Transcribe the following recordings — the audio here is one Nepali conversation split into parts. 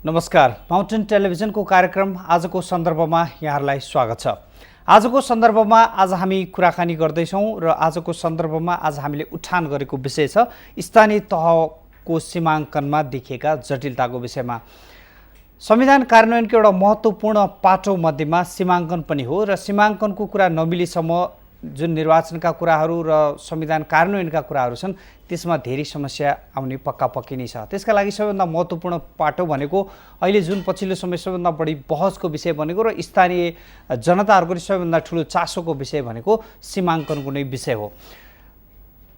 नमस्कार, माउन्टेन टेलिभिजनको कार्यक्रम आजको सन्दर्भमा यहाँहरूलाई स्वागत छ। आजको सन्दर्भमा आज हामी कुराकानी गर्दैछौँ र आजको सन्दर्भमा आज हामीले उठान गरेको विषय छ स्थानीय तहको सीमाङ्कनमा देखिएका जटिलताको विषयमा। संविधान कार्यान्वयनको एउटा महत्त्वपूर्ण पाटो मध्येमा सीमाङ्कन पनि हो र सीमाङ्कनको कुरा नमिलेसम्म जुन निर्वाचनका कुराहरू र संविधान कार्यान्वयनका कुराहरू छन् त्यसमा धेरै समस्या आउने पक्का नै छ। त्यसका लागि सबैभन्दा महत्त्वपूर्ण पाटो भनेको अहिले जुन पछिल्लो समय सबैभन्दा बढी बहसको विषय भनेको र स्थानीय जनताहरूको सबैभन्दा ठुलो चासोको विषय भनेको सीमाङ्कनको नै विषय हो।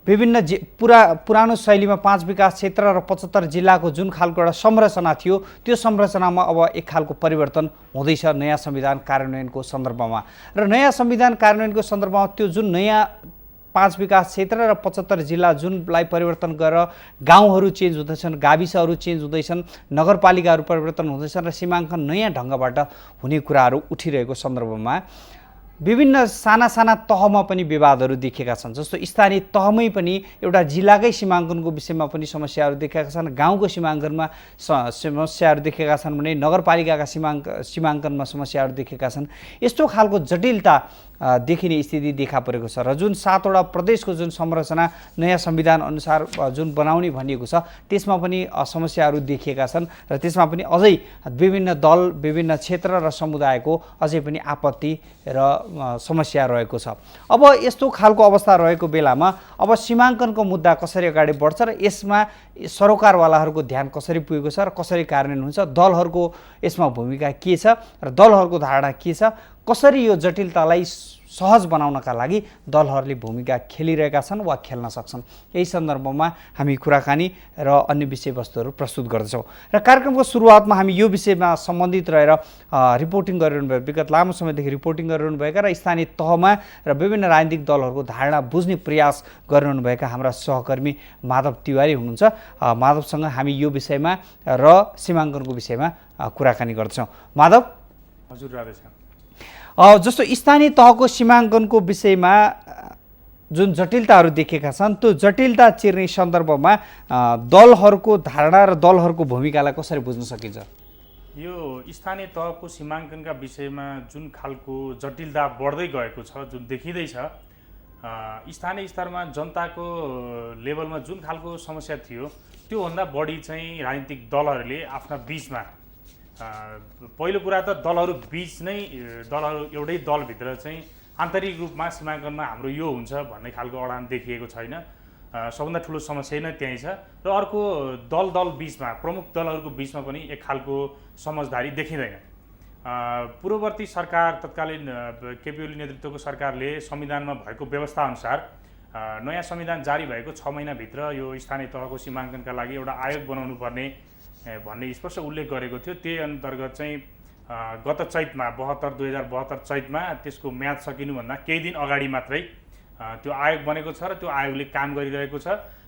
विभिन्न पुरानो शैलीमा 5 विकास क्षेत्र र 75 जिल्लाको जुन खालको एउटा संरचना थियो त्यो संरचनामा अब एक खालको परिवर्तन हुँदैछ नयाँ संविधान कार्यान्वयनको सन्दर्भमा। र नयाँ संविधान कार्यान्वयनको सन्दर्भमा त्यो जुन नयाँ 5 विकास क्षेत्र र 75 जिल्ला जुनलाई परिवर्तन गरेर गाउँहरू चेन्ज हुँदैछन्, गाविसहरू चेन्ज हुँदैछन्, नगरपालिकाहरू परिवर्तन हुँदैछन् र सीमाङ्कन नयाँ ढङ्गबाट हुने कुराहरू उठिरहेको सन्दर्भमा विभिन्न साना साना तहमा पनि विवादहरू देखिएका छन्। जस्तो स्थानीय तहमै पनि एउटा जिल्लाकै सीमाङ्कनको विषयमा पनि समस्याहरू देखिएका छन्, गाउँको सीमाङ्कनमा समस्याहरू देखिएका छन् भने नगरपालिकाका सीमाङ्कनमा समस्याहरू देखिएका छन्। यस्तो खालको जटिलता देखिने स्थिति देखा परेको छ र जुन 7 वटा प्रदेशको जुन संरचना नयाँ संविधान अनुसार जुन बनाउने भनिएको छ त्यसमा पनि समस्याहरू देखिएका छन् र त्यसमा पनि अझै विभिन्न दल, विभिन्न क्षेत्र र समुदायको अझै पनि आपत्ति र समस्या रहेको छ। अब यस्तो खालको अवस्था रहेको बेलामा अब सीमाङ्कनको मुद्दा कसरी अगाडि बढ्छ र यसमा सरोकारवालाहरूको ध्यान कसरी पुगेको छ र कसरी कार्यान्वयन हुन्छ, दलहरूको यसमा भूमिका के छ र दलहरूको धारणा के छ, कसरी यो जटिलतालाई सहज बनाउनका लागि दलहरूले भूमिका खेलिरहेका छन् वा खेल्न सक्छन्, यही सन्दर्भमा हामी कुराकानी र अन्य विषयवस्तुहरू प्रस्तुत गर्दछौँ। र कार्यक्रमको सुरुवातमा हामी यो विषयमा सम्बन्धित रहेर रिपोर्टिङ गरिरहनु भएको, विगत लामो समयदेखि रिपोर्टिङ गरिरहनु भएका र स्थानीय तहमा र विभिन्न राजनीतिक दलहरूको धारणा बुझ्ने प्रयास गरिरहनुभएका हाम्रा सहकर्मी माधव तिवारी हुनुहुन्छ। माधवसँग हामी यो विषयमा र सीमाङ्कनको विषयमा कुराकानी गर्दछौँ। माधव, हजुर, राधेश्याम। जस्तो स्थानीय तहको सीमाङ्कनको विषयमा जुन जटिलताहरू देखिएका छन् त्यो जटिलता चिर्ने सन्दर्भमा दलहरूको धारणा र दलहरूको भूमिकालाई कसरी बुझ्न सकिन्छ? यो स्थानीय तहको सीमाङ्कनका विषयमा जुन खालको जटिलता बढ्दै गएको छ, जुन देखिँदैछ, स्थानीय स्तरमा जनताको लेभलमा जुन खालको समस्या थियो त्योभन्दा बढी चाहिँ राजनीतिक दलहरूले आफ्ना बिचमा पहिलो कुरा त दलहरू बिच नै दलहरू एउटै दलभित्र चाहिँ आन्तरिक रूपमा सीमाङ्कनमा हाम्रो यो हुन्छ भन्ने खालको अडान देखिएको छैन। सबभन्दा ठुलो समस्या नै त्यही छ। र अर्को दल बिचमा, प्रमुख दलहरूको बिचमा पनि एक खालको समझदारी देखिँदैन। पूर्ववर्ती सरकार, तत्कालीन केपी ओली नेतृत्वको सरकारले संविधानमा भएको व्यवस्था अनुसार नयाँ संविधान जारी भएको 6 महिनाभित्र यो स्थानीय तहको सीमाङ्कनका लागि एउटा आयोग बनाउनु पर्ने भन्ने स्पष्ट उल्लेख गरेको थियो। त्यही अन्तर्गत चाहिँ गत चैतमा 2072 चैतमा त्यसको म्याद सकिनुभन्दा केही दिन अगाडि मात्रै त्यो आयोग बनेको छ र त्यो आयोगले काम गरिरहेको छ।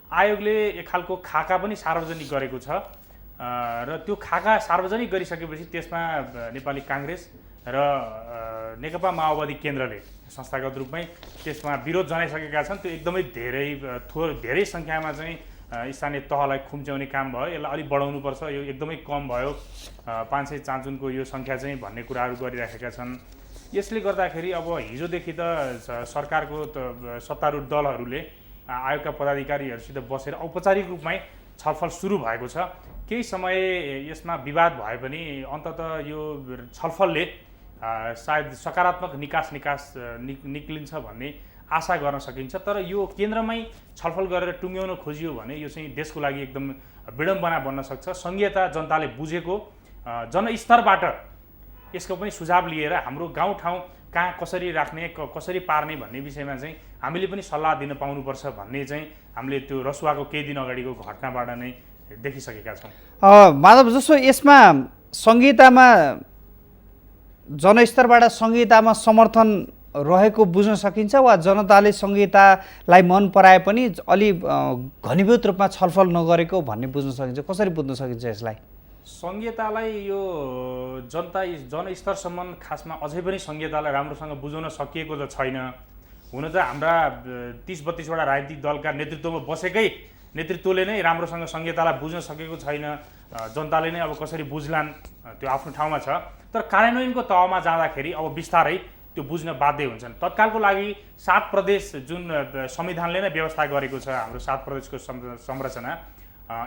आयोगले एक खालको खाका पनि सार्वजनिक गरेको छ र त्यो खाका सार्वजनिक गरिसकेपछि त्यसमा नेपाली काङ्ग्रेस र नेकपा माओवादी केन्द्रले संस्थागत रूपमै त्यसमा विरोध जनाइसकेका छन्। त्यो एकदमै धेरै सङ्ख्यामा चाहिँ स्थानीय तहलाई खुम्च्याउने काम भयो। यसलाई अलिक बढाउनुपर्छ, यो एकदमै कम भयो, 500 चान्चुनको यो सङ्ख्या चाहिँ भन्ने कुराहरू गरिराखेका छन्। यसले गर्दाखेरि अब हिजोदेखि त सरकारको सत्तारूढ दलहरूले आयोगका पदाधिकारीहरूसित बसेर औपचारिक रूपमै छलफल सुरु भएको छ। केही समय यसमा विवाद भए पनि अन्ततः यो छलफलले सायद सकारात्मक निक्लिन्छ भन्ने आशा गर्न सकिन्छ। तर यो केन्द्रमै छलफल गरेर टुङ्ग्याउन खोजियो भने यो चाहिँ देशको लागि एकदम विडम्बना बन्न सक्छ। संघीयता जनताले बुझेको, जनस्तरबाट यसको पनि सुझाव लिएर हाम्रो गाउँठाउँ कहाँ कसरी राख्ने, कसरी पार्ने भन्ने विषयमा चाहिँ हामीले पनि सल्लाह दिन पाउनुपर्छ भन्ने चाहिँ हामीले त्यो रसुवाको केही दिन अगाडिको घटनाबाट नै देखिसकेका छौँ। माधव, जस्तो यसमा संहितामा जनस्तरबाट संहितामा समर्थन रहेको बुझ्न सकिन्छ वा जनताले संहितालाई मन पराए पनि अलि घनीभूत रूपमा छलफल नगरेको भन्ने बुझ्न सकिन्छ? कसरी बुझ्न सकिन्छ यसलाई? संहितालाई यो जनस्तरसम्म खासमा अझै पनि संहितालाई राम्रोसँग बुझाउन सकिएको त छैन। हुन त हाम्रा 30-32 वटा राजनीतिक दलका नेतृत्वमा बसेकै नेतृत्वले नै राम्रोसँग संहितालाई बुझ्न सकेको छैन, जनताले नै अब कसरी बुझ्लान् त्यो आफ्नो ठाउँमा छ। तर कार्यान्वयनको तहमा जाँदाखेरि अब बिस्तारै त्यो बुझ्न बाध्य हुन्छन्। तत्कालको लागि 7 प्रदेश जुन संविधानले नै व्यवस्था गरेको छ, हाम्रो 7 प्रदेशको संरचना,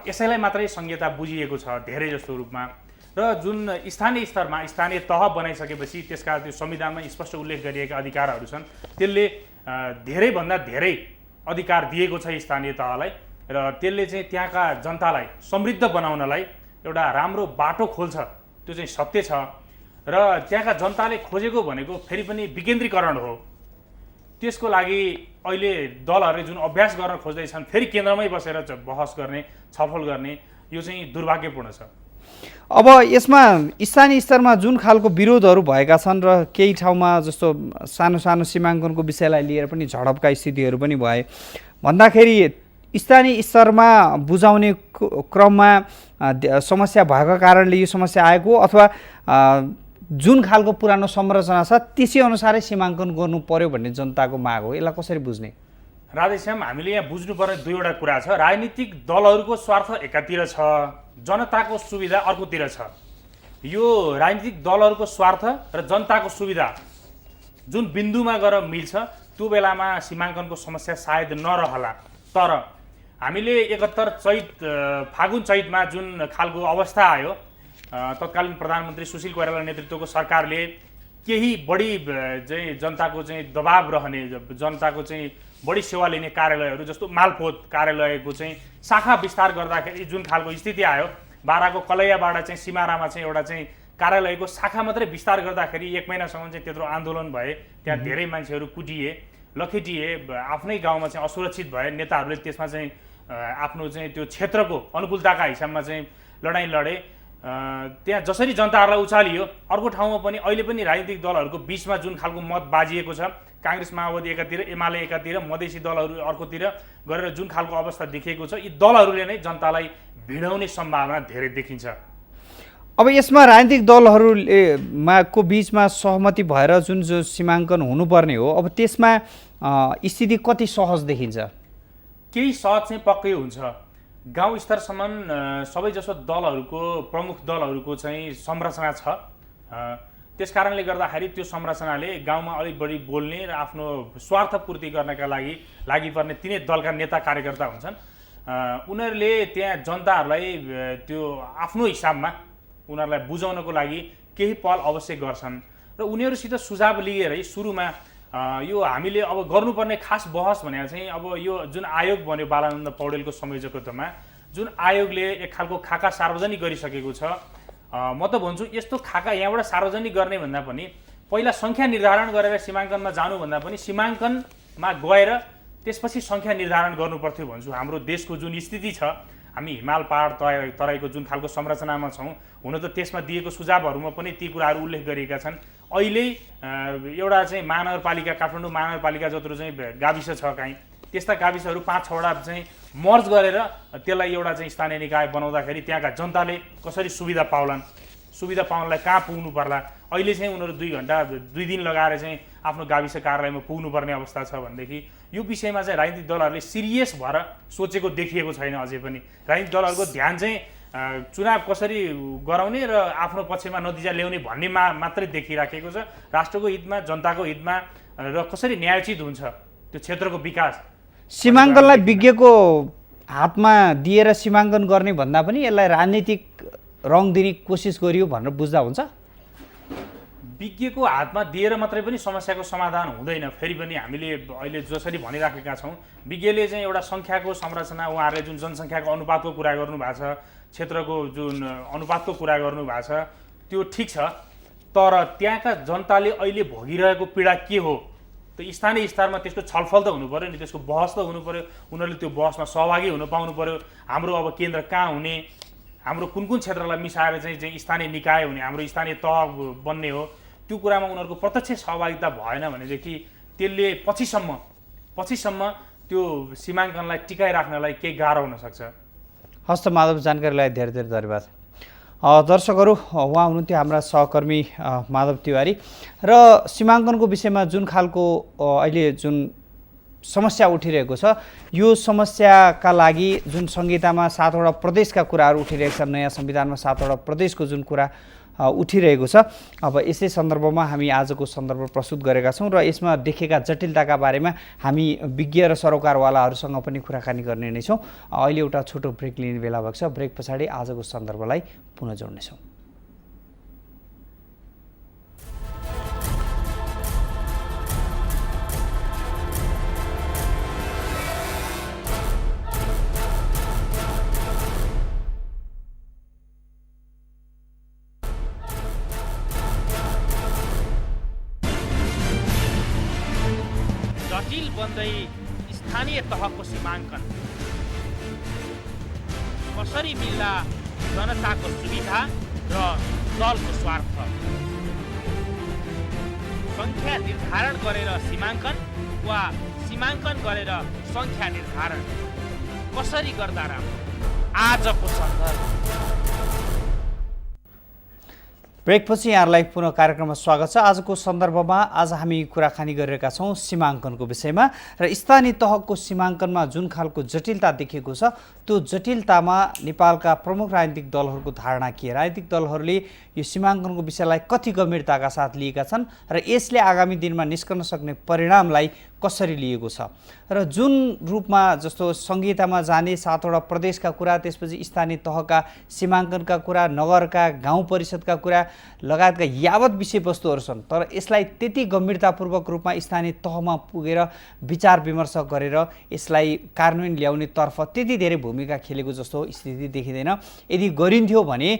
यसैलाई मात्रै संहिता बुझिएको छ धेरै जस्तो रूपमा। र जुन स्थानीय स्तरमा स्थानीय तह बनाइसकेपछि त्यसका त्यो संविधानमा स्पष्ट उल्लेख गरिएका अधिकारहरू छन्, त्यसले धेरैभन्दा धेरै अधिकार दिएको छ स्थानीय तहलाई र त्यसले चाहिँ त्यहाँका जनतालाई समृद्ध बनाउनलाई एउटा राम्रो बाटो खोल्छ। त्यो चाहिँ सत्य छ। र त्यहाँका जनताले खोजेको भनेको फेरि पनि विकेन्द्रीकरण हो। त्यसको लागि अहिले दलहरूले जुन अभ्यास गर्न खोज्दैछन्, फेरि केन्द्रमै बसेर बहस गर्ने, छलफल गर्ने, यो चाहिँ दुर्भाग्यपूर्ण छ। अब यसमा स्थानीय स्तरमा जुन खालको विरोधहरू भएका छन् र केही ठाउँमा जस्तो सानो सानो सीमाङ्कनको विषयलाई लिएर पनि झडपका स्थितिहरू पनि भए भन्दाखेरि स्थानीय स्तरमा बुझाउने क्रममा समस्या भएको कारणले यो समस्या आएको, अथवा जुन खालको पुरानो संरचना छ त्यसै अनुसारै सीमाङ्कन गर्नु पर्यो भन्ने जनताको माग हो। यसलाई कसरी बुझ्ने? राधेश्याम, हामीले यहाँ बुझ्नुपर्ने दुईवटा कुरा छ। राजनीतिक दलहरूको स्वार्थ एकातिर छ, जनताको सुविधा अर्कोतिर छ। यो राजनीतिक दलहरूको स्वार्थ र जनताको सुविधा जुन बिन्दुमा गएर मिल्छ त्यो बेलामा सीमाङ्कनको समस्या सायद नरहला। तर हामीले 71 फागुन चैतमा जुन खालको अवस्था आयो, तत्कालीन प्रधानमन्त्री सुशील कोइराला नेतृत्वको सरकारले केही बढी चाहिँ जनताको चाहिँ दबाब रहने, जनताको चाहिँ बढी सेवा लिने कार्यालयहरू जस्तो मालपोत कार्यालयको चाहिँ शाखा विस्तार गर्दाखेरि जुन खालको स्थिति आयो, बाराको कलैयाबाट चाहिँ सिमारामा चाहिँ एउटा चाहिँ कार्यालयको शाखा मात्रै विस्तार गर्दाखेरि 1 महिनासम्म चाहिँ त्यत्रो आन्दोलन भए, त्यहाँ धेरै मान्छेहरू कुटिए, लखेटिए, आफ्नै गाउँमा चाहिँ असुरक्षित भए। नेताहरूले त्यसमा चाहिँ आफ्नो चाहिँ त्यो क्षेत्रको अनुकूलताका हिसाबमा चाहिँ लडाइँ लडे। त्यहाँ जसरी जनताहरूलाई उचालियो, अर्को ठाउँमा पनि अहिले पनि राजनीतिक दलहरूको बिचमा जुन खालको मत बाजिएको छ, काङ्ग्रेस माओवादी एकातिर, एमाले एकातिर, मधेसी दलहरू अर्कोतिर गरेर जुन खालको अवस्था देखिएको छ, यी दलहरूले नै जनतालाई भिडाउने सम्भावना धेरै देखिन्छ। अब यसमा राजनीतिक दलहरू को बिचमा सहमति भएर जुन सीमाङ्कन हुनुपर्ने हो, अब त्यसमा स्थिति कति सहज देखिन्छ? केही सहज चाहिँ पक्कै हुन्छ। गाउँ स्तरसम्म सबैजसो दलहरूको, प्रमुख दलहरूको चाहिँ संरचना छ। त्यस कारणले गर्दाखेरि त्यो संरचनाले गाउँमा अलिक बढी बोल्ने र आफ्नो स्वार्थ पूर्ति गर्नका लागि पर्ने तिनै दलका नेता कार्यकर्ता हुन्छन्। उनीहरूले त्यहाँ जनताहरूलाई त्यो आफ्नो हिसाबमा उनीहरूलाई बुझाउनको लागि केही पहल अवश्य गर्छन् र उनीहरूसित सुझाव लिएरै सुरुमा यो हामीले अब गर्नुपर्ने खास बहस भनेर चाहिँ अब यो जुन आयोग बन्यो बालानन्द पौडेलको संयोजकत्वमा, जुन आयोगले एक खालको खाका सार्वजनिक गरिसकेको छ। म त भन्छु यस्तो खाका यहाँबाट सार्वजनिक गर्ने भन्दा पनि पहिला सङ्ख्या निर्धारण गरेर सीमाङ्कनमा जानुभन्दा पनि सीमाङ्कनमा गएर त्यसपछि सङ्ख्या निर्धारण गर्नुपर्थ्यो भन्छु। हाम्रो देशको जुन स्थिति छ, हामी हिमाल पहाड तराईको जुन खालको संरचनामा छौँ, हुन त त्यसमा दिएको सुझावहरूमा पनि ती कुराहरू उल्लेख गरिएका छन्। अहिले एउटा चाहिँ महानगरपालिका, काठमाडौँ महानगरपालिका जत्रो चाहिँ गाविस छ, कहीँ त्यस्ता गाविसहरू 5-6वटा चाहिँ मर्ज गरेर त्यसलाई एउटा चाहिँ स्थानीय निकाय बनाउँदाखेरि त्यहाँका जनताले कसरी सुविधा पाउलान्, सुविधा पाउनलाई कहाँ पुग्नु पर्ला। अहिले चाहिँ उनीहरू 2 घन्टा 2 दिन लगाएर चाहिँ आफ्नो गाविस कार्यालयमा पुग्नुपर्ने अवस्था छ भनेदेखि यो विषयमा चाहिँ राजनीतिक दलहरूले सिरियस भएर सोचेको देखिएको छैन। अझै पनि राजनीतिक दलहरूको ध्यान चाहिँ चुनाव कसरी गराउने र आफ्नो पक्षमा नतिजा ल्याउने भन्नेमा मात्रै देखिराखेको छ। राष्ट्रको हितमा, जनताको हितमा र कसरी न्यायोचित हुन्छ त्यो क्षेत्रको विकास, सीमाङ्कनलाई विज्ञको हातमा दिएर सीमाङ्कन गर्ने भन्दा पनि यसलाई राजनीतिक रङ दिने कोसिस गरियो भनेर बुझ्दा हुन्छ। विज्ञको हातमा दिएर मात्रै पनि समस्याको समाधान हुँदैन। फेरि पनि हामीले अहिले जसरी भनिराखेका छौँ, विज्ञले चाहिँ एउटा सङ्ख्याको संरचना, उहाँहरूले जुन जनसङ्ख्याको अनुपातको कुरा गर्नुभएको छ, क्षेत्रको जुन अनुपातको कुरा गर्नुभएको छ, त्यो ठिक छ। तर त्यहाँका जनताले अहिले भोगिरहेको पीडा के हो, त्यो स्थानीय स्तरमा त्यसको छलफल त हुनु पऱ्यो नि, त्यसको बहस त हुनु पऱ्यो। उनीहरूले त्यो बहसमा सहभागी हुन पाउनु पऱ्यो। हाम्रो अब केन्द्र कहाँ हुने, हाम्रो कुन कुन क्षेत्रलाई मिसाएर चाहिँ स्थानीय निकाय हुने, हाम्रो स्थानीय तह बन्ने हो, त्यो कुरामा उनीहरूको प्रत्यक्ष सहभागिता भएन भनेदेखि त्यसले पछिसम्म त्यो सीमाङ्कनलाई टिकाइराख्नलाई केही गाह्रो हुनसक्छ। हस्त माधव, जानकारीलाई धेरै धेरै धन्यवाद। दर्शकहरू, उहाँ हुनुहुन्थ्यो हाम्रा सहकर्मी माधव तिवारी। र सीमाङ्कनको विषयमा जुन खालको अहिले जुन समस्या उठिरहेको छ। यो समस्याका लागि जुन संहितामा 7वटा प्रदेशका कुराहरू उठिरहेका छन्, नयाँ संविधानमा 7वटा प्रदेशको जुन कुरा उठिरहेको छ, अब यसै सन्दर्भमा हामी आजको सन्दर्भ प्रस्तुत गरेका छौँ र यसमा देखेका जटिलताका बारेमा हामी विज्ञ र सरोकारवालाहरूसँग पनि कुराकानी गर्ने नै छौँ। अहिले एउटा छोटो ब्रेक लिने बेला भएको छ। ब्रेक पछाडि आजको सन्दर्भलाई पुनः जोड्नेछौँ। जटिल बन्दै स्थानीय तहको सीमाङ्कन कसरी मिल्ला जनताको सुविधा र दलको स्वार्थ? सङ्ख्या निर्धारण गरेर सीमाङ्कन वा सीमाङ्कन गरेर सङ्ख्या निर्धारण कसरी गर्दा राम्रो? आजको सन्दर्भ। ब्रेकपछि यहाँहरूलाई पुनः कार्यक्रममा स्वागत छ। आजको सन्दर्भमा आज हामी कुराकानी गरिरहेका छौँ सीमाङ्कनको विषयमा र स्थानीय तहको सीमाङ्कनमा जुन खालको जटिलता देखिएको छ त्यो जटिलतामा नेपालका प्रमुख राजनीतिक दलहरूको धारणा के? राजनीतिक दलहरूले यो सीमाङ्कनको विषयलाई कति गम्भीरताका साथ लिएका छन् र यसले आगामी दिनमा निस्कन सक्ने परिणामलाई कसरी लिएको छ र जुन रूपमा जस्तो संहितामा जाने 7वटा प्रदेशका कुरा, त्यसपछि स्थानीय तहका सीमाङ्कनका कुरा, नगरका गाउँ परिषदका कुरा लगायतका यावत विषयवस्तुहरू छन्, तर यसलाई त्यति गम्भीरतापूर्वक रूपमा स्थानीय तहमा पुगेर विचार विमर्श गरेर यसलाई कार्यान्वयन ल्याउनेतर्फ त्यति धेरै भूमिका खेलेको जस्तो स्थिति देखिँदैन। यदि गरिन्थ्यो भने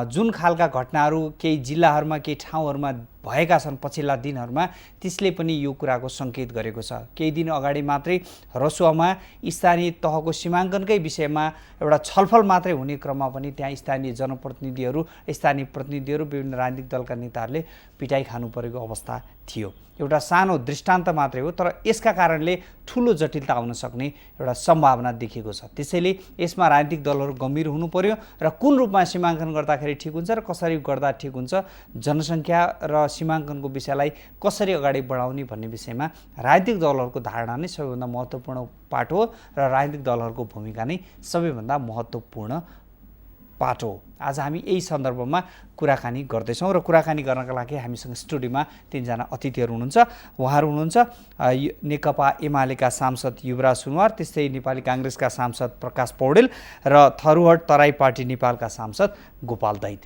जुन खालका घटनाहरू केही जिल्लाहरूमा केही ठाउँहरूमा भएका छन् पछिल्ला दिनहरूमा, त्यसले पनि यो कुराको सङ्केत गरेको छ। केही दिन अगाडि मात्रै रसुवामा स्थानीय तहको सीमाङ्कनकै विषयमा एउटा छलफल मात्रै हुने क्रममा पनि त्यहाँ स्थानीय जनप्रतिनिधिहरू, स्थानीय प्रतिनिधिहरू, विभिन्न राजनीतिक दलका नेताहरूले पिटाइ खानु परेको अवस्था थियो। एउटा सानो दृष्टान्त मात्रै हो, तर यसका कारणले ठुलो जटिलता आउन सक्ने एउटा सम्भावना देखिएको छ। त्यसैले यसमा राजनीतिक दलहरू गम्भीर हुनु पर्यो र कुन रूपमा सीमाङ्कन गर्दाखेरि ठिक हुन्छ र कसरी गर्दा ठिक हुन्छ, जनसङ्ख्या र सीमाङ्कनको विषयलाई कसरी अगाडि बढाउने भन्ने विषयमा राजनीतिक दलहरूको धारणा नै सबैभन्दा महत्त्वपूर्ण पाटो हो र राजनीतिक दलहरूको भूमिका नै सबैभन्दा महत्त्वपूर्ण पाटो हो। आज हामी यही सन्दर्भमा कुराकानी गर्दैछौँ र कुराकानी गर्नका लागि हामीसँग स्टुडियोमा 3जना अतिथिहरू हुनुहुन्छ। उहाँहरू हुनुहुन्छ नेकपा एमालेका सांसद युवराज सुनवार, त्यस्तै नेपाली काङ्ग्रेसका सांसद प्रकाश पौडेल र थरुहट तराई पार्टी नेपालका सांसद गोपाल दैत।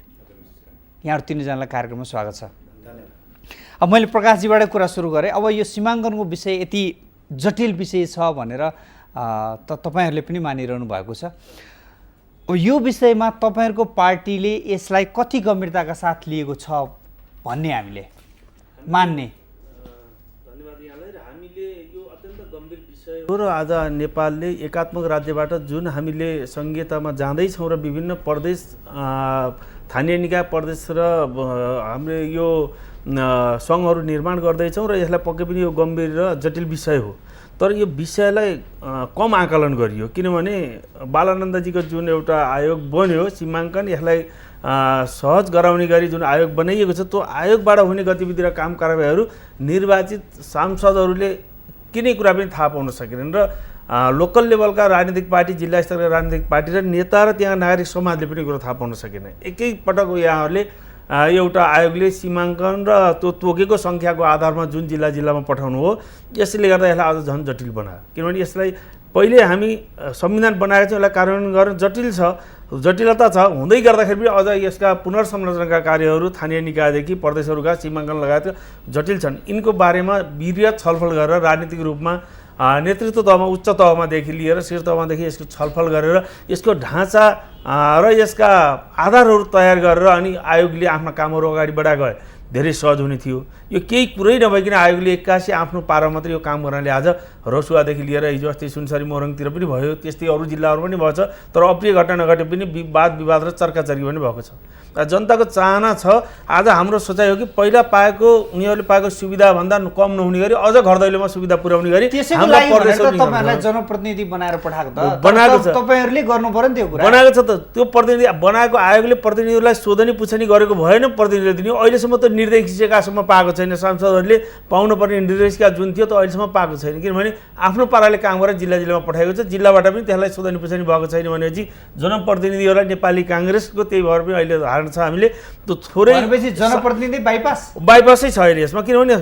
यहाँहरू 3जनालाई कार्यक्रममा स्वागत छ। अब मैले प्रकाशजीबाट कुरा सुरु गरेँ। अब यो सीमाङ्कनको विषय यति जटिल विषय छ भनेर तपाईँहरूले पनि मानिरहनु भएको छ। यो विषयमा तपाईँहरूको पार्टीले यसलाई कति गम्भीरताका साथ लिएको छ भन्ने हामीले मान्ने? धन्यवाद यहाँलाई। र हामीले यो अत्यन्त गम्भीर विषय हो र आज नेपालले एकात्मक राज्यबाट जुन हामीले संहितामा जाँदैछौँ र विभिन्न प्रदेश, स्थानीय निकाय प्रदेश र हामीले यो सङ्घहरू निर्माण गर्दैछौँ र यसलाई पक्कै पनि यो गम्भीर र जटिल विषय हो। तर यो विषयलाई कम आकलन गरियो, किनभने बालानन्दजीको जुन एउटा आयोग बन्यो सीमाङ्कन, यसलाई सहज गराउने गरी जुन आयोग बनाइएको छ, त्यो आयोगबाट हुने गतिविधि र काम कारबाहीहरू निर्वाचित सांसदहरूले कुनै कुरा पनि थाहा पाउन सकेनन् र लोकल लेभलका राजनीतिक पार्टी, जिल्ला स्तरका राजनीतिक पार्टी र नेता र त्यहाँ नागरिक समाजले पनि कुरा थाहा पाउन सकेन। एकैपटक यहाँहरूले एउटा आयोगले सीमाङ्कन र त्यो तोकेको सङ्ख्याको आधारमा जुन जिल्लामा पठाउनु हो, यसले गर्दा यसलाई अझ झन् जटिल बनायो। किनभने यसलाई पहिले हामी संविधान बनाएको छौँ, यसलाई कार्यान्वयन गर्न जटिल छ, जटिलता छ। हुँदै गर्दाखेरि पनि अझ यसका पुनर्संरचनाका कार्यहरू स्थानीय निकायदेखि प्रदेशहरूका सीमाङ्कन लगायत जटिल छन्। यिनको बारेमा विस्तृत छलफल गरेर राजनीतिक रूपमा नेतृत्व तहमा, उच्च तहमादेखि लिएर शीर्ष तहमादेखि यसको छलफल गरेर यसको ढाँचा र यसका आधारहरू तयार गरेर अनि आयोगले आफ्ना कामहरू अगाडि बढाएको भए धेरै सहज हुने थियो। यो केही कुरै नभइकन आयोगले एक्कासी आफ्नो पारा मात्रै यो काम गर्नाले आज रसुवादेखि लिएर हिजो अस्ति सुनसरी मोरङतिर पनि भयो, त्यस्तै अरू जिल्लाहरू पनि भएको छ। तर अप्रिय घटना नघटे पनि वाद विवाद र चर्काचर्की पनि भएको छ। जनताको चाहना छ। आज हाम्रो सोचाइ हो कि पहिला पाएको उनीहरूले पाएको सुविधाभन्दा कम नहुने गरी अझ घर दैलोमा सुविधा पुर्याउने गरी त्यसैको लागि भनेर त तपाईहरुलाई जनप्रतिनिधि बनाएर पठाएको त बनाएको छ। तपाईहरुले गर्नु पर्यो नि त्यो कुरा। बनाएको छ त, त्यो प्रतिनिधि बनाएको आयोगले प्रतिनिधिहरूलाई सोधनी पुछनी गरेको भएन, प्रतिनिधिले दिने। अहिलेसम्म त निर्देशिकासम्म पाएको छैन, सांसदहरूले पाउनुपर्ने निर्देशिका जुन थियो त अहिलेसम्म पाएको छैन। किनभने आफ्नो पाराले काम गरेर जिल्लामा पठाएको छ, जिल्लाबाट पनि त्यसलाई सोधनी पुछनी भएको छैन भनेपछि जनप्रतिनिधिहरूलाई नेपाली काङ्ग्रेसको त्यही भएर पनि अहिले धारणा छ हामीले त्यो थोरै जनप्रतिनिधि बाइपासै छ अहिले यसमा। किनभने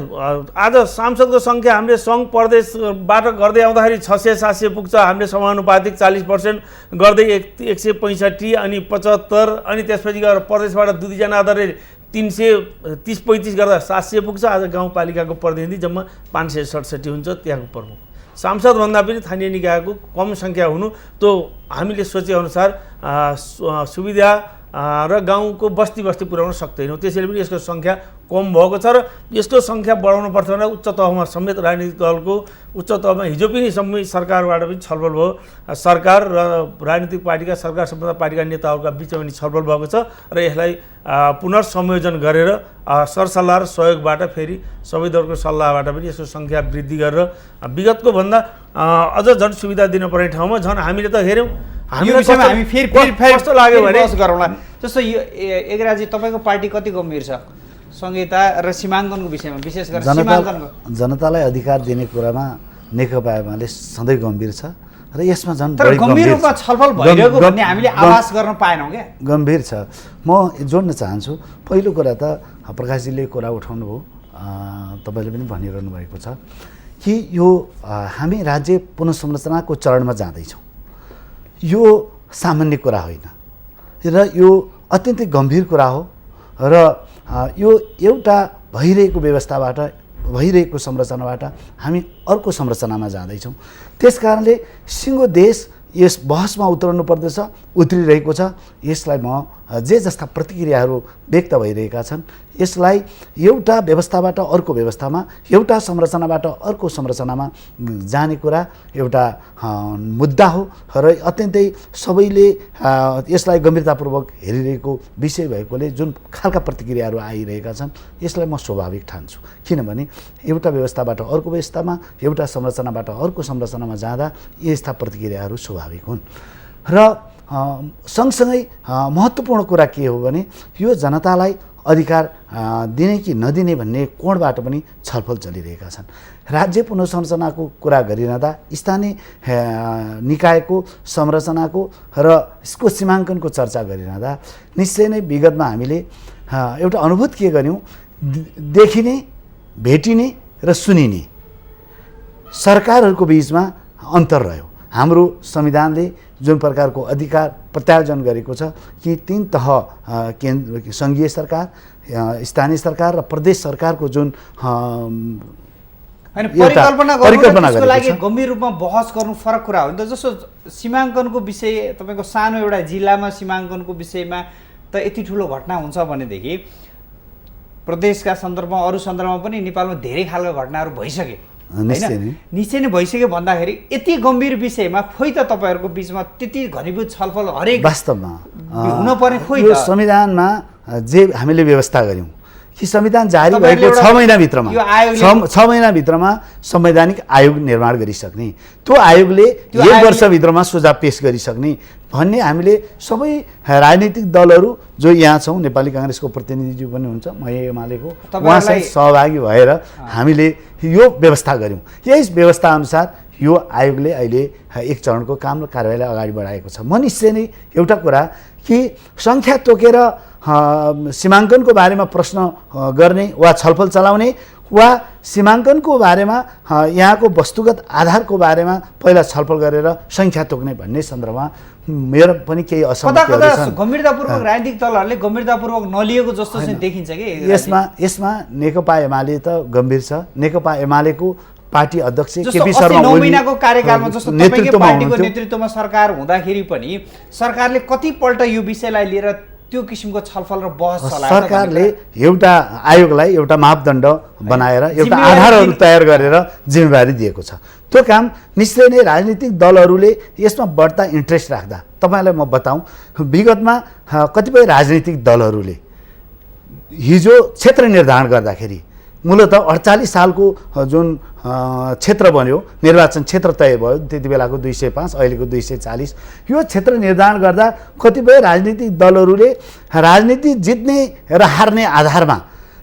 आज सांसदको सङ्ख्या हामीले सङ्घ प्रदेशबाट गर्दै आउँदाखेरि 600-700 पुग्छ, हामीले समानुपातिक 40% गर्दै 165 अनि 75 अनि त्यसपछि गएर प्रदेशबाट दुईजना आधारले 330-35 गर्दा 700 पुग्छ। आज गाउँपालिकाको प्रतिनिधि जम्मा 567 हुन्छ त्यहाँको प्रमुख। सांसदभन्दा पनि स्थानीय निकायको कम सङ्ख्या हुनु त्यो हामीले सोचेअनुसार सुविधा र गाउँको बस्ती पुर्याउन सक्दैनौँ। त्यसैले पनि यसको सङ्ख्या कम भएको छ र यसको सङ्ख्या बढाउनु पर्छ भने उच्च तहमा समेत राजनीतिक दलको उच्च तहमा हिजो पनि सरकारबाट पनि छलफल भयो। सरकार र राजनीतिक पार्टीका सरकार सम्बन्ध पार्टीका नेताहरूका बिचमा पनि छलफल भएको छ र यसलाई पुनर्संयोजन गरेर सरसल्लाह र सहयोगबाट फेरि सबै दलको सल्लाहबाट पनि यसको सङ्ख्या वृद्धि गरेर विगतको भन्दा अझ झन् सुविधा दिनुपर्ने ठाउँमा झन् हामीले त हेऱ्यौँ। हामी फेरि कस्तो लाग्यो भने गरौँला। जस्तो यो एघराजी तपाईँको पार्टी कति गम्भीर छ संहिता र सीमाङ्कनको विषयमा, विशेष गरेर सीमाङ्कनको? जनतालाई अधिकार दिने कुरामा नेकपा एमाले सधैँ गम्भीर छ र यसमा झन् तर गम्भीर रूपमा छलफल भइरहेको भन्ने हामीले आवाज गर्न पाएनौँ क्या। गम्भीर छ। म जोड्न चाहन्छु, पहिलो कुरा त प्रकाशजीले कुरा उठाउनु भयो, तपाईँले पनि भनिरहनु भएको छ कि यो हामी राज्य पुनर्संरचनाको चरणमा जाँदैछौँ। यो सामान्य कुरा होइन र यो अत्यन्तै गम्भीर कुरा हो र यो एउटा भइरहेको व्यवस्थाबाट भइरहेको संरचनाबाट हामी अर्को संरचनामा जाँदैछौँ। त्यस कारणले सिङ्गो देश यस बहसमा उत्रनु पर्दछ, उत्रिरहेको छ। यसलाई म जे जस्ता प्रतिक्रियाहरू व्यक्त भइरहेका छन् यसलाई एउटा व्यवस्थाबाट अर्को व्यवस्थामा, एउटा संरचनाबाट अर्को संरचनामा जाने कुरा एउटा मुद्दा हो र अत्यन्तै सबैले यसलाई गम्भीरतापूर्वक हेरिरहेको विषय भएकोले जुन खालका प्रतिक्रियाहरू आइरहेका छन् यसलाई म स्वाभाविक ठान्छु। किनभने एउटा व्यवस्थाबाट अर्को व्यवस्थामा, एउटा संरचनाबाट अर्को संरचनामा जाँदा यस्ता प्रतिक्रियाहरू स्वाभाविक हुन्। र सँगसँगै महत्त्वपूर्ण कुरा के हो भने यो जनतालाई अधिकार दिने कि नदिने भन्ने कोणबाट पनि छलफल चलिरहेका छन्। राज्य पुनर्संरचनाको कुरा गरिरहँदा स्थानीय निकायको संरचनाको र यसको सीमाङ्कनको चर्चा गरिरहँदा निश्चय नै विगतमा हामीले एउटा अनुभूत के गर्यौँ, देखिने, भेटिने र सुनिने सरकारहरूको बिचमा अन्तर रह्यो। हाम्रो संविधानले जुन प्रकारको अधिकार प्रत्यायोजन गरेको छ कि 3 तह केन्द्र सङ्घीय सरकार, स्थानीय सरकार र प्रदेश सरकारको जुन परिकल्पना गर्नुको लागि गम्भीर रूपमा बहस गर्नु फरक कुरा हो नि त। जस्तो सीमाङ्कनको विषय, तपाईँको सानो एउटा जिल्लामा सीमाङ्कनको विषयमा त यति ठुलो घटना हुन्छ भनेदेखि प्रदेशका सन्दर्भमा अरू सन्दर्भमा पनि नेपालमा धेरै खालका घटनाहरू भइसके। निश्चय नै भइसक्यो भन्दाखेरि यति गम्भीर विषयमा खोइ त तपाईँहरूको बिचमा त्यति घनीभूत छलफल हरेक वास्तवमा हुनुपर्ने खोइ यो संविधानमा जे हामीले व्यवस्था गर्यौँ कि संविधान जारी भएको 6 महिनाभित्रमा 6 महिनाभित्रमा संवैधानिक आयोग निर्माण गरिसक्ने, त्यो आयोगले 1 वर्षभित्रमा सुझाव पेश गरिसक्ने भन्ने हामीले सबै राजनीतिक दलहरू जो यहाँ छौँ, नेपाली काङ्ग्रेसको प्रतिनिधि पनि हुन्छ, म एमालेको, उहाँसँग सहभागी भएर हामीले यो व्यवस्था गर्यौँ। यही व्यवस्थाअनुसार यो आयोगले अहिले एक चरणको काम र कारबाहीलाई अगाडि बढाएको छ। म निश्चय नै एउटा कुरा कि सङ्ख्या तोकेर सीमाङ्कनको बारेमा प्रश्न गर्ने वा छलफल चलाउने वा सीमाङ्कनको बारेमा यहाँको वस्तुगत आधारको बारेमा पहिला छलफल गरेर सङ्ख्या तोक्ने भन्ने सन्दर्भमा मेरो पनि केही असहमतिहरू छन्। गम्भीरतापूर्वक राजनीतिक दलहरूले गम्भीरतापूर्वक नलिएको जस्तो चाहिँ देखिन्छ कि यसमा नेकपा एमाले त गम्भीर छ। नेकपा एमालेको पार्टी अध्यक्ष केपी शर्मा 9 महिनाको कार्यकालमा जस्तो तपाईँकै पार्टीको नेतृत्वमा सरकार हुँदाखेरि पनि सरकारले कतिपल्ट यो विषयलाई लिएर त्यो किसिमको छलफल र बहस चलायो? सरकारले एउटा आयोगलाई एउटा मापदण्ड बनाएर एउटा जिम्मेवारी आधारहरू तयार गरेर जिम्मेवारी दिएको छ। त्यो काम निश्चय नै राजनीतिक दलहरूले यसमा बढ्ता इन्ट्रेस्ट राख्दा, तपाईँलाई म बताउँ, विगतमा कतिपय राजनीतिक दलहरूले हिजो क्षेत्र निर्धारण गर्दाखेरि मूलतः 48 सालको जुन क्षेत्र बन्यो, निर्वाचन क्षेत्र तय भयो, त्यति बेलाको 205, अहिलेको 240, यो क्षेत्र निर्धारण गर्दा कतिपय राजनीतिक दलहरूले राजनीति जित्ने र हार्ने आधारमा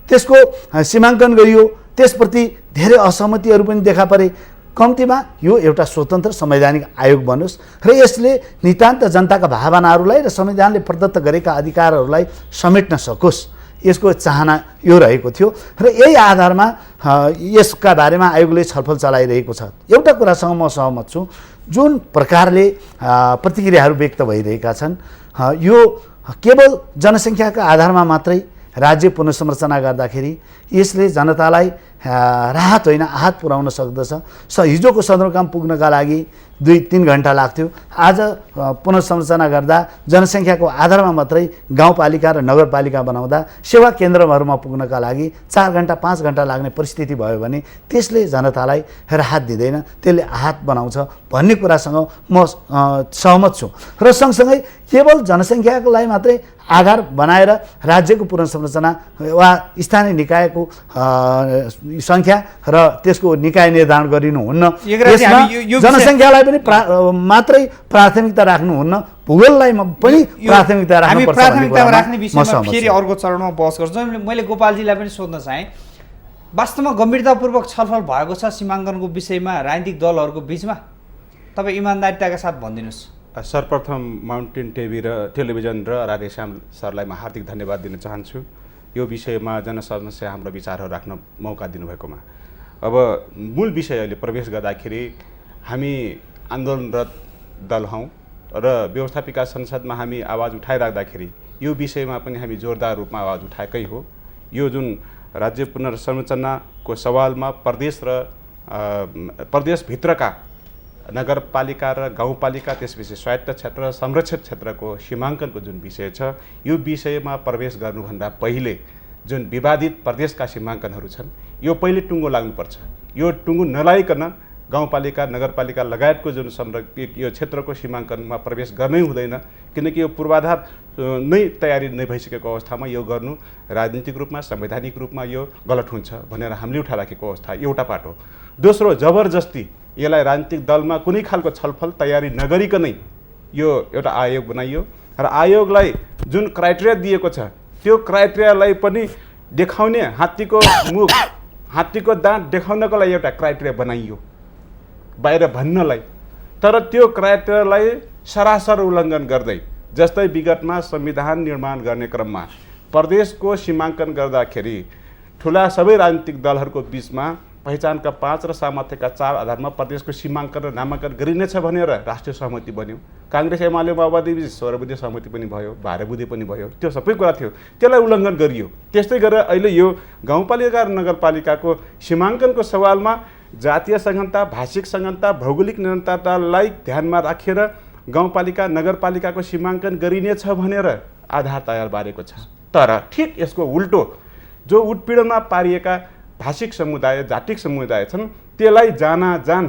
त्यसको सीमाङ्कन गरियो। त्यसप्रति धेरै असहमतिहरू पनि देखा परे। कम्तीमा यो एउटा स्वतन्त्र संवैधानिक आयोग बनोस् र यसले नितान्त जनताका भावनाहरूलाई र संविधानले प्रदत्त गरेका अधिकारहरूलाई समेट्न सकोस्, यसको चाहना यो रहेको थियो र यही आधारमा यसका बारेमा आयोगले छलफल चलाइरहेको छ। एउटा कुरासँग म सहमत छु, जुन प्रकारले प्रतिक्रियाहरू व्यक्त भइरहेका छन्, यो केवल जनसङ्ख्याका आधारमा मात्रै राज्य पुनर्संरचना गर्दाखेरि यसले जनतालाई राहत होइन आहत पुर्याउन सक्दछ। हिजोको सदरमुकाम पुग्नका लागि 2-3 घन्टा लाग्थ्यो, आज पुनर्संरचना गर्दा जनसङ्ख्याको आधारमा मात्रै गाउँपालिका र नगरपालिका बनाउँदा सेवा केन्द्रहरूमा पुग्नका लागि 4 घन्टा 5 घन्टा लाग्ने परिस्थिति भयो भने त्यसले जनतालाई राहत दिँदैन, त्यसले आहत बनाउँछ भन्ने कुरासँग म सहमत छु। र सँगसँगै केवल जनसङ्ख्यालाई मात्रै आधार बनाएर राज्यको पुनर्संरचना वा स्थानीय निकायको सङ्ख्या र त्यसको निकाय निर्धारण गरिनुहुन्न, जनसङ्ख्यालाई पनि मात्रै प्राथमिकता राख्नुहुन्न, भूगोललाई पनि प्राथमिकता हामी राख्नुपर्छ। प्राथमिकतामा राख्ने विषयमा फेरि अर्को चरणमा बहस गर्छौँ। मैले गोपालजीलाई पनि सोध्न चाहेँ, वास्तवमा गम्भीरतापूर्वक छलफल भएको छ सीमाङ्कनको विषयमा राजनीतिक दलहरूको बिचमा? तपाईँ इमान्दारिताका साथ भनिदिनुहोस्। सर्वप्रथम माउन्टेन टेलिभिजन र राधेश्याम सरलाई म हार्दिक धन्यवाद दिन चाहन्छु यो विषयमा जनसमस्या हाम्रो विचारहरू राख्न मौका दिनुभएकोमा। अब मूल विषय अहिले प्रवेश गर्दाखेरि हामी आन्दोलनरत दल हौँ र व्यवस्थापिका संसदमा हामी आवाज उठाइराख्दाखेरि यो विषयमा पनि हामी जोरदार रूपमा आवाज उठाएकै हो। यो जुन राज्य पुनर्संरचनाको सवालमा प्रदेशभित्रका नगरपालिका र गाउँपालिका, त्यसपछि स्वायत्त क्षेत्र र संरक्षित क्षेत्रको सीमाङ्कनको जुन विषय छ, यो विषयमा प्रवेश गर्नुभन्दा पहिले जुन विवादित प्रदेशका सीमाङ्कनहरू छन् यो पहिले टुङ्गो लाग्नुपर्छ। यो टुङ्गो नलाइकन गाउँपालिका नगरपालिका लगायतको जुन यो क्षेत्रको सीमाङ्कनमा प्रवेश गर्नै हुँदैन, किनकि यो पूर्वाधार नै तयारी नै भइसकेको अवस्थामा यो गर्नु राजनीतिक रूपमा संवैधानिक रूपमा यो गलत हुन्छ भनेर हामीले उठाइराखेको अवस्था एउटा पाटो। दोस्रो, जबरजस्ती यसलाई राजनीतिक दलमा कुनै खालको छलफल तयारी नगरिकनै यो एउटा आयोग बनाइयो र आयोगलाई जुन क्राइटेरिया दिएको छ त्यो क्राइटेरियालाई पनि देखाउने, हात्तीको मुख हात्तीको दाँत देखाउनको लागि एउटा क्राइटेरिया बनाइयो बाहिर भन्नलाई, तर त्यो क्राइटेरियालाई सरासर उल्लङ्घन गर्दै, जस्तै विगतमा संविधान निर्माण गर्ने क्रममा प्रदेशको सीमाङ्कन गर्दाखेरि ठुला सबै राजनीतिक दलहरूको बिचमा पहिचानका 5 र सामर्थ्यका 4 आधारमा प्रदेशको सीमाङ्कन र नामाङ्कन गरिनेछ भनेर राष्ट्रिय सहमति बन्यो। काङ्ग्रेस एमाले माओवादी बिच 16 बुँदे सहमति पनि भयो, 12 बुँदे पनि भयो, त्यो सबै कुरा थियो, त्यसलाई उल्लङ्घन गरियो। त्यस्तै गरेर अहिले यो गाउँपालिका र नगरपालिकाको सीमाङ्कनको सवालमा जातीय सघनता, भाषिक सघनता, भौगोलिक निरन्तरतालाई ध्यानमा राखेर गाउँपालिका नगरपालिकाको सीमाङ्कन गरिनेछ भनेर आधार तयार पारेको छ। तर ठिक यसको उल्टो, जो उत्पीडनमा पारिएका भाषिक समुदाय, जातिक समुदाय छन् त्यसलाई जान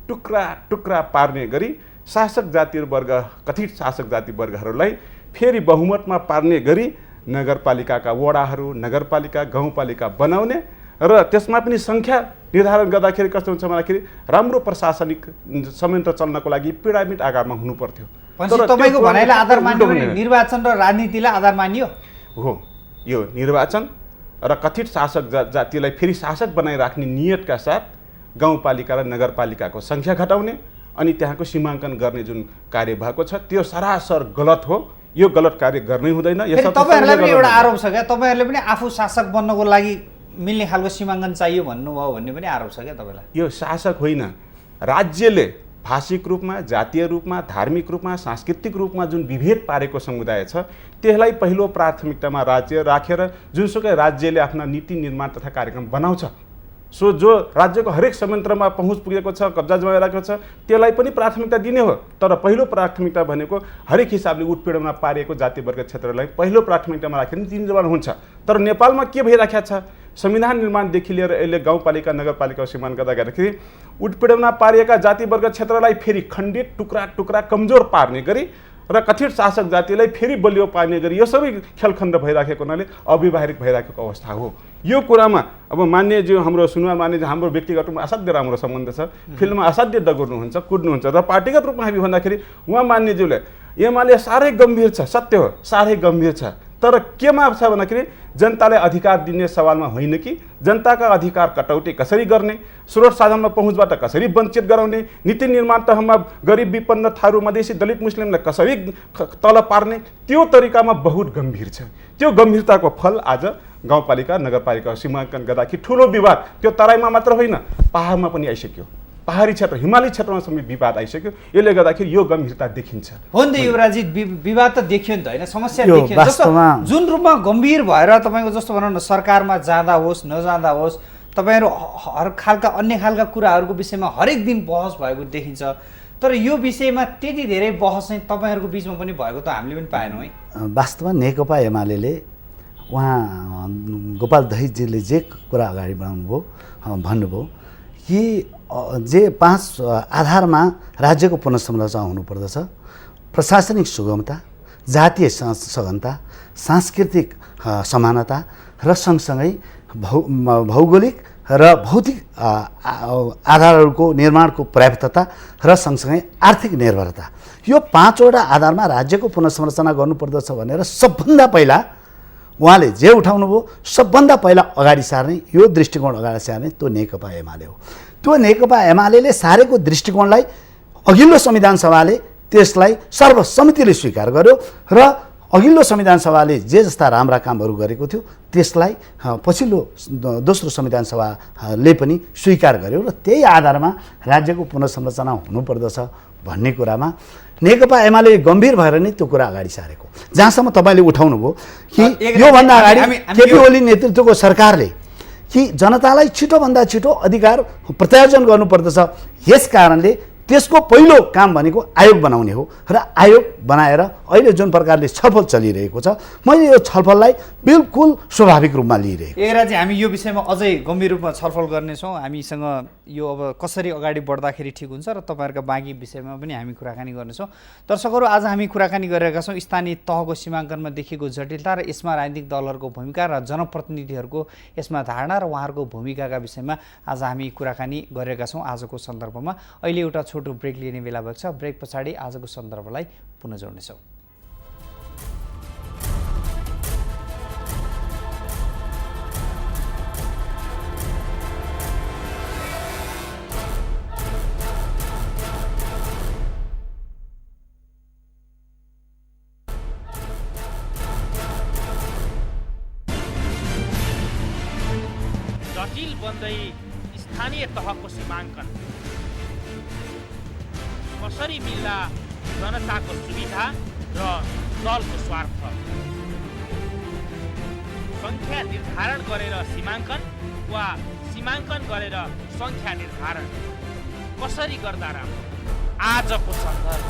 टुक्रा टुक्रा पार्ने गरी शासक जाति वर्ग, कथित शासक जाति वर्गहरूलाई फेरि बहुमतमा पार्ने गरी नगरपालिकाका वडाहरू, नगरपालिका, गाउँपालिका बनाउने र त्यसमा पनि सङ्ख्या निर्धारण गर्दाखेरि कस्तो हुन्छ भन्दाखेरि राम्रो प्रशासनिक संयन्त्र चल्नको लागि पिरामिड आकारमा हुनु पर्थ्यो। तपाईँको भनाइलाई आधार मान्यो भने निर्वाचन र राजनीतिलाई आधार मानियो हो। यो निर्वाचन र कथित शासक जातिलाई फेरि शासक बनाइराख्ने नियतका साथ गाउँपालिका र नगरपालिकाको सङ्ख्या घटाउने अनि त्यहाँको सीमाङ्कन गर्ने जुन कार्य भएको छ त्यो सरासर गलत हो। यो गलत कार्य गर्नै हुँदैन। तपाईँहरूलाई पनि एउटा आरोप छ क्या, तपाईँहरूले पनि आफू शासक बन्नको लागि मिल्ने खालको सीमाङ्कन चाहियो भन्नुभयो भन्ने पनि आरोप छ क्या तपाईँलाई? यो शासक होइन, राज्यले भाषिक रूपमा, जातीय रूपमा, धार्मिक रूपमा, सांस्कृतिक रूपमा जुन विभेद पारेको समुदाय छ त्यसलाई पहिलो प्राथमिकतामा राज्य राखेर जुनसुकै राज्यले आफ्ना नीति निर्माण तथा कार्यक्रम बनाउँछ सो जो राज्यको हरेक संयन्त्रमा पहुँच पुगेको छ, कब्जा जमाइरहेको छ, त्यसलाई पनि प्राथमिकता दिने हो। तर पहिलो प्राथमिकता भनेको हरेक हिसाबले उत्पीडनमा पारिएको जाति वर्ग क्षेत्रलाई पहिलो प्राथमिकतामा राखेर निर्माण हुन्छ। तर नेपालमा के भइराखेको छ, संविधान निर्माणदेखि लिएर अहिले गाउँपालिका नगरपालिका सीमाङ्कन गर्दाखेरि उत्पीडनमा पारिएका जाति वर्ग क्षेत्रलाई फेरि खण्डित टुक्रा टुक्रा कमजोर पार्ने गरी र कथित शासक जातिलाई फेरि बलियो पार्ने गरी यो सबै खेलखण्ड भइराखेको हुनाले अव्यावहारिक भइराखेको अवस्था हो। यो कुरामा अब मान्यज्यू हाम्रो सुनवार मान्यज्यू हाम्रो व्यक्तिगत रूपमा असाध्य राम्रो सम्बन्ध छ, फिल्डमा असाध्य दगुर्नुहुन्छ, कुद्नुहुन्छ र पार्टीगत रूपमा हामी भन्दाखेरि उहाँ मान्यज्यूले एमाले साह्रै गम्भीर छ, सत्य हो साह्रै गम्भीर छ, तर केमा छ भन्दाखेरि जनतालाई अधिकार दिने सवालमा होइन कि जनताका अधिकार कटौती कसरी गर्ने, स्रोत साधनमा पहुँचबाट कसरी वञ्चित गराउने, नीति निर्माण तहमा गरिब विपन्न थारू मधेसी दलित मुस्लिमलाई कसरी तल पार्ने, त्यो तरिकामा बहुत गम्भीर छ। त्यो गम्भीरताको फल आज गाउँपालिका नगरपालिका सीमाङ्कन गर्दाखेरि ठुलो विवाद त्यो तराईमा मात्र होइन पहाडमा पनि आइसक्यो, पहाडी क्षेत्र हिमाली क्षेत्रमा समेत विवाद आइसक्यो। यसले गर्दाखेरि यो गम्भीरता देखिन्छ। हो नि त युवराजी, विवाद त देखियो नि त होइन, समस्या यो देखियो। वास्तवमा जस्तो जुन रूपमा गम्भीर भएर तपाईँको जस्तो भनौँ न सरकारमा जाँदा होस् नजाँदा होस् तपाईँहरू हर खालका अन्य खालका कुराहरूको विषयमा हरेक दिन बहस भएको देखिन्छ। तर यो विषयमा त्यति धेरै बहस चाहिँ तपाईँहरूको बिचमा पनि भएको त हामीले पनि पाएनौँ है। वास्तवमा नेकपा एमाले उहाँ गोपाल दहिजीले जे कुरा अगाडि बढाउनु भयो भन्नुभयो कि जे 5 आधारमा राज्यको पुनर्संरचना हुनुपर्दछ, प्रशासनिक सुगमता, जातीय सघनता, सांस्कृतिक समानता र सँगसँगै भौगोलिक र भौतिक आधारहरूको निर्माणको पर्याप्तता र सँगसँगै आर्थिक निर्भरता, यो 5वटा आधारमा राज्यको पुनर्संरचना गर्नुपर्दछ भनेर सबभन्दा पहिला उहाँले जे उठाउनु भयो सबभन्दा पहिला अगाडि सार्ने यो दृष्टिकोण अगाडि सार्ने त्यो नेकपा एमाले हो। त्यो नेकपा एमाले सारेको दृष्टिकोणलाई अघिल्लो संविधान सभाले त्यसलाई सर्वसम्मतिले स्वीकार गर्यो र अघिल्लो संविधान सभाले जे जस्ता राम्रा कामहरू गरेको थियो त्यसलाई पछिल्लो दोस्रो संविधान सभाले पनि स्वीकार गर्यो र त्यही आधारमा राज्यको पुनर्संरचना हुनुपर्दछ भन्ने कुरामा नेकपा एमाले गम्भीर भएर नै त्यो कुरा अगाडि सारेको। जहाँसम्म तपाईँले उठाउनु भयो कि योभन्दा अगाडि केपी ओली नेतृत्वको सरकारले कि जनतालाई छिटोभन्दा छिटो अधिकार प्रत्यार्जन गर्नुपर्दछ, यस कारणले त्यसको पहिलो काम भनेको आयोग बनाउने हो र आयोग बनाएर अहिले जुन प्रकारले छलफल चलिरहेको छ मैले यो छलफललाई बिल्कुल स्वाभाविक रूपमा लिइरहेको। एराजी हामी यो विषयमा अझै गम्भीर रूपमा छलफल गर्नेछौँ। हामीसँग यो अब कसरी अगाडि बढ्दाखेरि ठिक हुन्छ र तपाईँहरूका बाँकी विषयमा पनि हामी कुराकानी गर्नेछौँ। दर्शकहरू, आज हामी कुराकानी गरिरहेका छौँ स्थानीय तहको सीमाङ्कनमा देखिएको जटिलता र यसमा राजनीतिक दलहरूको भूमिका र जनप्रतिनिधिहरूको यसमा धारणा र उहाँहरूको भूमिकाका विषयमा आज हामी कुराकानी गरेका छौँ आजको सन्दर्भमा। अहिले एउटा छोटो ब्रेक लिने बेला भएको छ। ब्रेक पछाडि आजको सन्दर्भलाई पुनः जोड्नेछौँ। जटिल बन्दै स्थानीय तहको सीमाङ्कन कसरी मिल्ला जनताको सुविधा र दलको स्वार्थ, सङ्ख्या निर्धारण गरेर सीमाङ्कन वा सीमाङ्कन गरेर सङ्ख्या निर्धारण कसरी गर्दा राम्रो, आजको सन्दर्भ।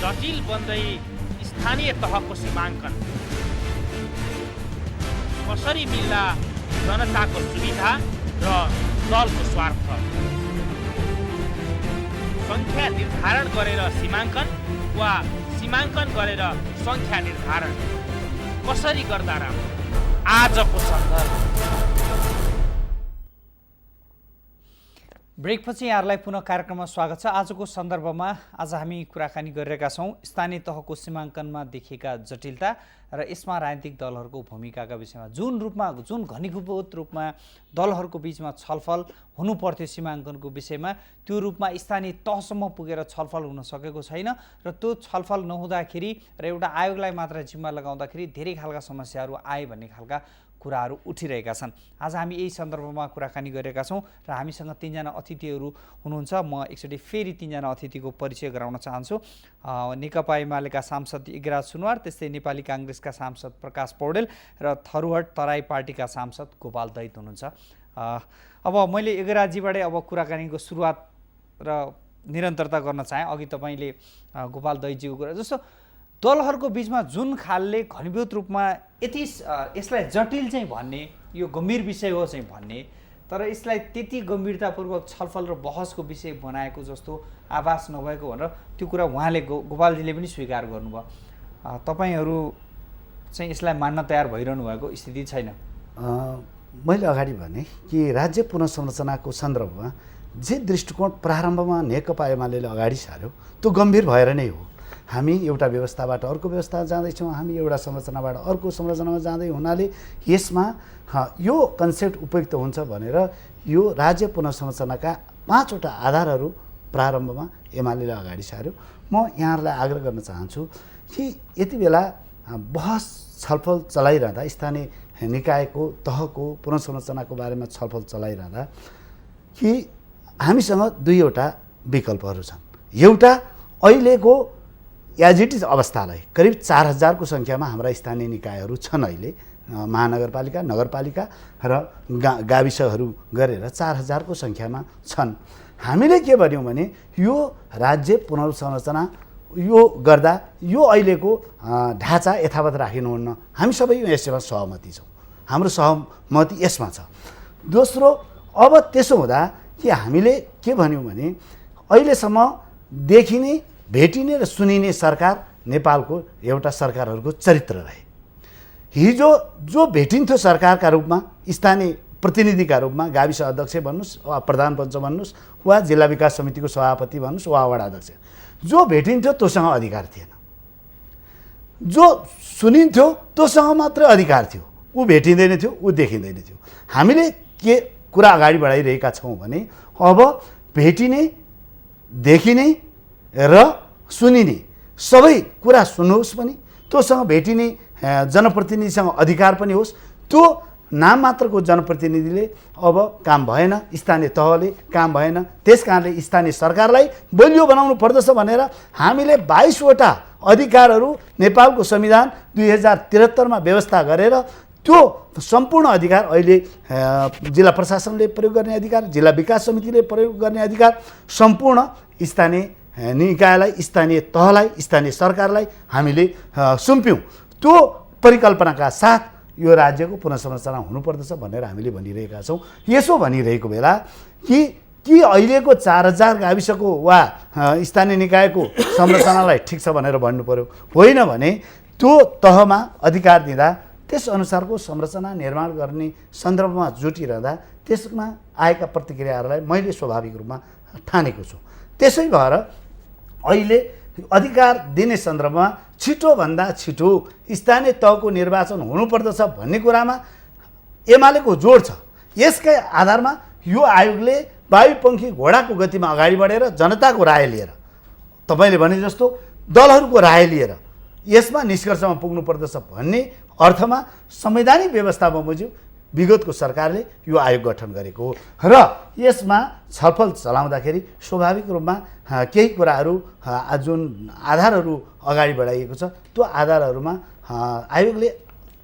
जटिल बन्दै स्थानीय तहको सीमाङ्कन कसरी मिल्ला जनताको सुविधा र दलको स्वार्थ, सङ्ख्या निर्धारण गरेर सीमाङ्कन वा सीमाङ्कन गरेर सङ्ख्या निर्धारण कसरी गर्दा राम्रो, आजको सन्दर्भ। ब्रेकपछि यहाँहरूलाई पुनः कार्यक्रममा स्वागत छ। आजको सन्दर्भमा आज हामी कुराकानी गरिरहेका छौँ स्थानीय तहको सीमाङ्कनमा देखिएका जटिलता र यसमा राजनीतिक दलहरूको भूमिकाका विषयमा। जुन घनीभूत रूपमा दलहरूको बिचमा छलफल हुनुपर्थ्यो सीमाङ्कनको विषयमा, त्यो रूपमा स्थानीय तहसम्म पुगेर छलफल हुन सकेको छैन र त्यो छलफल नहुँदाखेरि र एउटा आयोगलाई मात्र जिम्मा लगाउँदाखेरि धेरै खालका समस्याहरू आए भन्ने खालका कुराहरू उठिरहेका छन्। आज हामी यही सन्दर्भमा कुराकानी गरिरहेका छौँ र हामीसँग तीनजना अतिथिहरू हुनुहुन्छ। म एकचोटि फेरि तीनजना अतिथिको परिचय गराउन चाहन्छु। नेकपा एमालेका सांसद इगराज सुनवार, त्यस्तै नेपाली काङ्ग्रेसका सांसद प्रकाश पौडेल र थरुहट तराई पार्टीका सांसद गोपाल दैत हुनुहुन्छ। अब मैले इगराजीबाटै अब कुराकानीको सुरुवात र निरन्तरता गर्न चाहेँ। अघि तपाईँले गोपाल दैतजीको कुरा जस्तो दलहरूको बिचमा जुन खालले घनीभूत रूपमा यति यसलाई जटिल चाहिँ भन्ने, यो गम्भीर विषय हो चाहिँ भन्ने, तर यसलाई त्यति गम्भीरतापूर्वक छलफल र बहसको विषय बनाएको जस्तो आभास नभएको भनेर त्यो कुरा उहाँले गोपालजीले पनि स्वीकार गर्नुभयो। तपाईँहरू चाहिँ यसलाई मान्न तयार भइरहनु भएको स्थिति छैन? मैले अगाडि भने कि राज्य पुनर्संरचनाको सन्दर्भमा जे दृष्टिकोण प्रारम्भमा नेकपा एमालेले अगाडि सार्यो त्यो गम्भीर भएर नै हो। हामी एउटा व्यवस्थाबाट अर्को व्यवस्था जाँदैछौँ, हामी एउटा संरचनाबाट अर्को संरचनामा जाँदै हुनाले यसमा यो कन्सेप्ट उपयुक्त हुन्छ भनेर यो राज्य पुनर्संरचनाका 5वटा आधारहरू प्रारम्भमा एमालेले अगाडि सार्यो। म यहाँहरूलाई आग्रह गर्न चाहन्छु कि यति बेला बहस छलफल चलाइरहँदा, स्थानीय निकायको तहको पुनर्संरचनाको बारेमा छलफल चलाइरहँदा कि हामीसँग 2वटा विकल्पहरू छन्। एउटा अहिलेको एज इट इज अवस्थालाई करिब 4000 को सङ्ख्यामा हाम्रा स्थानीय निकायहरू छन्। अहिले महानगरपालिका, नगरपालिका र गाविसहरू गरेर 4000 को सङ्ख्यामा छन्। हामीले के भन्यौँ भने यो राज्य पुनर्संरचना यो गर्दा यो अहिलेको ढाँचा यथावत राखिनुहुन्न। हामी सबै यसमा सहमति छौँ, हाम्रो सहमति यसमा छ। दोस्रो, अब त्यसो हुँदा कि हामीले के भन्यौँ भने अहिलेसम्म देखिने, भेटिने र सुनिने सरकार नेपालको एउटा सरकारहरूको चरित्र रहे। हिजो जो भेटिन्थ्यो सरकारका रूपमा, स्थानीय प्रतिनिधिका रूपमा, गाविस अध्यक्ष भन्नुहोस् वा प्रधान पञ्च भन्नुहोस् वा जिल्ला विकास समितिको सभापति भन्नुहोस् वा वडा अध्यक्ष, जो भेटिन्थ्यो त्योसँग अधिकार थिएन। जो सुनिन्थ्यो त्योसँग मात्रै अधिकार थियो, ऊ भेटिँदैन थियो, ऊ देखिँदैन थियो। हामीले के कुरा अगाडि बढाइरहेका छौँ भने अब भेटिने, देखिने र सुनिने सबै कुरा सुन्नुहोस् पनि, त्योसँग भेटिने जनप्रतिनिधिसँग अधिकार पनि होस्। त्यो नाम मात्रको जनप्रतिनिधिले अब काम भएन, स्थानीय तहले काम भएन, त्यस कारणले स्थानीय सरकारलाई बलियो बनाउनु पर्दछ भनेर हामीले 22वटा अधिकारहरू नेपालको संविधान 2073 मा व्यवस्था गरेर त्यो सम्पूर्ण अधिकार अहिले जिल्ला प्रशासनले प्रयोग गर्ने अधिकार, जिल्ला विकास समितिले प्रयोग गर्ने अधिकार सम्पूर्ण स्थानीय निकायलाई, स्थानीय तहलाई, स्थानीय सरकारलाई हामीले सुम्प्यौँ। त्यो परिकल्पनाका साथ यो राज्यको पुनर्संरचना हुनुपर्दछ भनेर हामीले भनिरहेका छौँ। यसो भनिरहेको बेला कि अहिलेको 4000 गाविसको वा स्थानीय निकायको संरचनालाई ठिक छ भनेर भन्नु पर्यो, होइन भने त्यो तहमा अधिकार दिँदा त्यस अनुसारको संरचना निर्माण गर्ने सन्दर्भमा जुटिरहँदा त्यसमा आएका प्रतिक्रियाहरूलाई मैले स्वाभाविक रूपमा ठानेको छु। त्यसै भएर अहिले अधिकार दिने सन्दर्भमा छिटोभन्दा छिटो स्थानीय तहको निर्वाचन हुनुपर्दछ भन्ने कुरामा एमालेको जोड छ। यसकै आधारमा यो आयोगले वायुपङ्खी घोडाको गतिमा अगाडि बढेर जनताको राय लिएर, तपाईँले भने जस्तो दलहरूको राय लिएर यसमा निष्कर्षमा पुग्नुपर्दछ भन्ने अर्थमा संवैधानिक व्यवस्था बमोजिम विगतको सरकारले यो आयोग गठन गरेको हो र यसमा छलफल चलाउँदाखेरि स्वाभाविक रूपमा केही कुराहरू जुन आधारहरू अगाडि बढाइएको छ त्यो आधारहरूमा आयोगले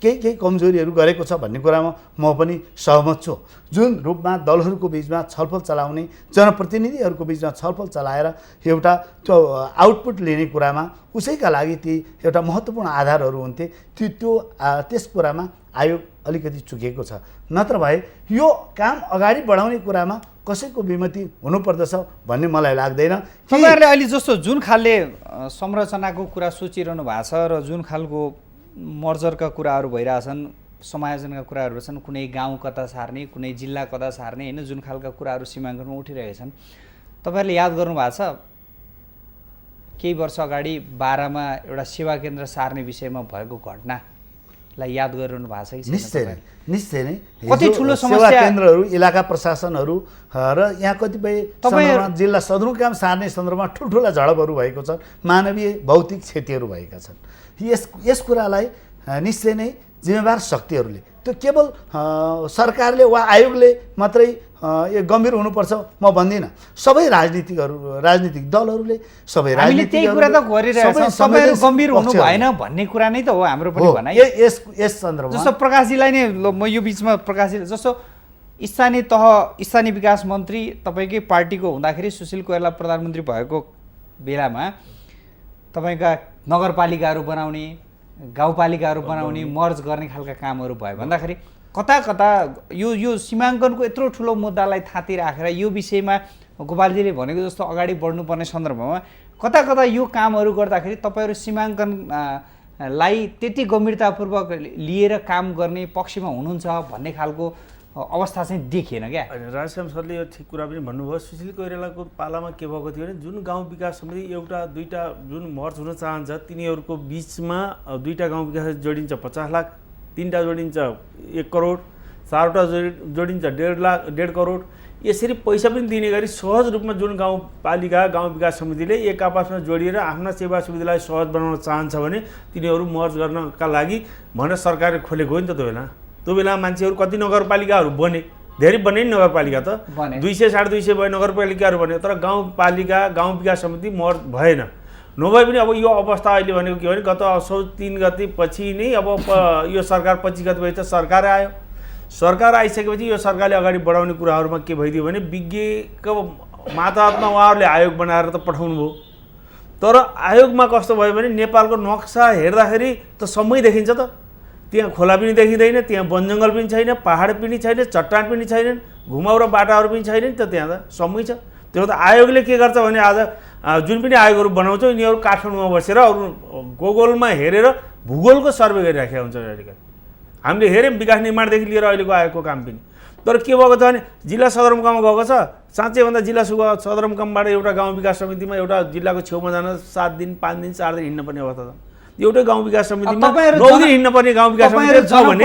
केही कमजोरीहरू गरेको छ भन्ने कुरामा म पनि सहमत छु। जुन रूपमा दलहरूको बिचमा छलफल चलाउने, जनप्रतिनिधिहरूको बिचमा छलफल चलाएर एउटा त्यो आउटपुट लिने कुरामा उसैका लागि ती एउटा महत्त्वपूर्ण आधारहरू हुन्थे, त्यस कुरामा आयोग अलिकति चुकेको छ। नत्र भए यो काम अगाडि बढाउने कुरामा कसैको विमति हुनुपर्दछ भन्ने मलाई लाग्दैन। तपाईँहरूले अहिले जस्तो जुन खालले संरचनाको कुरा सोचिरहनु भएको छ र जुन खालको मर्जरका कुराहरू भइरहेछन्, समायोजनका कुराहरू छन्, कुनै गाउँ कता सार्ने, कुनै जिल्ला कता सार्ने, होइन, जुन खालका कुराहरू सीमाङ्कनमा उठिरहेका छन्। तपाईँहरूले याद गर्नुभएको छ केही वर्ष अगाडि बारामा एउटा सेवा केन्द्र सार्ने विषयमा भएको घटनालाई याद गरिरहनु भएको छ कि निश्चय नै कति ठुलो सेवा समस्या केन्द्रहरू, इलाका प्रशासनहरू र यहाँ कतिपय सन्दर्भमा जिल्ला सदरमुकाम सार्ने सन्दर्भमा ठुल्ठुला झडपहरू भएको छ, मानवीय भौतिक क्षतिहरू भएका छन्। यस कुरालाई निश्चय नै जिम्मेवार शक्तिहरूले, त्यो केवल सरकारले वा आयोगले मात्रै यो गम्भीर हुनुपर्छ म भन्दिनँ। सबै राजनीतिक दलहरूले, सबै हामीले त्यही कुरा त गरिरहेका छौँ। तपाईँहरू गम्भीर हुनु भएन भन्ने कुरा नै त हो हाम्रो पनि भनाइ। यस सन्दर्भमा जस्तो प्रकाशजीलाई नै म यो बिचमा प्रकाशजी, जस्तो स्थानीय विकास मन्त्री तपाईँकै पार्टीको हुँदाखेरि सुशील कोइराला प्रधानमन्त्री भएको बेलामा तपाईँका नगरपालिकाहरू बनाउने, गाउँपालिकाहरू बनाउने, मर्ज गर्ने खालका कामहरू भयो भन्दाखेरि कता यो सीमाङ्कनको यत्रो ठुलो मुद्दालाई थाती राखेर यो विषयमा गोपालजीले भनेको जस्तो अगाडि बढ्नुपर्ने सन्दर्भमा कता यो कामहरू गर्दाखेरि तपाईँहरू सीमाङ्कनलाई त्यति गम्भीरतापूर्वक लिएर काम गर्ने पक्षमा हुनुहुन्छ भन्ने खालको अवस्था चाहिँ देखिएन क्या। राजश्याम सरले यो ठिक कुरा पनि भन्नुभयो। सुशील कोइरालाको पालामा के भएको थियो भने जुन गाउँ विकास समिति एउटा दुईटा जुन मर्ज हुन चाहन्छ तिनीहरूको बिचमा दुईटा गाउँ विकास जोडिन्छ 50 लाख, तीनटा जोडिन्छ 1 करोड, चारवटा जोडिन्छ 1.5 करोड। यसरी पैसा पनि दिने गरी सहज रूपमा जुन गाउँपालिका गाउँ विकास समितिले एक आपसमा जोडिएर आफ्ना सेवा सुविधालाई सहज बनाउन चाहन्छ भने तिनीहरू मर्ज गर्नका लागि भनेर सरकारले खोलेको हो नि त। त्यो बेला मान्छेहरू कति नगरपालिकाहरू बने, धेरै बने नि नगरपालिका, त 200 250 भयो नगरपालिकाहरू बने, तर गाउँपालिका गाउँ विकास समिति मर्ज भएन। नभए पनि अब यो अवस्था अहिले भनेको के हो भने गत असोज 3 गते पछि नै अब यो सरकार 25 गते भएपछि सरकार आयो। सरकार आइसकेपछि यो सरकारले अगाडि बढाउने कुराहरूमा के भइदियो भने विज्ञको मातहतमा उहाँहरूले आयोग बनाएर त पठाउनु भयो, तर आयोगमा कस्तो भयो भने नेपालको नक्सा हेर्दाखेरि त समय देखिन्छ त, त्यहाँ खोला पनि देखिँदैन, त्यहाँ वनजङ्गल पनि छैन, पहाड पनि छैन, चट्टान पनि छैनन्, घुमाउ र बाटाहरू पनि छैन नि त, त्यहाँ त समय छ। त्यो त आयोगले के गर्छ भने आज जुन पनि आयोगहरू बनाउँछ यिनीहरू काठमाडौँमा बसेर अरू गुगलमा हेरेर भूगोलको सर्वे गरिराखेका हुन्छ। अहिले हामीले हेऱ्यौँ विकास निर्माणदेखि लिएर अहिलेको आयोगको काम पनि। तर के भएको छ भने जिल्ला सदरमुकाममा गएको छ, साँच्चै भन्दा जिल्ला सदरमुकामबाट एउटा गाउँ विकास समितिमा एउटा जिल्लाको छेउमा जान 7 दिन 5 दिन 4 दिन हिँड्न पर्ने अवस्था छ। एउटै गाउँ विकास समितिमा 9 दिन हिँड्न पर्ने गाउँ विकास समिति छ भने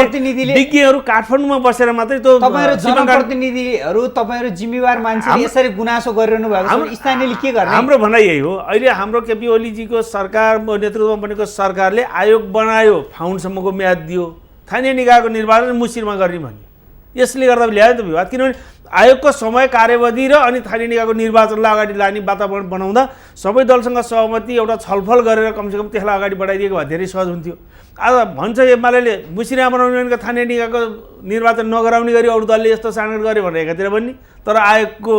विज्ञहरू काठमाडौँमा बसेर मात्रै त्यो तपाईँहरू जनप्रतिनिधिहरू, तपाईँहरू जिम्मेवार मान्छेले यसरी गुनासो गरिरहनु भएको छ, स्थानीयले के गर्ने? हाम्रो भनाइ यही हो। अहिले हाम्रो केपी ओलीजीको सरकारको नेतृत्वमा बनेको सरकारले आयोग बनायो, फाउन्डसम्मको म्याद दियो, स्थानीय निकायको निर्वाचन मुसिरमा गर्ने भन्यो। यसले गर्दा ल्यायो त विवाद, किनभने आयोगको समय कार्यवधि र अनि स्थानीय निकायको निर्वाचनलाई अगाडि लाने वातावरण बनाउँदा सबै दलसँग सहमति एउटा छलफल गरेर कमसेकम त्यसलाई अगाडि बढाइदिएको भए धेरै सहज हुन्थ्यो। आज भन्छ एमाले मुसिरा बनाउने भनेको स्थानीय निकायको निर्वाचन नगराउने गरी अरू दलले यस्तो साँगड गर्यो भनेर एकातिर भन्ने, तर आयोगको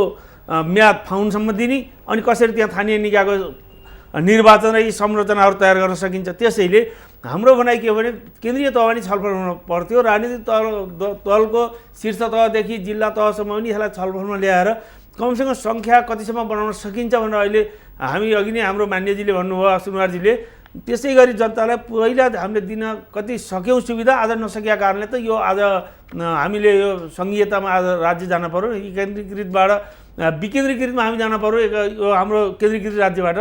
म्याद फाउन्डसम्म दिने अनि कसरी त्यहाँ स्थानीय निकायको निर्वाचन र यी संरचनाहरू तयार गर्न सकिन्छ। त्यसैले हाम्रो भनाइ के हो भने केन्द्रीय तहमा नि छलफल हुनु पर्थ्यो, राजनीतिक दलको शीर्ष तहदेखि जिल्ला तहसम्म पनि यसलाई छलफलमा ल्याएर कमसेकम सङ्ख्या कतिसम्म बनाउन सकिन्छ भनेर अहिले हामी अघि नै हाम्रो मान्यजीले भन्नुभयो, सुनवारजीले, त्यसै गरी जनतालाई पहिला हामीले दिन कति सक्यौँ सुविधा, आज नसकेका कारणले त यो आज हामीले यो सङ्घीयतामा आज राज्य जान पर्यो, केन्द्रीकृतबाट विकेन्द्रीकृतमा हामी जान पर्यो, यो हाम्रो केन्द्रीकृत राज्यबाट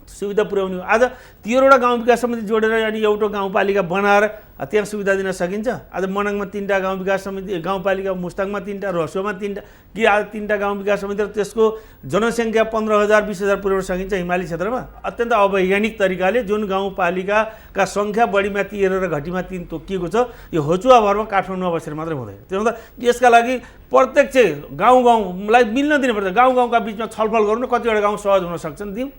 सुविधा पुर्याउने। आज 13वटा गाउँ विकास समिति जोडेर अनि एउटा गाउँपालिका बनाएर त्यहाँ सुविधा दिन सकिन्छ। आज मनाङमा 3टा गाउँ विकास समिति गाउँपालिका, मुस्ताङमा 3टा, रसुवामा 3टा, कि आज 3टा गाउँ विकास समिति र त्यसको जनसङ्ख्या 15,000 20,000 पुर्याउन सकिन्छ हिमाली क्षेत्रमा अत्यन्त अवैज्ञानिक तरिकाले। जुन गाउँपालिकाका सङ्ख्या बढीमा 13 र घटीमा 3 तोकिएको छ, यो होचुवा भरमा काठमाडौँमा बसेर मात्रै हुँदैन। त्यसो हुँदा यसका लागि प्रत्यक्ष गाउँलाई मिल्न दिनुपर्छ, गाउँका बिचमा छलफल गर्नु, कतिवटा गाउँ सहज हुन सक्छन् दिउँ,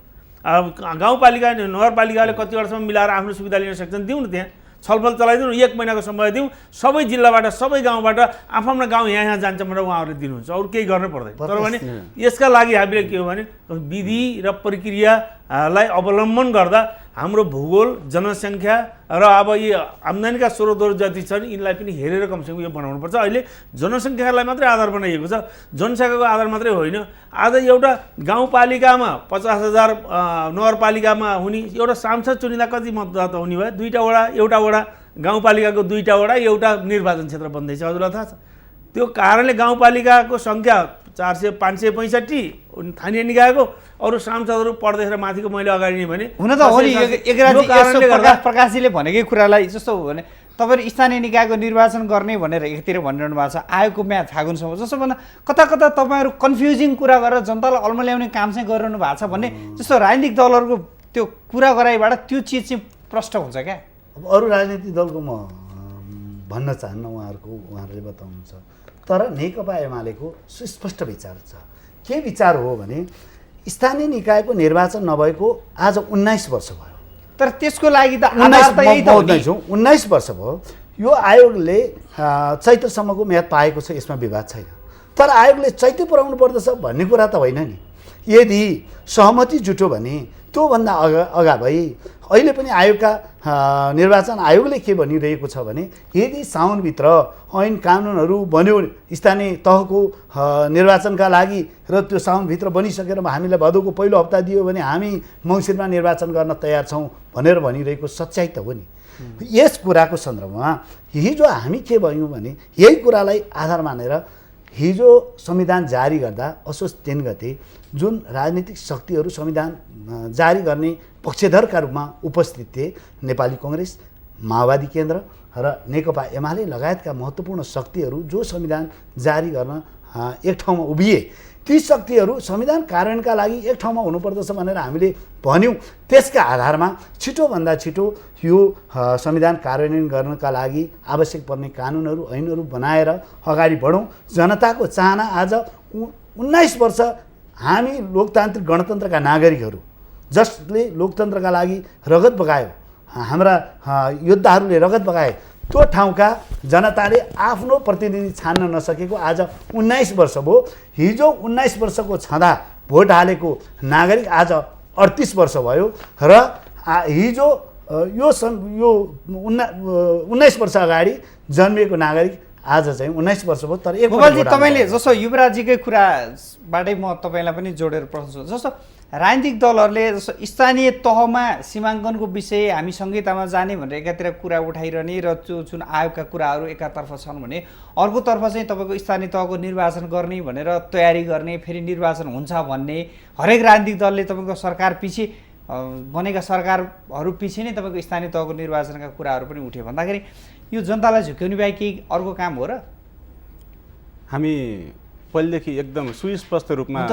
गाउँपालिका नगरपालिकाले कतिवटासम्म मिलाएर आफ्नो सुविधा लिन सक्छन् दिउँ न, त्यहाँ छलफल चलाइदिउँ, 1 महिनाको समय दिउँ, सबै जिल्लाबाट सबै गाउँबाट आफ्नो गाउँ यहाँ जान्छ भनेर उहाँहरूले दिनुहुन्छ, अरू केही गर्न पर्दैन। तर भने यसका लागि हामीले के हो भने विधि र प्रक्रिया लाई अवलम्बन गर्दा हाम्रो भूगोल जनसङ्ख्या र अब यी आम्दानीका स्रोतहरू जति छन् यिनलाई पनि हेरेर कमसेकम यो बनाउनुपर्छ। अहिले जनसङ्ख्यालाई मात्रै आधार बनाइएको छ, जनसङ्ख्याको आधार मात्रै होइन। आज एउटा गाउँपालिकामा 50,000 नगरपालिकामा हुने एउटा सांसद चुनिँदा कति मतदाता हुने भयो? एउटा वडा गाउँपालिकाको 2टा वडा एउटा निर्वाचन क्षेत्र बन्दैछ, हजुरलाई थाहा छ। त्यो कारणले गाउँपालिकाको सङ्ख्या 565 स्थानीय निकायको अरू सांसदहरू पढ्दैछ माथिको मैले अगाडि नै भने हुन त हो नि प्रकाशजीले भनेकै कुरालाई जस्तो हो भने तपाईँहरू स्थानीय निकायको निर्वाचन गर्ने भनेर एकतिर भनिरहनु भएको छ, आयोगको म्याद फागुनसम्म, जस्तो भन्दा कता कता तपाईँहरू कन्फ्युजिङ कुरा गरेर जनतालाई अल्मल्याउने काम चाहिँ गरिरहनु भएको छ भन्ने जस्तो राजनीतिक दलहरूको त्यो कुरा गराइबाट त्यो चिज चाहिँ प्रष्ट हुन्छ क्या। अब अरू राजनीतिक दलको म भन्न चाहन्न, उहाँहरूले बताउनुहुन्छ, तर नेकपा एमालेको सुस्पष्ट विचार छ। के विचार हो भने स्थानीय निकायको निर्वाचन नभएको आज 19 वर्ष भयो। तर त्यसको लागि त 19 वर्ष भयो। यो आयोगले चैत्रसम्मको म्याद पाएको छ, यसमा विवाद छैन। तर आयोगले चैत्य पुर्याउनु पर्दछ भन्ने कुरा त होइन नि। यदि सहमति जुट्यो भने त्योभन्दा अगावै अहिले पनि आयोगका निर्वाचन आयोगले के भनिरहेको छ भने यदि साउनभित्र ऐन कानुनहरू बन्यो स्थानीय तहको निर्वाचनका लागि र त्यो साउनभित्र बनिसकेर हामीलाई भदौको पहिलो हप्ता दियो भने हामी मङ्सिरमा निर्वाचन गर्न तयार छौँ भनेर भनिरहेको सच्चाइ त हो नि। यस कुराको सन्दर्भमा हिजो हामी के भयौँ भने यही कुरालाई आधार मानेर हिजो संविधान जारी गर्दा असोज 3 गते जुन राजनीतिक शक्तिहरू संविधान जारी गर्ने पक्षधरका रूपमा उपस्थित थिए, नेपाली कङ्ग्रेस, माओवादी केन्द्र र नेकपा एमाले लगायतका महत्त्वपूर्ण शक्तिहरू जो संविधान जारी गर्न एक ठाउँमा उभिए, ती शक्तिहरू संविधान कार्यान्वयनका लागि एक ठाउँमा हुनुपर्दछ भनेर हामीले भन्यौँ। त्यसका आधारमा छिटोभन्दा छिटो यो संविधान कार्यान्वयन गर्नका लागि आवश्यक पर्ने कानुनहरू ऐनहरू बनाएर अगाडि बढौँ। जनताको चाहना आज 19 वर्ष हामी लोकतान्त्रिक गणतन्त्रका नागरिकहरू जसले लोकतन्त्रका लागि रगत बगायो, हाम्रा योद्धाहरूले रगत बगाए, त्यो ठाउँका जनताले आफ्नो प्रतिनिधि छान्न नसकेको आज 19 वर्ष भयो। हिजो 19 वर्षको छँदा भोट हालेको नागरिक आज 38 वर्ष भयो र हिजो यो 19 वर्ष अगाडि जन्मिएको नागरिक आज चाहिँ 19 वर्ष भयो। तर तपाईँले जस्तो युवराजीकै कुराबाटै म तपाईँलाई पनि जोडेर प्रश्न जस्तो राजनीतिक दलहरूले जस्तो स्थानीय तहमा सीमाङ्कनको विषय हामी संहितामा जाने भनेर एकातिर कुरा उठाइरहने र त्यो जुन आयोगका कुराहरू एकातर्फ छन् भने अर्कोतर्फ चाहिँ तपाईँको स्थानीय तहको निर्वाचन गर्ने भनेर तयारी गर्ने, फेरि निर्वाचन हुन्छ भन्ने हरेक राजनीतिक दलले तपाईँको सरकार पछि बनेका सरकारहरू पछि नै तपाईँको स्थानीय तहको निर्वाचनका कुराहरू पनि उठ्यो भन्दाखेरि यो जनतालाई झुक्याउने बाहेक केही अर्को काम हो र? हामी पहिलेदेखि एकदम सुस्पष्ट रूपमा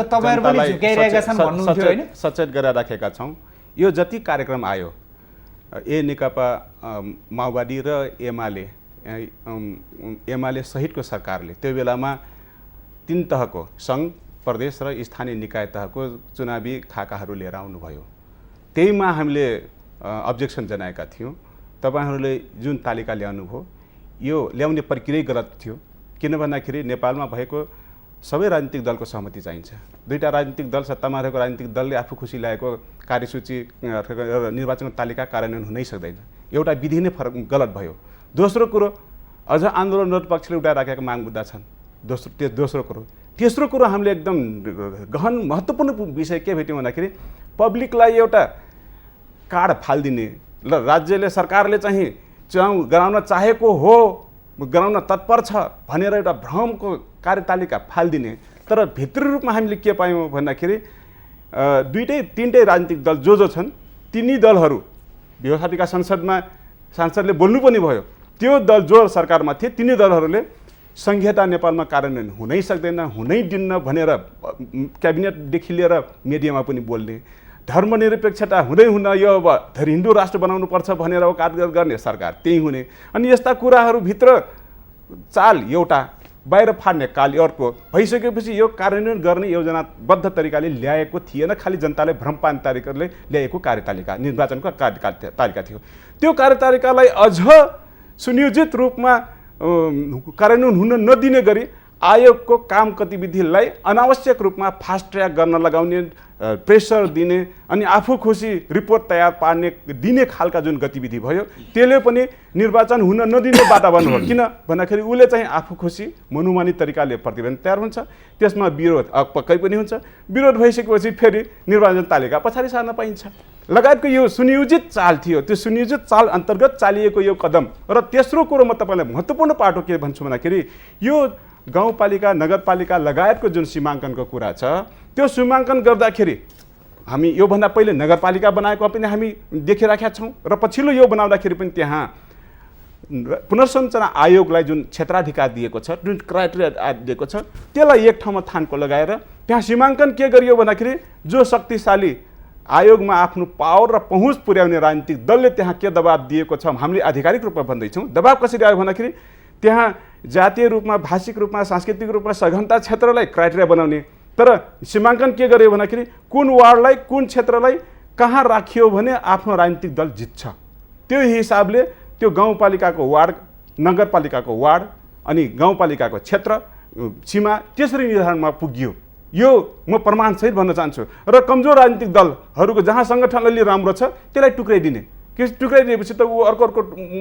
सचेत गरेर राखेका छौँ। यो जति कार्यक्रम आयो नेकपा माओवादी र एमाले सहितको सरकारले त्यो बेलामा 3 तहको सङ्घ, प्रदेश र स्थानीय निकाय तहको चुनावी खाकाहरू लिएर आउनुभयो। त्यहीमा हामीले अब्जेक्सन जनाएका थियौँ। तपाईँहरूले जुन तालिका ल्याउनुभयो यो ल्याउने प्रक्रिया गलत थियो। किन भन्दाखेरि नेपालमा भएको सबै राजनीतिक दलको सहमति चाहिन्छ। 2टा राजनीतिक दल, सत्तामा रहेको राजनीतिक दलले आफू खुसी लागेको कार्यसूची निर्वाचनको तालिका कार्यान्वयन हुनै सक्दैन। एउटा विधि नै फरक गलत भयो। दोस्रो कुरो, अझ आन्दोलनरत पक्षले उठाइराखेका माग मुद्दा छन्। दोस्रो कुरो, तेस्रो कुरो हामीले एकदम गहन महत्त्वपूर्ण विषय के भेट्यौँ भन्दाखेरि पब्लिकलाई एउटा कार्ड फालिदिने ल राज्यले सरकारले चाहिँ गराउन चाहेको हो, गराउन तत्पर छ भनेर एउटा भ्रमको कार्यतालिका फालिदिने। तर भित्री रूपमा हामीले के पायौँ भन्दाखेरि 2-3 राजनीतिक दल जो छन् तिनी दलहरू व्यवस्थापिका संसदमा सांसदले बोल्नु पनि भयो। त्यो दल जो सरकारमा थिए तिनी दलहरूले संहिता नेपालमा कार्यान्वयन हुनै सक्दैन, हुनै दिन्न भनेर क्याबिनेटदेखि लिएर मिडियामा पनि बोल्ने, धर्मनिरपेक्षता हुँदै हुन यो अब हिन्दू राष्ट्र बनाउनुपर्छ भनेर कार्य गर्ने सरकार त्यही हुने। अनि यस्ता कुराहरूभित्र चाल एउटा बाहिर फाड्ने काल अर्को भइसकेपछि यो कार्यान्वयन गर्ने योजनाबद्ध तरिकाले ल्याएको थिएन। खालि जनतालाई भ्रम पार्ने तरिकाले ल्याएको कार्यतालिका, निर्वाचनको कार्यतालिका थियो। त्यो कार्यतालिकालाई अझ सुनियोजित रूपमा कार्यान्वयन हुन नदिने गरी आयोगको काम गतिविधिलाई अनावश्यक रूपमा फास्ट ट्र्याक गर्न लगाउने प्रेसर दिने अनि आफू खुसी रिपोर्ट तयार पार्ने दिने खालका जुन गतिविधि भयो त्यसले पनि निर्वाचन हुन नदिने वातावरण हो। किन भन्दाखेरि उसले चाहिँ आफू खुसी मनोमानी तरिकाले प्रतिवेदन तयार हुन्छ, त्यसमा विरोध पक्कै पनि हुन्छ, विरोध भइसकेपछि फेरि निर्वाचन तालिका पछाडि सार्न पाइन्छ लगायतको यो सुनियोजित चाल थियो। त्यो सुनियोजित चाल अन्तर्गत चालिएको यो कदम र तेस्रो कुरो म तपाईँलाई महत्त्वपूर्ण पाटो के भन्छु भन्दाखेरि यो गाउँपालिका नगरपालिका लगायतको जुन सीमाङ्कनको कुरा छ त्यो सीमाङ्कन गर्दाखेरि हामी योभन्दा पहिले नगरपालिका बनाएको पनि हामी देखिराखेका छौँ र पछिल्लो यो बनाउँदाखेरि पनि त्यहाँ पुनर्संरचना आयोगलाई जुन क्षेत्राधिकार दिएको छ, जुन क्राइटेरिया दिएको छ त्यसलाई एक ठाउँमा थानको लगाएर त्यहाँ सीमाङ्कन के गरियो भन्दाखेरि जो शक्तिशाली आयोगमा आफ्नो पावर र पहुँच पुर्याउने राजनीतिक दलले त्यहाँ के दबाब दिएको छ हामीले आधिकारिक रूपमा भन्दैछौँ। दबाब कसरी आयो भन्दाखेरि त्यहाँ जातीय रूपमा, भाषिक रूपमा, सांस्कृतिक रूपमा सघनता क्षेत्रलाई क्राइटेरिया बनाउने, तर सीमाङ्कन के गर्यो भन्दाखेरि कुन वार्डलाई कुन क्षेत्रलाई कहाँ राखियो भने आफ्नो राजनीतिक दल जित्छ त्यो हिसाबले त्यो गाउँपालिकाको वार्ड, नगरपालिकाको वार्ड अनि गाउँपालिकाको क्षेत्र सीमा त्यसरी निर्धारणमा पुग्यो। यो म प्रमाणसहित भन्न चाहन्छु। र कमजोर राजनीतिक दलहरूको जहाँ सङ्गठन अलि राम्रो छ त्यसलाई टुक्राइदिने, टुक्राइदिएपछि त ऊ अर्को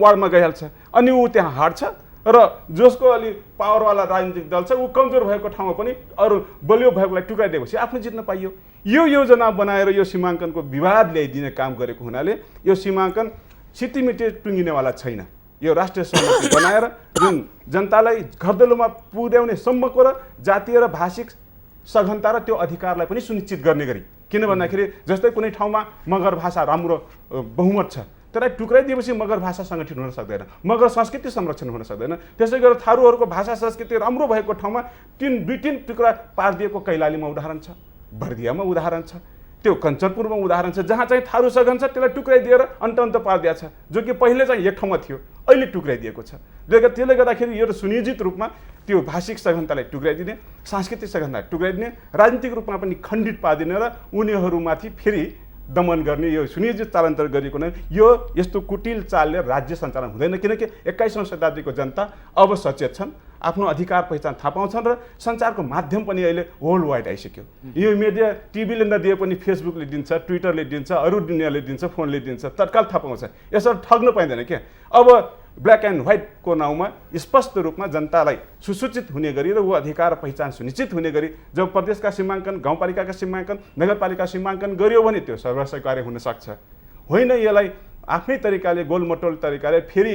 वार्डमा गइहाल्छ अनि ऊ त्यहाँ हार्छ र जसको अलि पावरवाला राजनीतिक दल छ ऊ कमजोर भएको ठाउँमा पनि अरू बलियो भएकोलाई टुक्राइदिएपछि आफ्नो जित्न पाइयो। यो योजना बनाएर यो सीमाङ्कनको विवाद ल्याइदिने काम गरेको हुनाले यो सीमाङ्कन सिटिमिटे टुङ्गिनेवाला छैन। यो राष्ट्रिय सहमति बनाएर जुन जनतालाई घरदैलोमा पुर्याउने सम्मको र जातीय र भाषिक सघनता र त्यो अधिकारलाई पनि सुनिश्चित गर्ने गरी, किन भन्दाखेरि जस्तै कुनै ठाउँमा मगर भाषा राम्रो बहुमत छ त्यसलाई टुक्राइदिएपछि मगर भाषा सङ्गठित हुन सक्दैन, मगर संस्कृति संरक्षण हुन सक्दैन। त्यसै गरेर थारूहरूको भाषा संस्कृति राम्रो भएको ठाउँमा दुई तीन टुक्रा पारिदिएको कैलालीमा उदाहरण छ, बर्दियामा उदाहरण छ, त्यो कञ्चनपुरमा उदाहरण छ जहाँ चाहिँ थारू सघन छ त्यसलाई टुक्राइदिएर अन्त पारिदिएको छ, जो कि पहिले चाहिँ एक ठाउँमा थियो अहिले टुक्राइदिएको छ। त्यसले गर्दाखेरि यो सुनियोजित रूपमा त्यो भाषिक सघनतालाई टुक्राइदिने, सांस्कृतिक सघनतालाई टुक्राइदिने, राजनीतिक रूपमा पनि खण्डित पारिदिने र उनीहरूमाथि फेरि दमन गर्ने यो सुनियोजित चालान्तर गरिएको नै यो यस्तो कुटिल चालले राज्य सञ्चालन हुँदैन। किनकि 21औं शताब्दीको जनता अब सचेत छन्, आफ्नो अधिकार पहिचान थाहा पाउँछन् र सञ्चारको माध्यम पनि अहिले वर्ल्ड वाइड आइसक्यो। यो मिडिया टिभीले नदिए पनि फेसबुकले दिन्छ, ट्विटरले दिन्छ, अरू दुनियाँले दिन्छ, फोनले दिन्छ, तत्काल थाहा पाउँछ। यसरी ठग्न पाइँदैन क्या। अब ब्ल्याक एन्ड व्हाइटको नाउँमा स्पष्ट रूपमा जनतालाई सुसूचित हुने गरी र वो अधिकार पहिचान सुनिश्चित हुने गरी जब प्रदेशका सीमाङ्कन, गाउँपालिकाका सीमाङ्कन, नगरपालिका सीमाङ्कन गरियो भने त्यो सर्वस्वीकार्य हुन सक्छ। होइन यसलाई आफ्नै तरिकाले गोलमटोल तरिकाले फेरि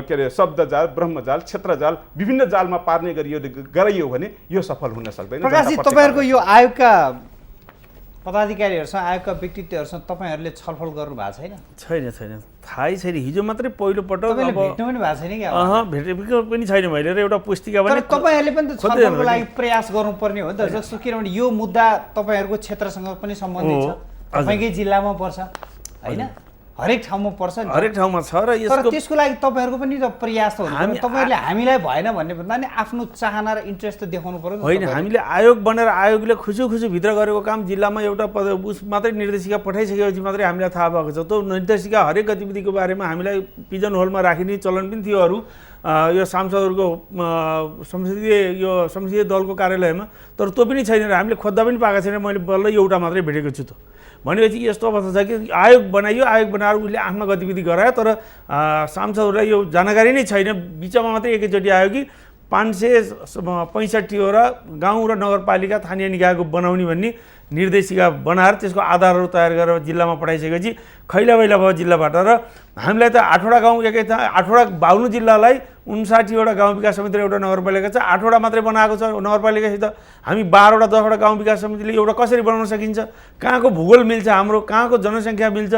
के अरे शब्दजाल, ब्रह्मजाल, क्षेत्रजाल विभिन्न जालमा पार्ने गराइयो भने यो सफल हुन सक्दैन। प्रकाशजी, तपाईँहरूको यो आयोगका पदाधिकारीहरूसँग, आयोगका व्यक्तित्वहरूसँग तपाईँहरूले छलफल गर्नु भएको छैन? छैन, थाहै छैन। हिजो मात्रै पहिलोपटक भेट्नु पनि भएको छैन क्या? भेटेको पनि छैन मैले। र एउटा पुस्तिका पनि तपाईँहरूले पनि त छलफलको लागि प्रयास गर्नुपर्ने हो नि त, जस्तो किनभने यो मुद्दा तपाईँहरूको क्षेत्रसँग पनि सम्बन्धित छ, तपाईँकै जिल्लामा पर्छ होइन, हरेक ठाउँमा पर्छ नि, हरेक ठाउँमा छ। र त्यसको लागि तपाईँहरूको पनि त प्रयास त हुन्छ। तपाईँहरूले हामीलाई भएन भन्ने भन्दा नि आफ्नो चाहना र इन्ट्रेस्ट त देखाउनु पर्यो। होइन, हामीले आयोग बनेर आयोगले खुसी भित्र गरेको काम जिल्लामा एउटा उस मात्रै निर्देशिका पठाइसकेपछि मात्रै हामीलाई थाहा भएको छ। त्यो निर्देशिका हरेक गतिविधिको बारेमा हामीलाई पिजन होलमा राखिने चलन पनि थियो अरू यो सांसदहरूको संसदीय दलको कार्यालयमा, तर त्यो पनि छैन र हामीले खोज्दा पनि पाएको छैन। मैले बल्ल एउटा मात्रै भेटेको छु। त भनेपछि यस्तो अवस्था छ कि आयोग बनाइयो, आयोग बनाएर उसले आफ्नो गतिविधि गरायो, तर सांसदहरूलाई यो जानकारी नै छैन। बिचमा मात्रै एकैचोटि आयो कि 565वटा गाउँ र नगरपालिका स्थानीय निकायको बनाउने भन्ने निर्देशिका बनाएर त्यसको आधारहरू तयार गरेर जिल्लामा पठाइसकेपछि खैलाबैला भयो जिल्लाबाट। र हामीलाई त 8वटा गाउँ एकै 8वटा 52 जिल्लालाई 59वटा गाउँ विकास समिति र एउटा नगरपालिका छ, 8वटा मात्रै बनाएको छ नगरपालिकासित। हामी 12वटा 10वटा गाउँ विकास समितिले एउटा कसरी बनाउन सकिन्छ? कहाँको भूगोल मिल्छ, हाम्रो कहाँको जनसङ्ख्या मिल्छ,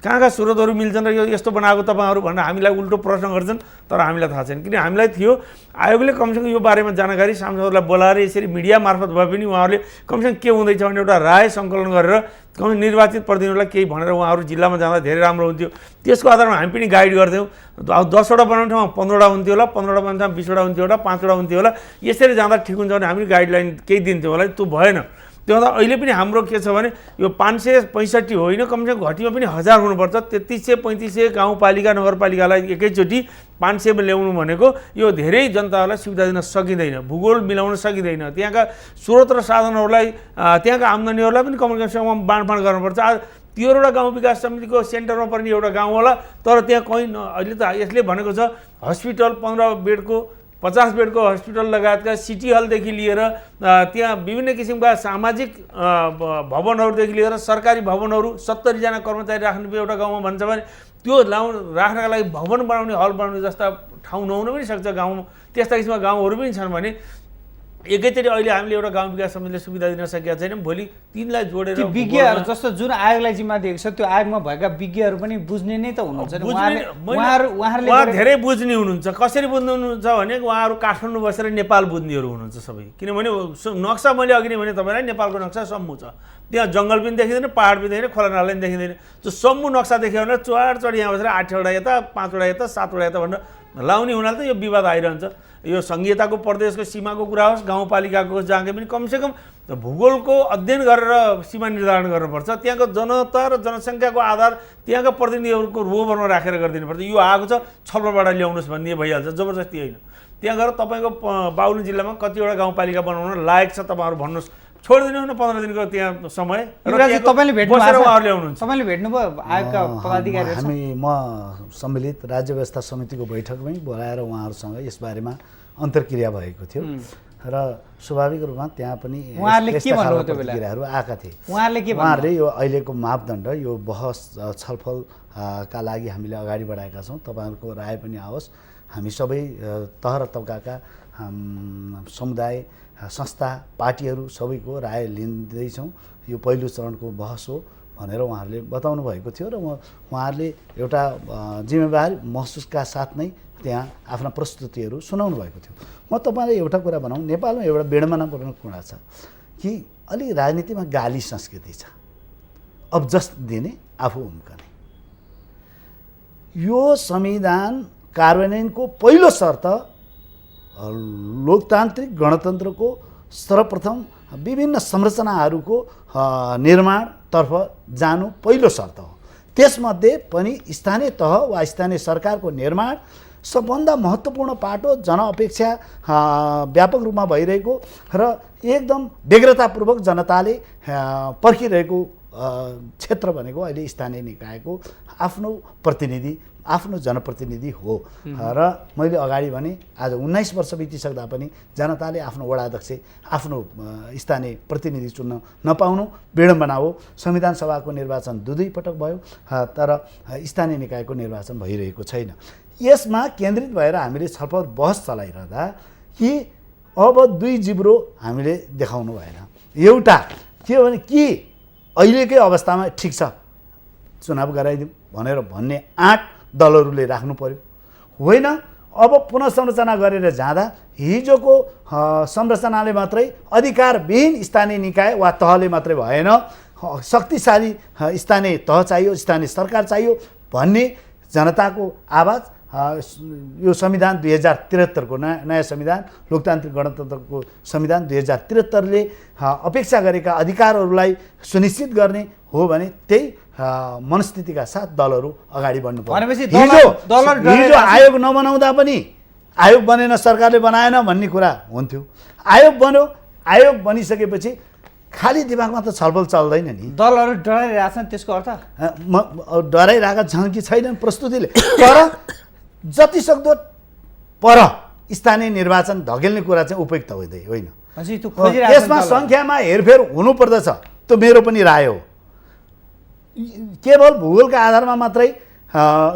कहाँका स्रोतहरू मिल्छन् र यो यस्तो बनाएको तपाईँहरू भनेर हामीलाई उल्टो प्रश्न गर्छन्। तर हामीलाई थाहा छैन, किन हामीलाई थियो आयोगले कमसेकम यो बारेमा जानकारी सांसदहरूलाई बोलाएर यसरी मिडिया मार्फत भए पनि उहाँहरूले कमसेकम के हुँदैछ भने एउटा राय सङ्कलन गरेर कमसेकम निर्वाचित प्रतिनिधिहरूलाई केही भनेर उहाँहरू जिल्लामा जाँदा धेरै राम्रो हुन्थ्यो। त्यसको आधारमा हामी पनि गाइड गर्थ्यौँ। 10वटा बनाउने ठाउँमा 15वटा हुन्थ्यो होला, 15वटा बनाउने ठाउँमा 20वटा हुन्थ्यो होला, 5वटा हुन्थ्यो होला। यसरी जाँदा ठिक हुन्छ भने हामी गाइडलाइन केही दिन्थ्यौँ होला। त्यो भएन। त्यो भन्दा अहिले पनि हाम्रो के छ भने यो 565 होइन, कमसेकम घटीमा पनि 1000 हुनुपर्छ। 3300-3500 गाउँपालिका नगरपालिकालाई एकैचोटि 500 मा ल्याउनु भनेको यो धेरै जनताहरूलाई सुविधा दिन सकिँदैन, भूगोल मिलाउन सकिँदैन। त्यहाँका स्रोत र साधनहरूलाई त्यहाँका आम्दानीहरूलाई पनि कमसेकम बाँडफाँड गर्नुपर्छ। आज 13वटा गाउँ विकास समितिको सेन्टरमा पर्ने एउटा गाउँ होला, तर त्यहाँ कहीँ अहिले त यसले भनेको छ हस्पिटल 15 बेडको 50 बेडको हस्पिटल लगायतका सिटी हलदेखि लिएर त्यहाँ विभिन्न किसिमका सामाजिक भवनहरूदेखि लिएर सरकारी भवनहरू 70 जना कर्मचारी राख्ने एउटा गाउँमा भन्छ भने त्यो राख्नका लागि भवन बनाउने हल बनाउने जस्ता ठाउँ नहुन पनि सक्छ। गाउँ त्यस्ता किसिमका गाउँहरू पनि छन् भने एकैचोटि अहिले हामीले एउटा गाउँ विकास समितिले सुविधा दिन सकेका छैनौँ। भोलि तिनलाई जोडेर त्यो विज्ञहरू जस्तो जुन आयोगलाई जिम्मा दिएको छ त्यो आयोगमा भएका विज्ञहरू पनि बुझ्ने नै त हुनुहुन्छ नि। उहाँहरूले धेरै बुझ्ने हुनुहुन्छ। कसरी बुझ्नुहुन्छ भने उहाँहरू काठमाडौँ बसेर नेपाल बुझ्नेहरू हुनुहुन्छ सबै। किनभने नक्सा मैले अघि नै भने तपाईँलाई नेपालको नक्सा सम्मु छ, त्यहाँ जङ्गल पनि देखिँदैन, पहाड पनि देखिँदैन, खोला नाला पनि देखिँदैन। त्यो सम्मु नक्सा देख्यो भने चढ यहाँ बसेर 8वटा यता 5वटा यता 7वटा यता भनेर लाउने हुनाले त यो विवाद आइरहन्छ। यो सङ्घीयताको प्रदेशको सीमाको कुरा होस्, गाउँपालिकाको जहाँ पनि कमसेकम भूगोलको अध्ययन गरेर सीमा निर्धारण गर्नुपर्छ। त्यहाँको जनता र जनसङ्ख्याको आधार त्यहाँका प्रतिनिधिहरूको रोभरमा राखेर गरिदिनुपर्छ। यो आएको छ छलफलबाट ल्याउनुहोस् भन्ने भइहाल्छ, जबरजस्ती होइन। त्यहाँ गएर तपाईँको बाहुन जिल्लामा कतिवटा गाउँपालिका बनाउन लायक छ तपाईँहरू भन्नुहोस्, छोडिदिनुहोस् न 15 दिनको त्यहाँ समय। तपाईँले ल्याउनुहुन्छ, तपाईँले भेट्नुभयो आयोगका पदाधिकारीहरू? म सम्मिलित राज्य व्यवस्था समितिको बैठकमै बोलाएर उहाँहरूसँग यसबारेमा अन्तर्क्रिया भएको थियो र स्वाभाविक रूपमा त्यहाँ पनि प्रतिक्रियाहरू आएका थिए। उहाँहरूले यो अहिलेको मापदण्ड यो बहस छलफलका लागि हामीले अगाडि बढाएका छौँ, तपाईँहरूको राय पनि आओस्, हामी सबै तह र तबकाका समुदाय संस्था पार्टीहरू सबैको राय लिँदैछौँ। यो पहिलो चरणको बहस हो भनेर उहाँहरूले बताउनु भएको थियो र उहाँहरूले एउटा जिम्मेवारी महसुसका साथ नै त्यहाँ आफ्ना प्रस्तुतिहरू सुनाउनु भएको थियो। म तपाईँलाई एउटा कुरा भनौँ, नेपालमा एउटा बेडमाना पर्ने कुरा छ कि अलिक राजनीतिमा गाली संस्कृति छ, अब जस्ट दिने आफू उम्कने। यो संविधान कार्यान्वयनको पहिलो शर्त लोकतान्त्रिक गणतन्त्रको सर्वप्रथम विभिन्न संरचनाहरूको निर्माणतर्फ जानु पहिलो शर्त हो। त्यसमध्ये पनि स्थानीय तह वा स्थानीय सरकारको निर्माण सबभन्दा महत्त्वपूर्ण पाटो, जनअपेक्षा व्यापक रूपमा भइरहेको र एकदम व्यग्रतापूर्वक जनताले पर्खिरहेको क्षेत्र भनेको अहिले स्थानीय निकायको आफ्नो प्रतिनिधि, आफ्नो जनप्रतिनिधि हो। र मैले अगाडि भने आज 19 वर्ष बितिसक्दा पनि जनताले आफ्नो वडाध्यक्ष, आफ्नो स्थानीय प्रतिनिधि चुन्न नपाउनु विडम्बना हो। संविधान सभाको निर्वाचन 2 पटक भयो, तर स्थानीय निकायको निर्वाचन भइरहेको छैन। यसमा केन्द्रित भएर हामीले छलफल बहस चलाइरहँदा कि अब 2 जिब्रो हामीले देखाउनु भएन। एउटा के भने कि अहिलेकै अवस्थामा ठिक छ चुनाव गराइदिउँ भनेर भन्ने आँट दलहरूले राख्नु पर्यो, होइन अब पुनर्संरचना गरेर जाँदा हिजोको संरचनाले मात्रै अधिकारविहीन स्थानीय निकाय वा तहले मात्रै भएन, शक्तिशाली स्थानीय तह चाहियो, स्थानीय सरकार चाहियो भन्ने जनताको आवाज यो संविधान 2073 को नयाँ संविधान, लोकतान्त्रिक गणतन्त्रको संविधान 2073 ले अपेक्षा गरेका अधिकारहरूलाई सुनिश्चित गर्ने हो भने त्यही मनस्थितिका साथ दलहरू अगाडि बढ्नुपर्छ। हिजो आयोग नबनाउँदा पनि आयोग बनेन, सरकारले बनाएन भन्ने कुरा हुन्थ्यो। आयोग बन्यो, आयोग बनिसकेपछि खाली दिमागमा त छलफल चल्दैन नि। दलहरू डराइरहेछन्, त्यसको अर्थ डराइरहेका छन् कि छैनन् प्रस्तुतिले, तर जतिसक्दो पर स्थानीय निर्वाचन धकेल्ने कुरा चाहिँ उपयुक्त होइन। यसमा सङ्ख्यामा हेरफेर हुनुपर्दछ, त्यो मेरो पनि राय हो। केवल भूगोलका आधारमा मात्रै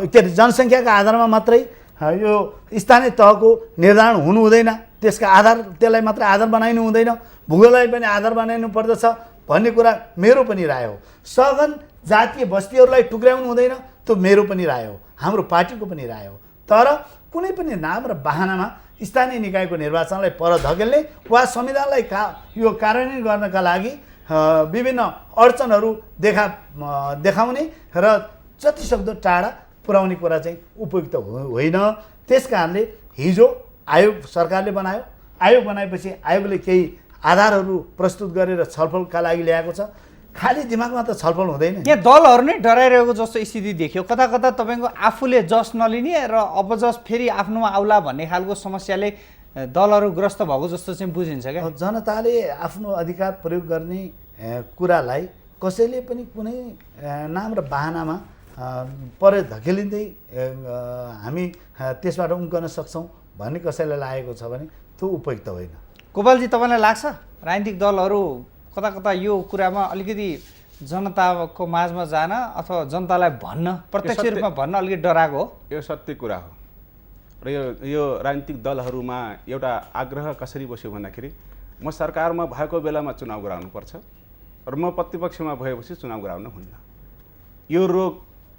के अरे जनसङ्ख्याका आधारमा मात्रै यो स्थानीय तहको निर्धारण हुनु हुँदैन, त्यसका आधार त्यसलाई मात्रै आधार बनाइनु हुँदैन, भूगोललाई पनि आधार बनाइनु पर्दछ भन्ने कुरा मेरो पनि राय हो। सघन जातीय बस्तीहरूलाई टुक्र्याउनु हुँदैन, त्यो मेरो पनि राय हो, हाम्रो पार्टीको पनि राय हो। तर कुनै पनि नाम र बहानामा स्थानीय निकायको निर्वाचनलाई पर धकेल्ने वा संविधानलाई यो कार्यान्वयन गर्नका लागि विभिन्न अडचनहरू देखाउने र जतिसक्दो टाढा पुर्याउने कुरा चाहिँ उपयुक्त होइन। त्यस कारणले हिजो आयोग सरकारले बनायो, आयोग बनाएपछि आयोगले केही आधारहरू प्रस्तुत गरेर छलफलका लागि ल्याएको छ। खाली दिमागमा त छलफल हुँदैन। यहाँ दलहरू नै डराइरहेको जस्तो स्थिति देखियो। कता कता तपाईँको आफूले जस नलिने र अब जस फेरि आफ्नोमा आउला भन्ने खालको समस्याले दलहरू ग्रस्त भएको जस्तो चाहिँ बुझिन्छ क्या। जनताले आफ्नो अधिकार प्रयोग गर्ने कुरालाई कसैले पनि कुनै नाम र बाहनामा पर धकेलिँदै हामी त्यसबाट उम्कन सक्छौँ भन्ने कसैलाई लागेको छ भने त्यो उपयुक्त होइन। गोपालजी, तपाईँलाई लाग्छ राजनीतिक दलहरू कता कता यो कुरामा अलिकति जनताको माझमा जान अथवा जनतालाई भन्न प्रत्यक्ष रूपमा भन्न अलिकति डराएको हो? यो सत्य कुरा हो र यो राजनीतिक दलहरूमा एउटा आग्रह कसरी बस्यो भन्दाखेरि म सरकारमा भएको बेलामा चुनाव गराउनुपर्छ र म प्रतिपक्षमा भएपछि चुनाव गराउन हुन्न। यो रोग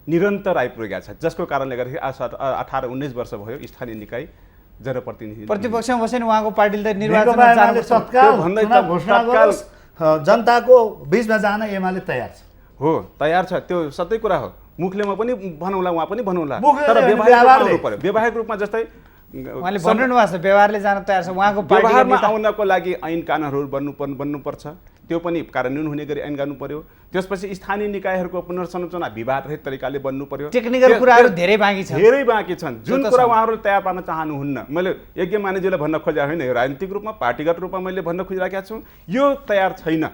निरन्तर आइपुगेको छ, जसको कारणले गर्दाखेरि आज 18-19 वर्ष भयो स्थानीय निकाय जनप्रतिनिधि प्रतिपक्षमा बसे नि उहाँको पार्टीले त निर्वाचनमा जानुपर्छ। तत्काल जनताको बिचमा जान एमाले तयार छ। हो, तयार छ, त्यो सत्य कुरा हो। मुखलेमा पनि भनौँला, उहाँ पनि भनौँला, तर व्यवहारिक रूपमा जस्तै उहाँले भन्नु भएको छ व्यवहारले जान तयार छ। उहाँको व्यवहारमा आउनको लागि ऐन कानुनहरू बन्नुपर्छ, त्यो पनि कार्यान्वयन हुने गरी ऐन गर्नु पर्यो। त्यसपछि स्थानीय निकायहरूको पुनर्संरचना विवाद रहित तरिकाले बन्नु पर्यो। टेक्निकल कुराहरू धेरै बाँकी छन् जुन कुरा उहाँहरूले तयार पार्न चाहनुहुन्न। मैले यज्ञ मानेजीलाई भन्न खोजेको होइन, यो राजनीतिक रूपमा पार्टीगत रूपमा मैले भन्न खोजिरहेको छु, यो तयार छैन।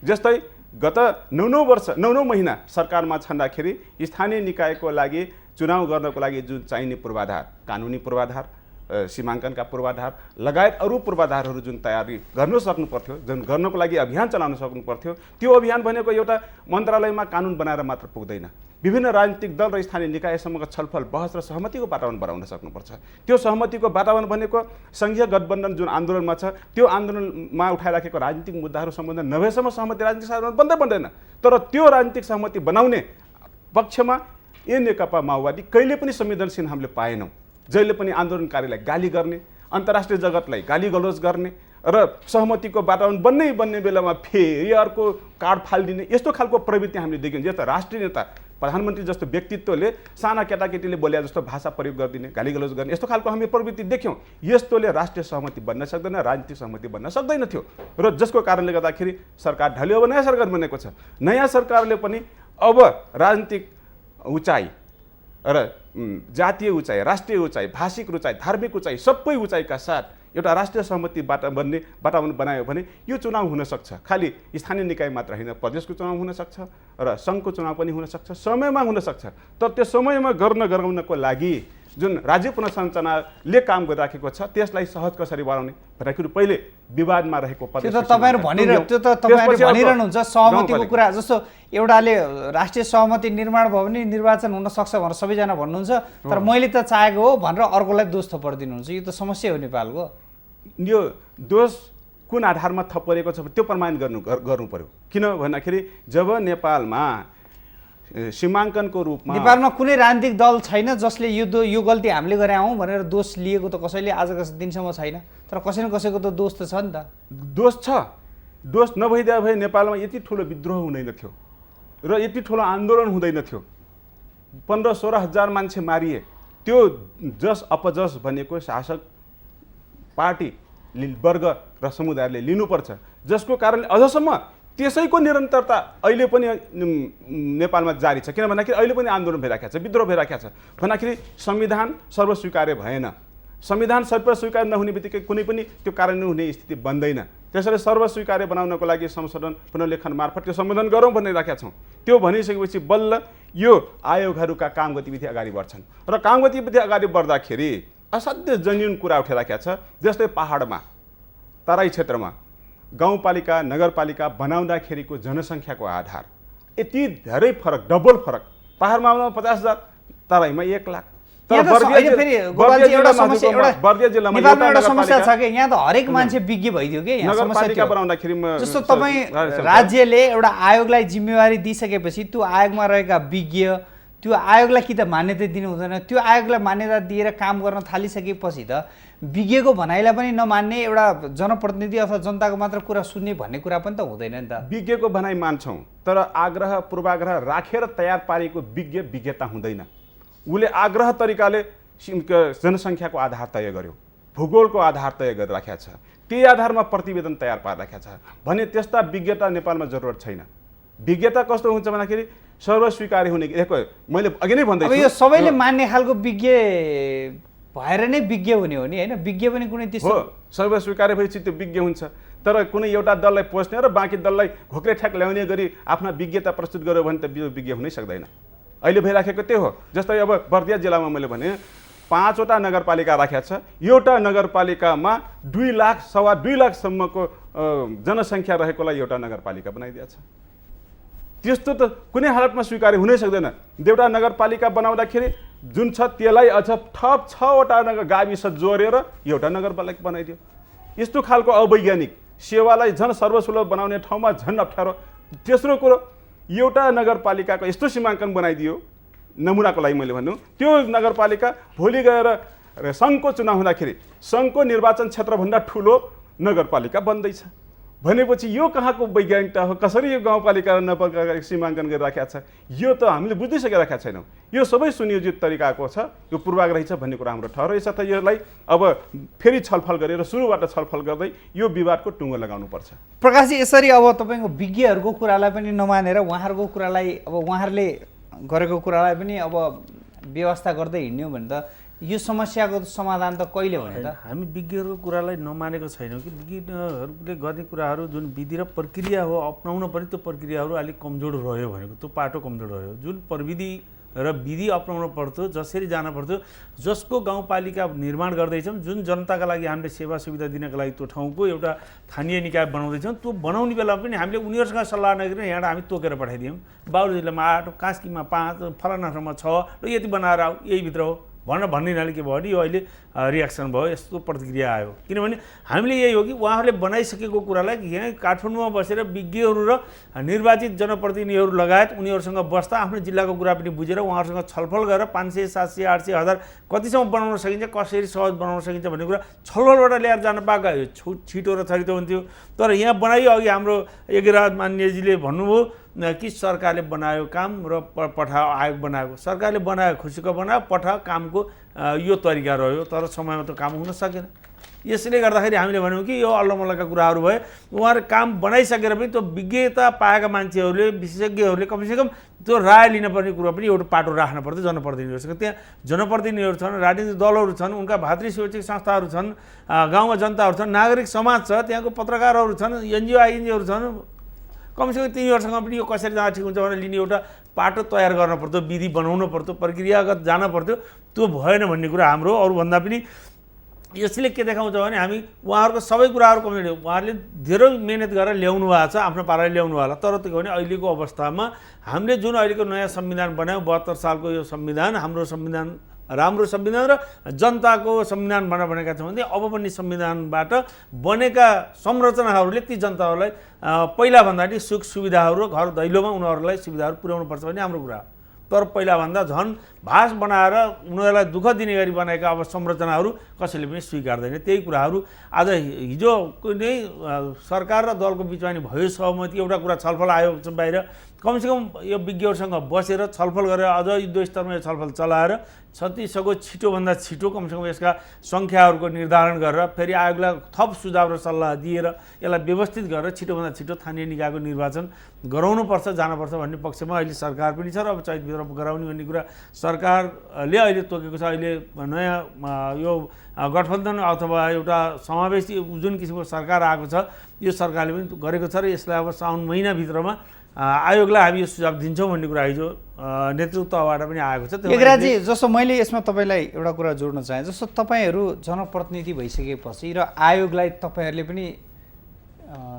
जस्तै गत 9 महिना सरकारमा छँदाखेरि स्थानीय निकायको लागि चुनाव गर्नको लागि जुन चाहिने पूर्वाधार, कानुनी पूर्वाधार, सीमाङ्कनका पूर्वाधार लगायत अरू पूर्वाधारहरू जुन तयारी गर्न सक्नु पर्थ्यो, जुन गर्नको लागि अभियान चलाउन सक्नु पर्थ्यो, त्यो अभियान भनेको एउटा मन्त्रालयमा कानुन बनाएर मात्र पुग्दैन। विभिन्न राजनीतिक दल र स्थानीय निकायसम्मको छलफल, बहस र सहमतिको वातावरण बनाउन सक्नुपर्छ। त्यो सहमतिको वातावरण भनेको सङ्घीय गठबन्धन जुन आन्दोलनमा छ, त्यो आन्दोलनमा उठाइराखेको राजनीतिक मुद्दाहरू सम्बन्ध नभएसम्म सहमति राजनीतिक साधन बन्दैन। तर त्यो राजनीतिक सहमति बनाउने पक्षमा ए नेकपा माओवादी कहिले पनि संवेदनशील हामीले पाएनौँ। जहिले पनि आन्दोलनकारीलाई गाली गर्ने, अन्तर्राष्ट्रिय जगतलाई गाली गलोज गर्ने र सहमतिको वातावरण बन्ने बेलामा फेरि अर्को कार्ड फालिदिने, यस्तो खालको प्रवृत्ति हामीले देख्यौँ। जस्तो राष्ट्रिय नेता प्रधानमन्त्री जस्तो व्यक्तित्वले साना केटाकेटीले बोले जस्तो भाषा प्रयोग गरिदिने, गाली गलोज गर्ने, यस्तो खालको हामी प्रवृत्ति देख्यौँ। यस्तोले राष्ट्रिय सहमति बन्न सक्दैन, राजनीतिक सहमति बन्न सक्दैन थियो र जसको कारणले गर्दाखेरि सरकार ढल्यो। अब नयाँ सरकार बनेको छ। नयाँ सरकारले पनि अब राजनीतिक उचाइ र जातीय उचाइ, राष्ट्रिय उचाइ, भाषिक उचाइ, धार्मिक उचाइ, सबै उचाइका साथ एउटा राष्ट्रिय सहमतिबाट बन्ने वातावरण बनायो भने यो चुनाव हुन सक्छ। खालि स्थानीय निकाय मात्र होइन, प्रदेशको चुनाव हुन सक्छ र सङ्घको चुनाव पनि हुन सक्छ, समयमा हुन सक्छ। तर त्यो समयमा गराउनको लागि जुन राज्य पुनर्संरचनाले काम गरिराखेको छ, त्यसलाई सहज कसरी बनाउने भन्दाखेरि पहिले विवादमा रहेको त्यो त तपाईँहरू भनिरहनुहुन्छ सहमतिको कुरा। जस्तो एउटाले राष्ट्रिय सहमति निर्माण भयो भने निर्वाचन हुन सक्छ भनेर सबैजना भन्नुहुन्छ, तर मैले त चाहेको हो भनेर अर्कोलाई दोष थपिदिनुहुन्छ। यो त समस्या हो नेपालको। यो दोष कुन आधारमा थपिएको छ त्यो प्रमाणित गर्नु पर्यो। किन भन्दाखेरि जब नेपालमा सीमाङ्कनको रूपमा नेपालमा कुनै राजनीतिक दल छैन जसले यो गल्ती हामीले गरे हौँ भनेर दोष लिएको त कसैले आजको दिनसम्म छैन। तर कसै न कसैको त दोष त छ नि त। दोष छ। दोष नभइदिए भए नेपालमा यति ठुलो विद्रोह हुँदैन थियो र यति ठुलो आन्दोलन हुँदैन थियो। 15-16 हजार मान्छे मारिए। त्यो जस अपजस भनेको शासक पार्टी वर्ग र समुदायले लिनुपर्छ, जसको कारणले अझसम्म त्यसैको निरन्तरता अहिले पनि नेपालमा जारी छ। किन भन्दाखेरि अहिले पनि आन्दोलन भइराखेको छ, विद्रोह भइराखेको छ। भन्दाखेरि संविधान सर्वस्वीकार्य भएन। संविधान सर्वस्वीकार्य नहुने बित्तिकै कुनै पनि त्यो कार्यान्वयन हुने स्थिति बन्दैन। त्यसैले सर्वस्वीकार्य बनाउनको लागि संशोधन पुनर्लेखन मार्फत त्यो सम्बोधन गरौँ भनिराखेका छौँ। त्यो भनिसकेपछि बल्ल यो आयोगहरूका काम गतिविधि अगाडि बढ्छन् र काम गतिविधि अगाडि बढ्दाखेरि असाध्य जन्युन कुरा उठिराखेको छ। जस्तै पहाडमा, तराई क्षेत्रमा गाउँपालिका नगरपालिका बनाउँदाखेरिको जनसङ्ख्याको आधार यति धेरै फरक, डबल फरक। पहाडमा 50,000, तराईमा 1 लाख। एउटा समस्या छ कि यहाँ त हरेक मान्छे विज्ञ भइदियो कि नगरपालिका बनाउँदाखेरि जस्तो तपाईँ राज्यले एउटा आयोगलाई जिम्मेवारी दिइसकेपछि त्यो आयोगमा रहेका विज्ञ त्यो आयोगलाई कि त मान्यता दिनु हुँदैन। त्यो आयोगलाई मान्यता दिएर काम गर्न थालिसकेपछि त विज्ञको भनाइलाई पनि नमान्ने, एउटा जनप्रतिनिधि अथवा जनताको मात्र कुरा सुन्ने भन्ने कुरा पनि त हुँदैन नि त। विज्ञको भनाइ मान्छौँ, तर आग्रह पूर्वाग्रह राखेर तयार पारेको विज्ञता हुँदैन। उसले आग्रह तरिकाले जनसङ्ख्याको आधार तय गर्यो। भूगोलको आधार तय गरेर राखेको छ, त्यही आधारमा प्रतिवेदन तयार पारिराखेको छ भने त्यस्ता विज्ञता नेपालमा जरुरत छैन। विज्ञता कस्तो हुन्छ भन्दाखेरि सर्वस्वीकार्य हुने, मैले अघि नै भन्दै अब यो सबैले मान्ने खालको विज्ञ भएर नै विज्ञ हुने हो नि होइन? विज्ञ पनि कुनै त्यस्तो हो, सर्वस्वीकार्य भएपछि त्यो विज्ञ हुन्छ। तर कुनै एउटा दललाई पोस्ने र बाँकी दललाई घोक्रे ठ्याक ल्याउने गरी आफ्ना विज्ञता प्रस्तुत गर्यो भने त यो विज्ञ हुनै सक्दैन। अहिले भइराखेको त्यो हो। जस्तै अब बर्दिया जिल्लामा मैले भने 5 वटा नगरपालिका राखेको छ, एउटा नगरपालिकामा 2 लाख, 2.25 लाखसम्मको जनसङ्ख्या रहेकोलाई एउटा नगरपालिका बनाइदिएको छ। त्यस्तो त कुनै हालतमा स्वीकार्य हुनै सक्दैन। एउटा नगरपालिका बनाउँदाखेरि जुन छ त्यसलाई अझ थप 6 वटा गाविस जोडेर एउटा नगरपालिका बनाइदियो। यस्तो खालको अवैज्ञानिक सेवालाई झन् सर्वसुलभ बनाउने ठाउँमा झन् अप्ठ्यारो। तेस्रो कुरो, एउटा नगरपालिकाको यस्तो सीमाङ्कन बनाइदियो, नमुनाको लागि मैले भन्नु, त्यो नगरपालिका भोलि गएर सङ्घको चुनाव हुँदाखेरि सङ्घको निर्वाचन क्षेत्रभन्दा ठुलो नगरपालिका बन्दैछ भनेपछि यो कहाँको वैज्ञानिकता हो? कसरी यो गाउँपालिका र नगरपालिका सीमाङ्कन गरिराखेको छ? यो त हामीले बुझ्दै सकिरहेका छैनौँ। यो सबै सुनियोजित तरिकाको छ, यो पूर्वाग्रही छ भन्ने कुरा हाम्रो ठहर छ। त यसलाई अब फेरि छलफल गरेर सुरुबाट छलफल गर्दै यो विवादको टुङ्गो लगाउनुपर्छ। प्रकाशजी, यसरी अब तपाईँको विज्ञहरूको कुरालाई पनि नमानेर उहाँहरूको कुरालाई, अब उहाँहरूले गरेको कुरालाई पनि अब व्यवस्था गर्दै हिँड्यौँ भने त यो समस्याको समाधान त कहिले हुने त? हामी विज्ञहरूको कुरालाई नमानेको छैनौँ कि विज्ञहरूले गर्ने कुराहरू जुन विधि र प्रक्रिया हो अपनाउन पनि त्यो प्रक्रियाहरू अलिक कमजोर रह्यो भनेको, त्यो पाटो कमजोर रह्यो। जुन प्रविधि र विधि अपनाउनु पर्थ्यो, जसरी जान पर्थ्यो, जसको गाउँपालिका निर्माण गर्दैछौँ, जुन जनताका लागि हामीले सेवा सुविधा दिनका लागि त्यो ठाउँको एउटा स्थानीय निकाय बनाउँदैछौँ, त्यो बनाउने बेला पनि हामीले उनीहरूसँग सल्लाह नगरिकन यहाँ हामी तोकेर पठाइदियौँ। बाबु जिल्लामा 8, कास्कीमा 5, फलाना ठाउँमा 6 र यति बनाएर आऊ, यही भित्र हो भन्ने नाले के भयो नि, यो अहिले रियाक्सन भयो, यस्तो प्रतिक्रिया आयो। किनभने हामीले यही हो कि उहाँहरूले बनाइसकेको कुरालाई यहाँ काठमाडौँमा बसेर विज्ञहरू र निर्वाचित जनप्रतिनिधिहरू लगायत उनीहरूसँग बस्दा आफ्नो जिल्लाको कुरा पनि बुझेर उहाँहरूसँग छलफल गरेर 500, 700, 800, 1000 कतिसम्म बनाउन सकिन्छ, कसरी सहज बनाउन सकिन्छ भन्ने कुरा छलफलबाट ल्याएर जान पाएको छिटो र छरितो हुन्थ्यो। तर यहाँ बनाइयो, अघि हाम्रो यज्ञराज मान्यजीले भन्नुभयो कि सरकारले बनायो काम र पठाओ आयोग बनाएको, सरकारले बनायो, खुसीको बनायो, पठाओ कामको यो तरिका रह्यो, तर समयमा त काम हुन सकेन। यसले गर्दाखेरि हामीले भन्यौँ कि यो अल्लमल्लका कुराहरू भए। उहाँहरू काम बनाइसकेर पनि त्यो विज्ञता पाएका मान्छेहरूले, विशेषज्ञहरूले कमसेकम त्यो राय लिनुपर्ने कुरा पनि एउटा पाटो राख्न पर्थ्यो जनप्रतिनिधिहरूसँग। त्यहाँ जनप्रतिनिधिहरू छन्, राजनीतिक दलहरू छन्, उनका भातृ स्वैच्छिक संस्थाहरू छन्, गाउँमा जनताहरू छन्, नागरिक समाज छ, त्यहाँको पत्रकारहरू छन्, एनजिओ आइएनजिओहरू छन्। कमसेकम तिनीहरूसँग पनि यो कसरी जाँदा ठिक हुन्छ भनेर लिने एउटा पाटो तयार गर्न पर्थ्यो, विधि बनाउनु पर्थ्यो, प्रक्रियागत जान पर्थ्यो। त्यो भएन भन्ने कुरा हाम्रो। अरूभन्दा पनि यसले के देखाउँछ भने हामी उहाँहरूको सबै कुराहरू कमजोर, उहाँहरूले धेरै मेहनत गरेर ल्याउनु भएको छ, आफ्नो पाराले ल्याउनु होला। तर त्यो भने अहिलेको अवस्थामा हामीले जुन अहिलेको नयाँ संविधान बनायौँ, 72 सालको यो संविधान हाम्रो संविधान राम्रो संविधान र जनताको संविधान भनेका छौँ भने अब पनि संविधानबाट बनेका संरचनाहरूले ती जनताहरूलाई पहिलाभन्दा नि सुख सुविधाहरू घर दैलोमा उनीहरूलाई सुविधाहरू पुर्याउनुपर्छ भन्ने हाम्रो कुरा। तर पहिलाभन्दा झन् भास बनाएर उनीहरूलाई दुःख दिने गरी बनाएका अब संरचनाहरू कसैले पनि स्वीकार्दैन। त्यही कुराहरू आज हिजो नै सरकार र दलको बिचमा नि भयो सहमति, एउटा कुरा छलफल आयो बाहिर। कमसेकम यो विज्ञहरूसँग बसेर छलफल गरेर अझ युद्ध स्तरमा यो छलफल चलाएर जतिसक्दो छिटोभन्दा छिटो कमसेकम यसका सङ्ख्याहरूको निर्धारण गरेर फेरि आयोगलाई थप सुझाव र सल्लाह दिएर यसलाई व्यवस्थित गरेर छिटोभन्दा छिटो स्थानीय निकायको निर्वाचन गराउनुपर्छ, जानुपर्छ भन्ने पक्षमा अहिले सरकार पनि छ। र अब चैतभित्र गराउने भन्ने कुरा सरकारले अहिले तोकेको छ। अहिले नयाँ यो गठबन्धन अथवा एउटा समावेशी जुन किसिमको सरकार आएको छ, यो सरकारले पनि गरेको छ र यसलाई अब साउन महिनाभित्रमा आयोगलाई हामी यो सुझाव दिन्छौँ भन्ने कुरा हिजो नेतृत्वबाट पनि आएको छ। यज्ञराजी, जस्तो मैले यसमा तपाईँलाई एउटा कुरा जोड्न चाहेँ, जस्तो तपाईँहरू जनप्रतिनिधि भइसकेपछि र आयोगलाई तपाईँहरूले पनि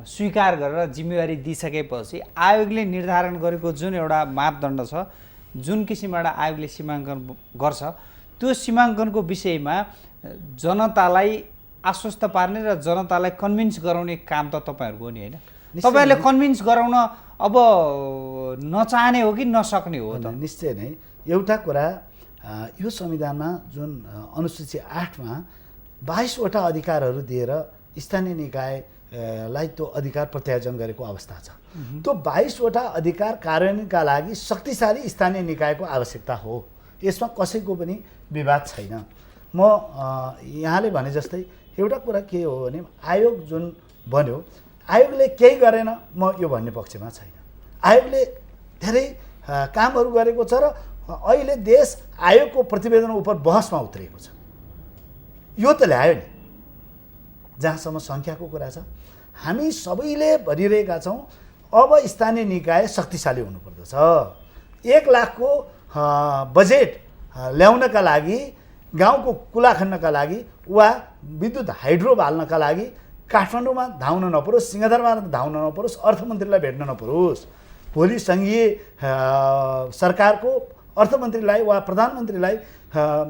स्वीकार गरेर जिम्मेवारी दिइसकेपछि आयोगले निर्धारण गरेको जुन एउटा मापदण्ड छ, जुन किसिमबाट आयोगले सीमाङ्कन गर्छ, त्यो सीमाङ्कनको विषयमा जनतालाई आश्वस्त पार्ने र जनतालाई कन्भिन्स गराउने काम त तपाईँहरूको हो नि, होइन? तपाईँहरूले कन्भिन्स गराउन अब नचाहने हो कि नसक्ने हो त? निश्चय नै एउटा कुरा, यो संविधानमा जुन अनुसूची 8 मा 22 वटा अधिकारहरू दिएर स्थानीय निकायलाई त्यो अधिकार प्रत्यायोजन गरेको अवस्था छ। त्यो 22 वटा अधिकार कार्यान्वयनका लागि शक्तिशाली स्थानीय निकायको आवश्यकता हो, यसमा कसैको पनि विवाद छैन। म यहाँले भने जस्तै एउटा कुरा के हो भने आयोग जुन बन्यो आयोगले केही गरेन म यो भन्ने पक्षमा छैन। आयोगले धेरै कामहरू गरेको छ र अहिले देश आयोगको प्रतिवेदन उप बहसमा उत्रिएको छ। यो त ल्यायो नि। जहाँसम्म सङ्ख्याको कुरा छ हामी सबैले भनिरहेका छौँ अब स्थानीय निकाय शक्तिशाली हुनुपर्दछ। 1 लाखको बजेट ल्याउनका लागि गाउँको कुला खन्नका लागि वा विद्युत हाइड्रो बाल्नका लागि काठमाडौँमा धाउन नपरोस्, सिंहदरबारमा धाउन नपरोस्, अर्थमन्त्रीलाई भेट्न नपरोस्, भोलि सङ्घीय सरकारको अर्थमन्त्रीलाई वा प्रधानमन्त्रीलाई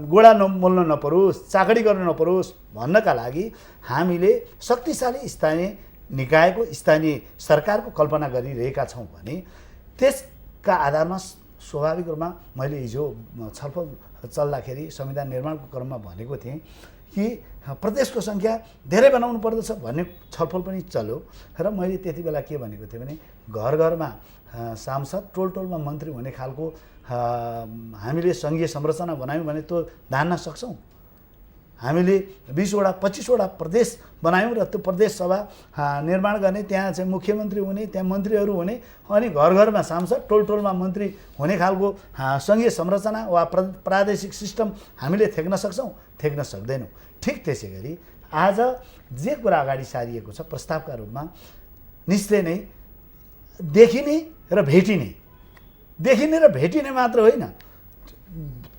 गोडा मोल्न नपरोस्, चाकडी गर्न नपरोस् भन्नका लागि हामीले शक्तिशाली स्थानीय निकायको स्थानीय सरकारको कल्पना गरिरहेका छौँ भने त्यसका आधारमा स्वाभाविक रूपमा मैले हिजो छलफल चल्दाखेरि संविधान निर्माणको क्रममा भनेको थिएँ कि प्रदेशको सङ्ख्या धेरै बनाउनु पर्दछ भन्ने छलफल पनि चल्यो र मैले त्यति बेला के भनेको थिएँ भने घर घरमा सांसद टोल टोलमा मन्त्री हुने खालको हामीले सङ्घीय संरचना बनायौँ भने त्यो धान्न सक्छौँ। हामीले 20वटा 25वटा प्रदेश बनायौँ र त्यो प्रदेश सभा निर्माण गर्ने, त्यहाँ चाहिँ मुख्यमन्त्री हुने, त्यहाँ मन्त्रीहरू हुने, अनि घर घरमा सांसद टोल टोलमा मन्त्री हुने खालको सङ्घीय संरचना वा प्रादेशिक सिस्टम हामीले थेक्न सक्छौँ? थेक्न सक्दैनौँ। ठिक त्यसै गरी आज जे कुरा अगाडि सारिएको छ प्रस्तावका रूपमा निश्चय नै देखिने र भेटिने, देखिने र भेटिने मात्र होइन,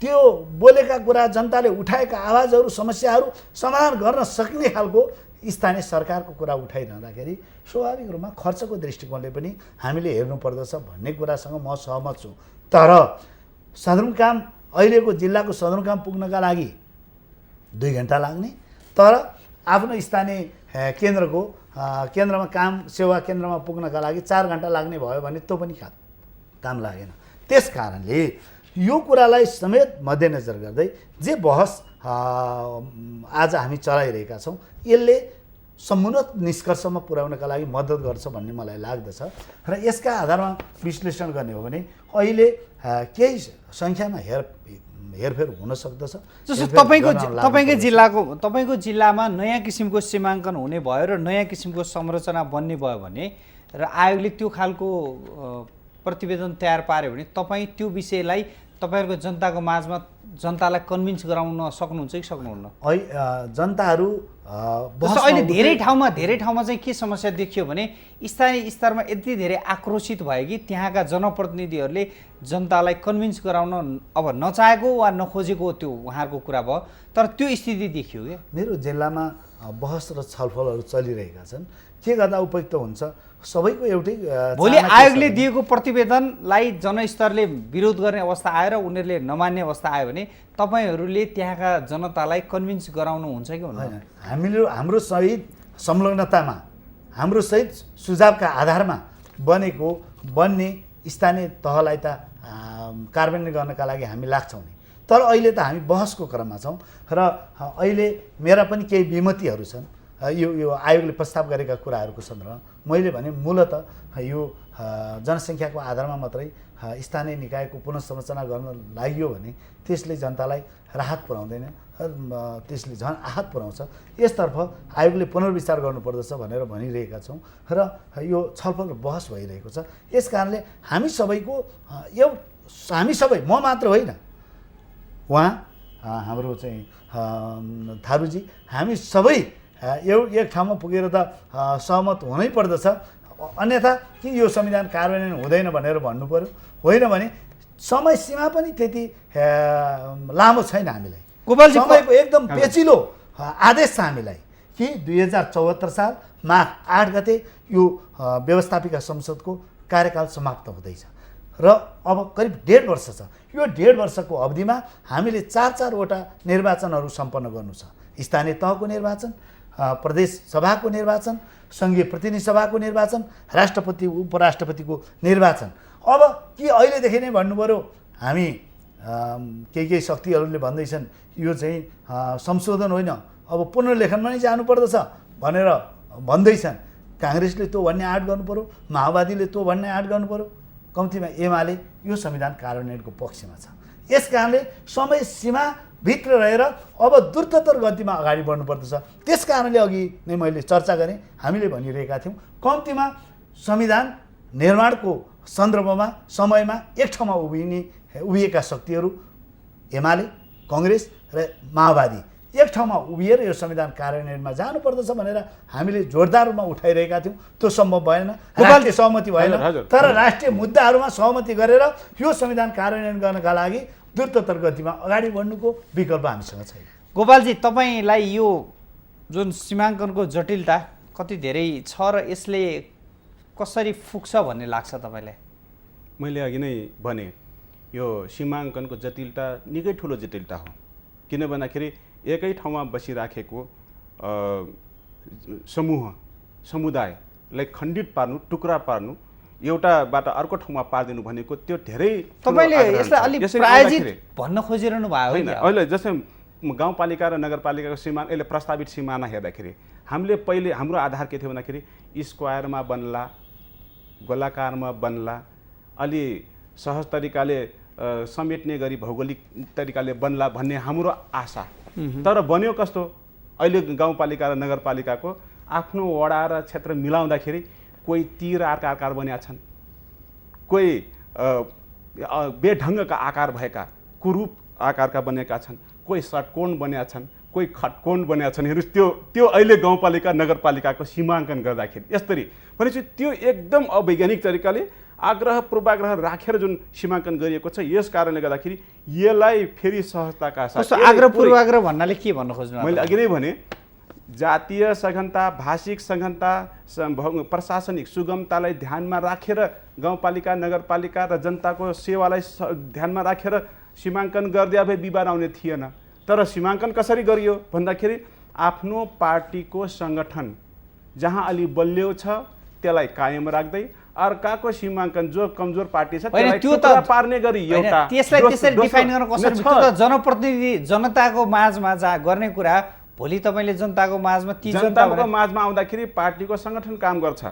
त्यो बोलेका कुरा जनताले उठाएका आवाजहरू समस्याहरू समाधान गर्न सक्ने खालको स्थानीय सरकारको कुरा उठाइरहँदाखेरि स्वाभाविक रूपमा खर्चको दृष्टिकोणले पनि हामीले हेर्नुपर्दछ भन्ने कुरासँग म सहमत छु। तर सदरमुकाम अहिलेको जिल्लाको सदरमुकाम पुग्नका लागि 2 घन्टा लाग्ने, तर आफ्नो स्थानीय केन्द्रमा काम सेवा केन्द्रमा पुग्नका लागि 4 घन्टा लाग्ने भयो भने त्यो पनि काम लागेन। त्यस कारणले यो कुरालाई समेत मध्यनजर गर्दै जे बहस आज हामी चलाइरहेका छौँ यसले समुन्नत निष्कर्षमा पुर्याउनका लागि मद्दत गर्छ भन्ने मलाई लाग्दछ र यसका आधारमा विश्लेषण गर्ने हो भने अहिले केही सङ्ख्यामा हेरफेर हुन सक्दछ। जस्तो तपाईँको जिल्लामा नयाँ किसिमको सीमाङ्कन हुने भयो र नयाँ किसिमको संरचना बन्ने भयो भने र आयोगले त्यो खालको प्रतिवेदन तयार पार्यो भने तपाईँ त्यो विषयलाई तपाईँहरूको जनताको माझमा जनतालाई कन्भिन्स गराउन सक्नुहुन्छ कि सक्नुहुन्न? जनताहरू अहिले धेरै ठाउँमा चाहिँ के समस्या देखियो भने स्थानीय स्तरमा यति धेरै आक्रोशित भयो कि त्यहाँका जनप्रतिनिधिहरूले जनतालाई कन्भिन्स गराउन अब नचाहेको वा नखोजेको त्यो उहाँहरूको कुरा भयो, तर त्यो स्थिति देखियो क्या। मेरो जिल्लामा बहस र छलफलहरू चलिरहेका छन्। के गर्दा उपयुक्त हुन्छ सबैको एउटै भोलि आयोगले दिएको प्रतिवेदनलाई जनस्तरले विरोध गर्ने अवस्था आयो र उनीहरूले नमान्ने अवस्था आयो भने तपाईँहरूले त्यहाँका जनतालाई कन्भिन्स गराउनुहुन्छ कि हुँदैन? हाम्रो सहित संलग्नतामा, हाम्रो सहित सुझावका आधारमा बन्ने स्थानीय तहलाई त कार्यान्वयन गर्नका लागि हामी लाग्छौँ नि। तर अहिले त हामी बहसको क्रममा छौँ र अहिले मेरा पनि केही विमतिहरू छन् यो आयोगले प्रस्ताव गरेका कुराहरूको सन्दर्भमा। मैले भने मूलत यो जनसङ्ख्याको आधारमा मात्रै स्थानीय निकायको पुनर्संरचना गर्न लाग्यो भने त्यसले जनतालाई राहत पुर्याउँदैन, त्यसले झन् आहत पुर्याउँछ। यसतर्फ आयोगले पुनर्विचार गर्नुपर्दछ भनेर भनिरहेका छौँ र यो छलफल बहस भइरहेको छ। यस कारणले हामी सबै म मात्र होइन, उहाँ हाम्रो चाहिँ थारूजी हामी सबै एक ठाउँमा पुगेर त सहमत हुनै पर्दछ, अन्यथा कि यो संविधान कार्यान्वयन हुँदैन भनेर भन्नु पर्यो। होइन भने समय सीमा पनि त्यति लामो छैन। हामीलाई समयको एकदम पेचिलो आदेश छ हामीलाई कि 2074 साल माघ 8 गते यो व्यवस्थापिका संसदको कार्यकाल समाप्त हुँदैछ र अब करिब 1.5 वर्ष छ। यो 1.5 वर्षको अवधिमा हामीले 4-4वटा निर्वाचनहरू सम्पन्न गर्नु छ। स्थानीय तहको निर्वाचन, प्रदेश सभाको निर्वाचन, सङ्घीय प्रतिनिधि सभाको निर्वाचन, राष्ट्रपति उपराष्ट्रपतिको निर्वाचन। अब कि अहिलेदेखि नै भन्नु पऱ्यो हामी केही शक्तिहरूले भन्दैछन् यो चाहिँ संशोधन होइन अब पुनर्लेखनमा नै जानुपर्दछ भनेर भन्दैछन्। काङ्ग्रेसले त्यो भन्ने आँट गर्नु पऱ्यो, माओवादीले त्यो भन्ने आँट गर्नु पऱ्यो, कम्तीमा एमाले यो संविधान कार्यान्वयनको पक्षमा छ। यस कारणले समय सीमाभित्र रहेर अब द्रुततर गतिमा अगाडि बढ्नुपर्दछ। त्यस कारणले अघि नै मैले चर्चा गरेँ, हामीले भनिरहेका थियौँ कम्तीमा संविधान निर्माणको सन्दर्भमा समयमा एक ठाउँमा उभिएका शक्तिहरू एमाले, कङ्ग्रेस र माओवादी एक ठाउँमा उभिएर यो संविधान कार्यान्वयनमा जानुपर्दछ भनेर हामीले जोरदार रूपमा उठाइरहेका थियौँ। त्यो सम्भव भएन, राष्ट्रिय सहमति भएन। तर राष्ट्रिय मुद्दाहरूमा सहमति गरेर यो संविधान कार्यान्वयन गर्नका लागि द्रुततर गतिमा अगाडि बढ्नुको विकल्प हामीसँग छैन। गोपालजी, तपाईँलाई यो जुन सीमाङ्कनको जटिलता कति धेरै छ र यसले कसरी पुग्छ भन्ने लाग्छ तपाईँलाई? मैले अघि नै भने यो सीमाङ्कनको जटिलता निकै ठुलो जटिलता हो। किन भन्दाखेरि एकै ठाउँमा बसिराखेको समुदायलाई खण्डित पार्नु, टुक्रा पार्नु, एउटाबाट अर्को ठाउँमा पारिदिनु भनेको त्यो धेरै तपाईँले यसलाई अलिक प्रायोजित भन्न खोजिरहनु भयो होइन? अहिले जस्तै गाउँपालिका र नगरपालिकाको सिमाना, यसले प्रस्तावित सिमाना हेर्दाखेरि हामीले पहिले हाम्रो आधार के थियो भन्दाखेरि स्क्वायरमा बन्ला, गोलाकारमा बन्ला, अलि सहज तरिकाले समेट्ने गरी भौगोलिक तरिकाले बन्ला भन्ने हाम्रो आशा। तर बन्यो कस्तो? अहिले गाउँपालिका र नगरपालिकाको आफ्नो वडा र क्षेत्र मिलाउँदाखेरि कोही तीर आकार बनेका छन्, कोही बेढङ्गका आकार भएका कुरूप आकारका बनेका छन्, कोही षट्कोण बनेका छन्, कोही खटकोण बनेका छन्। हेर्नुहोस् त्यो अहिले गाउँपालिका नगरपालिकाको सीमाङ्कन गर्दाखेरि यसरी भनेपछि त्यो एकदम अवैज्ञानिक तरिकाले आग्रह पूर्वाग्रह राखेर जुन सीमाङ्कन गरिएको छ, यस कारणले गर्दाखेरि यसलाई फेरि सहजताका साथ आग्रह पूर्वाग्रह भन्नाले के भन्न खोज्नु? मैले अघि नै भने जातीय सघनता, भाषिक सघनता, प्रशासनिक सुगमतालाई ध्यानमा राखेर गाउँपालिका नगरपालिका र जनताको सेवालाई ध्यानमा राखेर सीमाङ्कन गरिदिए भए विवाद आउने थिएन। तर सीमाङ्कन कसरी गरियो भन्दाखेरि आफ्नो पार्टीको सङ्गठन जहाँ अलि बलियो छ त्यसलाई कायम राख्दै अर्काको सीमाङ्कन जो कमजोर पार्टी छ त्यसलाई टुक्रा पार्ने गरी एउटा त्यसलाई त्यसरी डिफाइन गर्न कसरी? त्यो त जनप्रतिनिधि जनताको माझमा गर्ने कुरा। भोलि तपाईँले जनताको माझमा जनताको माझमा आउँदाखेरि पार्टीको सङ्गठन काम गर्छ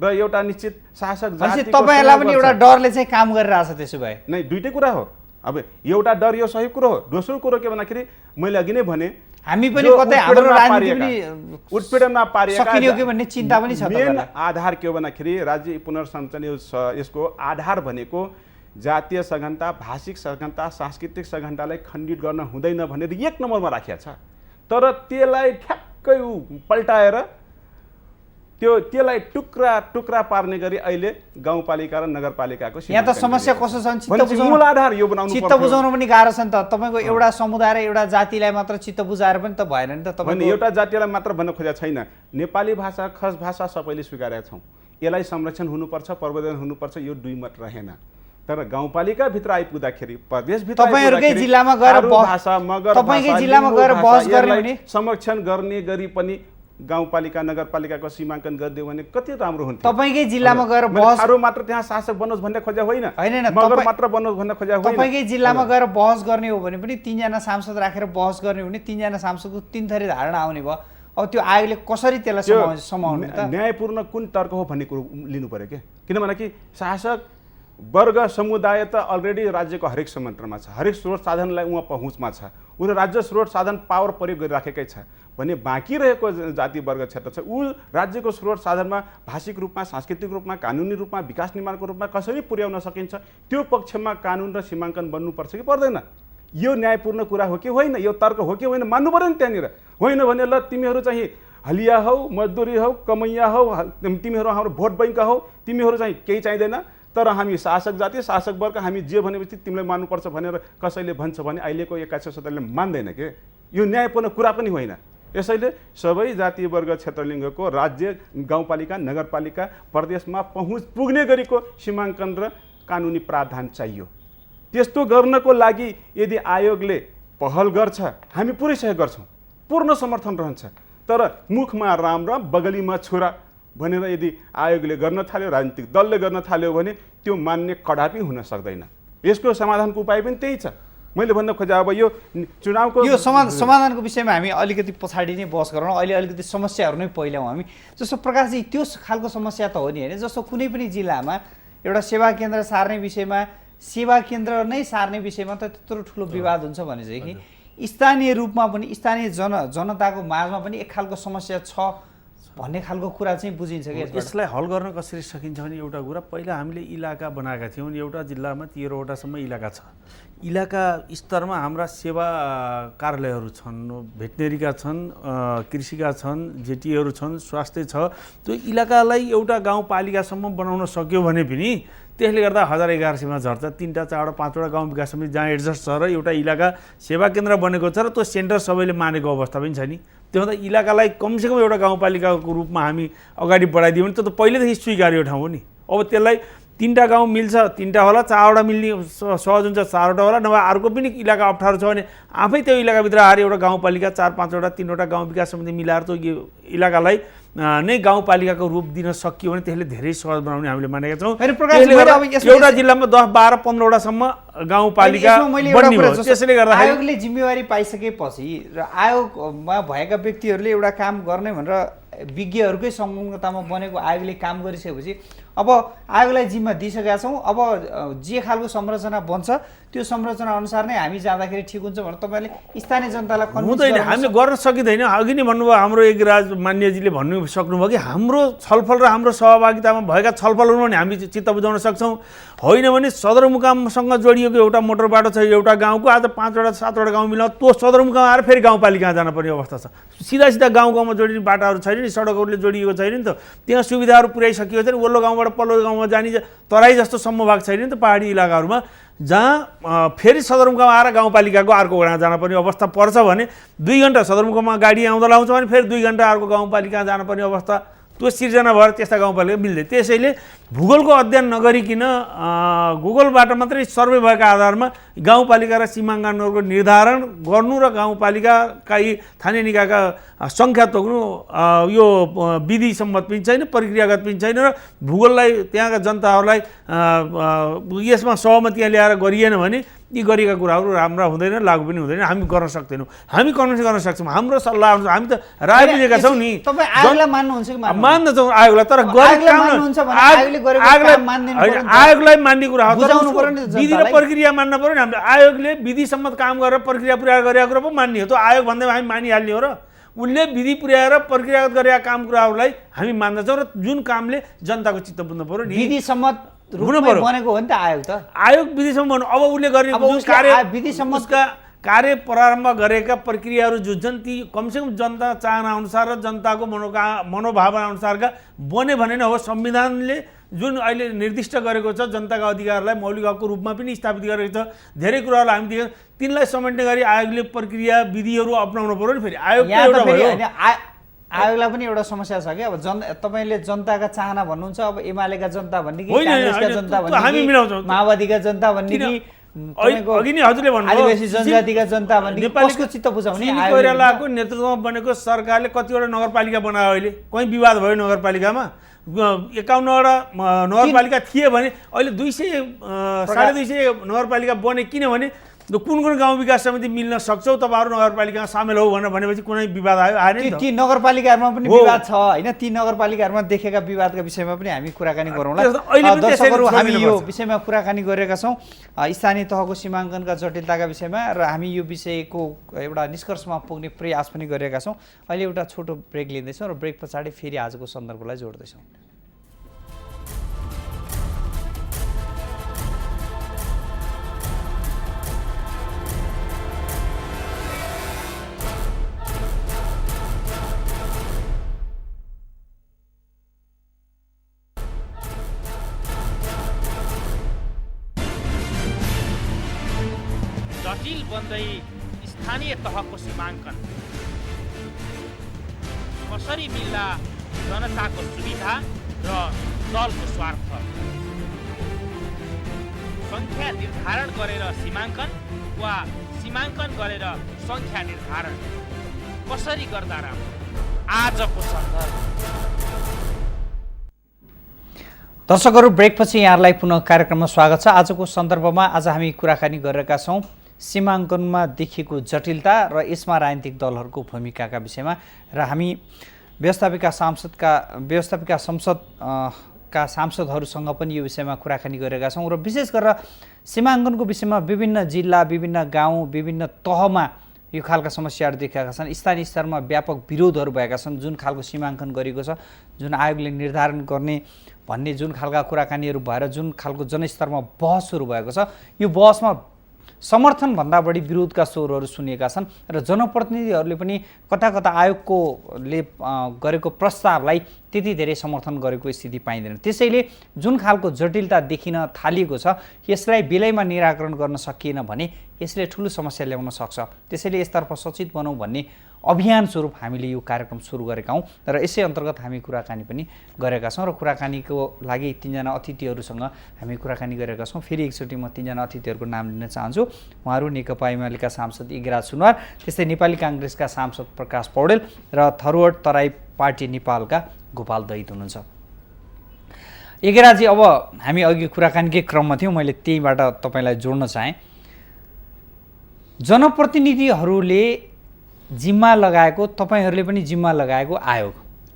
र एउटा निश्चित शासक जातिको तपाईँहरूलाई पनि एउटा डरले चाहिँ काम गरिरहेछ। त्यसो भए नै दुईटै कुरा हो। अब एउटा डर यो सही कुरो हो। दोस्रो कुरो के भन्दाखेरि मैले अघि नै भने हामी पनि कतै हाम्रो राजनीति पनि उत्पीडनमा पारिएका सकियो कि भन्ने चिन्ता पनि छ। मेन आधार के हो भन्दाखेरि राज्य पुनर्संरचना यसको आधार भनेको जातीय सघनता, भाषिक सघनता, सांस्कृतिक सघनतालाई खण्डित गर्न हुँदैन भनेर एक नम्बरमा राखिएको छ। तर त्यसलाई ठ्याक्कै पल्टाएर त्यसलाई टुक्रा टुक्रा पार्ने गरी अहिले गाउँपालिका र नगरपालिकाको यहाँ त समस्या कसो छ? मूल आधार यो बनाउनु चित्त बुझाउनु पनि गाह्रो छ नि त। तपाईँको एउटा समुदाय र एउटा जातिलाई मात्र चित्त बुझाएर पनि त भएन नि त। तपाईँले एउटा जातिलाई मात्र भन्न खोजेको छैन। नेपाली भाषा, खस भाषा सबैले स्वीकारेका छौँ। यसलाई संरक्षण हुनुपर्छ, प्रवर्धन हुनुपर्छ, यो दुई मत रहेन। तर गाउँपालिकाभित्र आइपुग्दाखेरि, प्रदेशभित्र तपाईँकै जिल्लामा गएर भाषा, मगर तपाईँकै जिल्लामा गएर बहस गर्ने भने संरक्षण गर्ने गरी पनि गाउँपालिका नगरपालिकाको सीमाङ्कन गरिदियो भने कति राम्रो हुन्थ्यो। तपाईँकै जिल्लामा गएर बहस मात्र त्यहाँ शासक बनोस् भन्ने खोजा होइन, होइन मगर मात्र बनोस् भन्ने खोजा होइन। तपाईँकै जिल्लामा गएर बहस गर्ने हो भने पनि 3 जना सांसद राखेर बहस गर्ने हो भने 3 जना सांसदको 3 थरी धारणा आउने भयो। अब त्यो आयोगले कसरी त्यसलाई समाउने त? न्यायपूर्ण कुन तर्क हो भन्ने कुरो लिनु पर्यो के? किनभने कि शासक वर्ग समुदाय त अलरेडी राज्यको हरेक संयन्त्रमा छ, हरेक स्रोत साधनलाई उहाँ पहुँचमा छ, ऊ राज्य स्रोत साधन पावर प्रयोग गरिराखेकै छ भने बाँकी रहेको जाति वर्ग क्षेत्र छ ऊ राज्यको स्रोत साधनमा भाषिक रूपमा, सांस्कृतिक रूपमा, कानुनी रूपमा, विकास निर्माणको रूपमा कसरी पुर्याउन सकिन्छ त्यो पक्षमा कानुन र सीमाङ्कन बन्नुपर्छ कि पर्दैन? यो न्यायपूर्ण कुरा हो कि होइन? यो तर्क हो कि होइन? मान्नु पर्यो नि त्यहाँनिर। होइन भने ल तिमीहरू चाहिँ हलिया हौ, मजदुरी हौ, कमैया हौ, तिमीहरू हाम्रो भोट बैंक हौ, तिमीहरू चाहिँ केही चाहिँदैन, तर हामी शासक जाति, शासक वर्ग, हामी जे भनेपछि तिमीलाई मान्नुपर्छ भनेर कसैले भन्छ भने अहिलेको 21औं शताब्दीले मान्दैन के? यो न्यायपूर्ण कुरा पनि होइन। यसैले सबै जाति वर्ग क्षेत्रलिङ्गको राज्य, गाउँपालिका, नगरपालिका, प्रदेशमा पहुँच पुग्ने गरीको सीमाङ्कन र कानुनी प्रावधान चाहियो। त्यस्तो गर्नको लागि यदि आयोगले पहल गर्छ हामी पुरै सहयोग गर्छौँ, पूर्ण समर्थन रहन्छ। तर मुखमा राम र बगलीमा छोरा भनेर यदि आयोगले गर्न थाल्यो, राजनीतिक दलले गर्न थाल्यो भने त्यो मान्ने कडापि हुन सक्दैन। यसको समाधानको उपाय पनि त्यही छ। मैले भन्न खोजेँ अब यो चुनावको यो समाधानको विषयमा हामी अलिकति पछाडि नै बहस गरौँ। अहिले अलिकति समस्याहरू नै पहिल्याउँ हामी। जस्तो प्रकाशजी, त्यो खालको समस्या त हो नि होइन? जस्तो कुनै पनि जिल्लामा एउटा सेवा केन्द्र सार्ने विषयमा सेवा केन्द्र नै सार्ने विषयमा त त्यत्रो ठुलो विवाद हुन्छ भने चाहिँ कि स्थानीय रूपमा पनि स्थानीय जनताको माझमा पनि एक खालको समस्या छ भन्ने खालको कुरा चाहिँ बुझिन्छ कि यसलाई हल गर्न कसरी सकिन्छ भने एउटा कुरा, पहिला हामीले इलाका बनाएका थियौँ। एउटा जिल्लामा 13वटासम्म इलाका छ। इलाका स्तरमा हाम्रा सेवा कार्यालयहरू छन्, भेटनेरीका छन्, कृषिका छन्, जेटीहरू छन्, स्वास्थ्य छ। त्यो इलाकालाई एउटा गाउँपालिकासम्म बनाउन सक्यो भने पनि त्यसले गर्दा 1000-1100मा झर्छ। 3टा 4टा 5वटा गाउँ विकास समिति जहाँ एडजस्ट छ र एउटा इलाका सेवा केन्द्र बनेको छ र त्यो सेन्टर सबैले मानेको अवस्था पनि छ नि। त्यो भन्दा इलाकालाई कमसेकम एउटा गाउँपालिकाको रूपमा हामी अगाडि बढाइदियौँ भने त्यो त पहिलेदेखि स्वीकार्य ठाउँ हो नि। अब त्यसलाई 3टा गाउँ मिल्छ 3टा होला, 4वटा मिल्ने सहज हुन्छ 4वटा होला, नभए अर्को पनि इलाका अप्ठ्यारो छ भने आफै त्यो इलाकाभित्र आएर एउटा गाउँपालिका 4-5वटा 3वटा गाउँ विकास समिति मिलाएर त्यो इलाकालाई नै गाउँपालिकाको रूप दिन सकियो भने त्यसले धेरै सहज बनाउने हामीले मानेका छौँ। एउटा जिल्लामा 10-12-15वटासम्म गाउँपालिका बन्ने हो। त्यसैले गर्दा आयोगले जिम्मेवारी पाइसकेपछि र आयोगमा भएका व्यक्तिहरूले एउटा काम गर्ने भनेर विज्ञहरूकै संलग्नतामा बनेको आयोगले काम गरिसकेपछि अब आयोगलाई जिम्मा दिइसकेका छौँ। अब जे खालको संरचना बन्छ त्यो संरचना अनुसार नै हामी जाँदाखेरि ठिक हुन्छ भनेर तपाईँहरूले स्थानीय जनतालाई हुँदैन, हामीले गर्न सकिँदैन। अघि नै भन्नुभयो, हाम्रो एकराज मान्यजीले भन्नु सक्नुभयो कि हाम्रो छलफल र हाम्रो सहभागितामा भएका छलफलहरू पनि हामी चित्त बुझाउन सक्छौँ। होइन भने सदरमुकामसँग जोडिएको एउटा मोटर बाटो छ एउटा गाउँको, आज 5वटा 7वटा गाउँ मिलाउँ, त्यो सदरमुकाम आएर फेरि गाउँपालिकामा जानुपर्ने अवस्था छ। सिधा गाउँमा जोडिने बाटाहरू छैन नि, सडकहरूले जोडिएको छैन नि त। त्यहाँ सुविधाहरू पुर्याइसकिएको छैन। वल्लो गाउँबाट पल्लो गाउँमा जाने तराई जस्तो सम्मभाग छैन नि त पहाडी इलाकाहरूमा, जहाँ फेरि सदरमुकाम आएर गाउँपालिकाको अर्को गाउँमा जानुपर्ने अवस्था पर्छ भने 2 घन्टा सदरमुकाममा गाडी आउँदा लाउँछ भने फेरि 2 घन्टा अर्को गाउँपालिकामा जानुपर्ने अवस्था त्यो सिर्जना भएर त्यस्ता गाउँपालिका मिल्दैन। त्यसैले भूगोलको अध्ययन नगरिकन गुगलबाट मात्रै सर्वे भएका आधारमा गाउँपालिका र सीमाङ्कनहरूको निर्धारण गर्नु र गाउँपालिकाका यी स्थानीय निकायका सङ्ख्या तोक्नु यो विधि सम्मत पनि छैन, प्रक्रियागत पनि छैन र भूगोललाई त्यहाँका जनताहरूलाई यसमा सहमति ल्याएर गरिएन भने यी गरेका कुराहरू राम्रा हुँदैन, लागू पनि हुँदैन। हामी गर्न सक्दैनौँ। हामी कन्भिन्स गर्न सक्छौँ। हाम्रो सल्लाह अनुसार हामी त राय बुझेका छौँ नि। आयोगलाई मान्नुहुन्छ कि मान्दछौँ आयोगलाई, तर आयोगलाई मान्ने कुरा हो, विधि र प्रक्रिया मान्न पर्यो नि। हामीले आयोगले विधि सम्मत काम गरेर प्रक्रिया पुर्याएर गरेका कुरा पो मान्ने हो। त्यो आयोग भन्दा हामी मानिहाल्ने हो र उनले विधि पुर्याएर प्रक्रियागत गरेका काम कुराहरूलाई हामी मान्दछौँ र जुन कामले जनताको चित्त बुझ्नु पर्यो नि विधि सम्मत रूपमा बनेको हो नि त आयोग। त आयोग विधि सम्मत अब उसले गर्ने विधि सम्मतका कार्य प्रारम्भ गरेका प्रक्रियाहरू जुन छन् ती कमसेकम जनता चाहना अनुसार र जनताको मनोभावना अनुसारका बने भने नै हो। संविधानले जुन अहिले निर्दिष्ट गरेको छ जनताका अधिकारलाई मौलिक हकको रूपमा पनि स्थापित गरेको छ, धेरै कुराहरूलाई हामी देख्छौँ। तिनलाई समेट्ने गरी आयोगले प्रक्रिया विधिहरू अपनाउनु पर्यो नि। फेरि आयोगलाई पनि एउटा समस्या छ कि अब तपाईँले जनताका चाहना भन्नुहुन्छ, अब एमालेका जनता भन्ने कि काङ्ग्रेसका जनता भन्ने कि माओवादीका जनता भन्ने कि अघि नै हजुरले भन्नुभयो आदिवासी जनजातिका जनता भन्ने कसको चित्त बुझाउने? कोइरालाको नेतृत्वमा बनेको सरकारले कतिवटा नगरपालिका बनायो। अहिले कहीँ विवाद भयो नगरपालिकामा, 51वटा नगरपालिका थिए भने अहिले 200-250 नगरपालिका बने। किनभने कुन गाउँ विकास समिति मिल्न सक्छौ, तपाईँहरू नगरपालिकामा सामेल हो भनेपछि कुनै विवाद आएन नि। ती नगरपालिकाहरूमा पनि विवाद छ होइन? ती नगरपालिकाहरूमा देखेका विवादका विषयमा पनि हामी कुराकानी गरौँला। दर्शकहरू, हामी यो विषयमा कुराकानी गरेका छौँ स्थानीय तहको सीमाङ्कनका जटिलताका विषयमा, र हामी यो विषयको एउटा निष्कर्षमा पुग्ने प्रयास पनि गरेका छौँ। अहिले एउटा छोटो ब्रेक लिँदैछौँ र ब्रेक पछाडि फेरि आजको सन्दर्भलाई जोड्दैछौँ। जटिल बन्दै स्थानीय तहको सीमाङ्कन कसरी मिल्ला जनताको सुविधा र दलको स्वार्थ? सङ्ख्या निर्धारण गरेर सीमाङ्कन वा सीमाङ्कन गरेर सङ्ख्या निर्धारण कसरी गर्दा राम्रो? आजको सन्दर्भ। दर्शकहरू, ब्रेकपछि यहाँहरूलाई पुनः कार्यक्रममा स्वागत छ। आजको सन्दर्भमा आज हामी कुराकानी गरेका छौँ सीमाङ्कनमा देखिएको जटिलता र यसमा राजनीतिक दलहरूको भूमिकाका विषयमा, र हामी व्यवस्थापिका संसद का सांसदहरूसँग पनि यो विषयमा कुराकानी गरेका छौँ र विशेष गरेर सीमाङ्कनको विषयमा विभिन्न जिल्ला, विभिन्न गाउँ, विभिन्न तहमा यो खालका समस्याहरू देखेका छन्। स्थानीय स्तरमा व्यापक विरोधहरू भएका छन्। जुन खालको सीमाङ्कन गरिएको छ, जुन आयोगले निर्धारण गर्ने भन्ने जुन खालका कुराकानीहरू भएर जुन खालको जनस्तरमा बहसहरू भएको छ, यो बहसमा समर्थनभन्दा बढी विरोधका स्वरहरू सुनिएका छन् र जनप्रतिनिधिहरूले पनि कता कता आयोगले गरेको प्रस्तावलाई त्यति धेरै समर्थन गरेको स्थिति पाइँदैन। त्यसैले जुन खालको जटिलता देखिन थालिएको छ, यसलाई बेलैमा निराकरण गर्न सकिएन भने यसले ठुलो समस्या ल्याउन सक्छ। त्यसैले यसतर्फ सचेत बनाऊ भन्ने अभियान स्वरूप हामीले यो कार्यक्रम सुरु गरेका हौँ र यसै अन्तर्गत हामी कुराकानी पनि गरेका छौँ र कुराकानीको लागि 3 जना अतिथिहरूसँग हामी कुराकानी गरेका छौँ। फेरि एकचोटि म 3 जना अतिथिहरूको नाम लिन चाहन्छु। उहाँहरू नेकपा एमालेका सांसद इगराज सुनवार, त्यस्तै नेपाली काङ्ग्रेसका सांसद प्रकाश पौडेल र थरुवट तराई पार्टी नेपालका गोपाल दैत हुनुहुन्छ। इगराजी, अब हामी अघि कुराकानीकै क्रममा थियौँ, मैले त्यहीबाट तपाईँलाई जोड्न चाहेँ। जनप्रतिनिधिहरूले जिम्मा लगाएको, तपाईँहरूले पनि जिम्मा लगाएको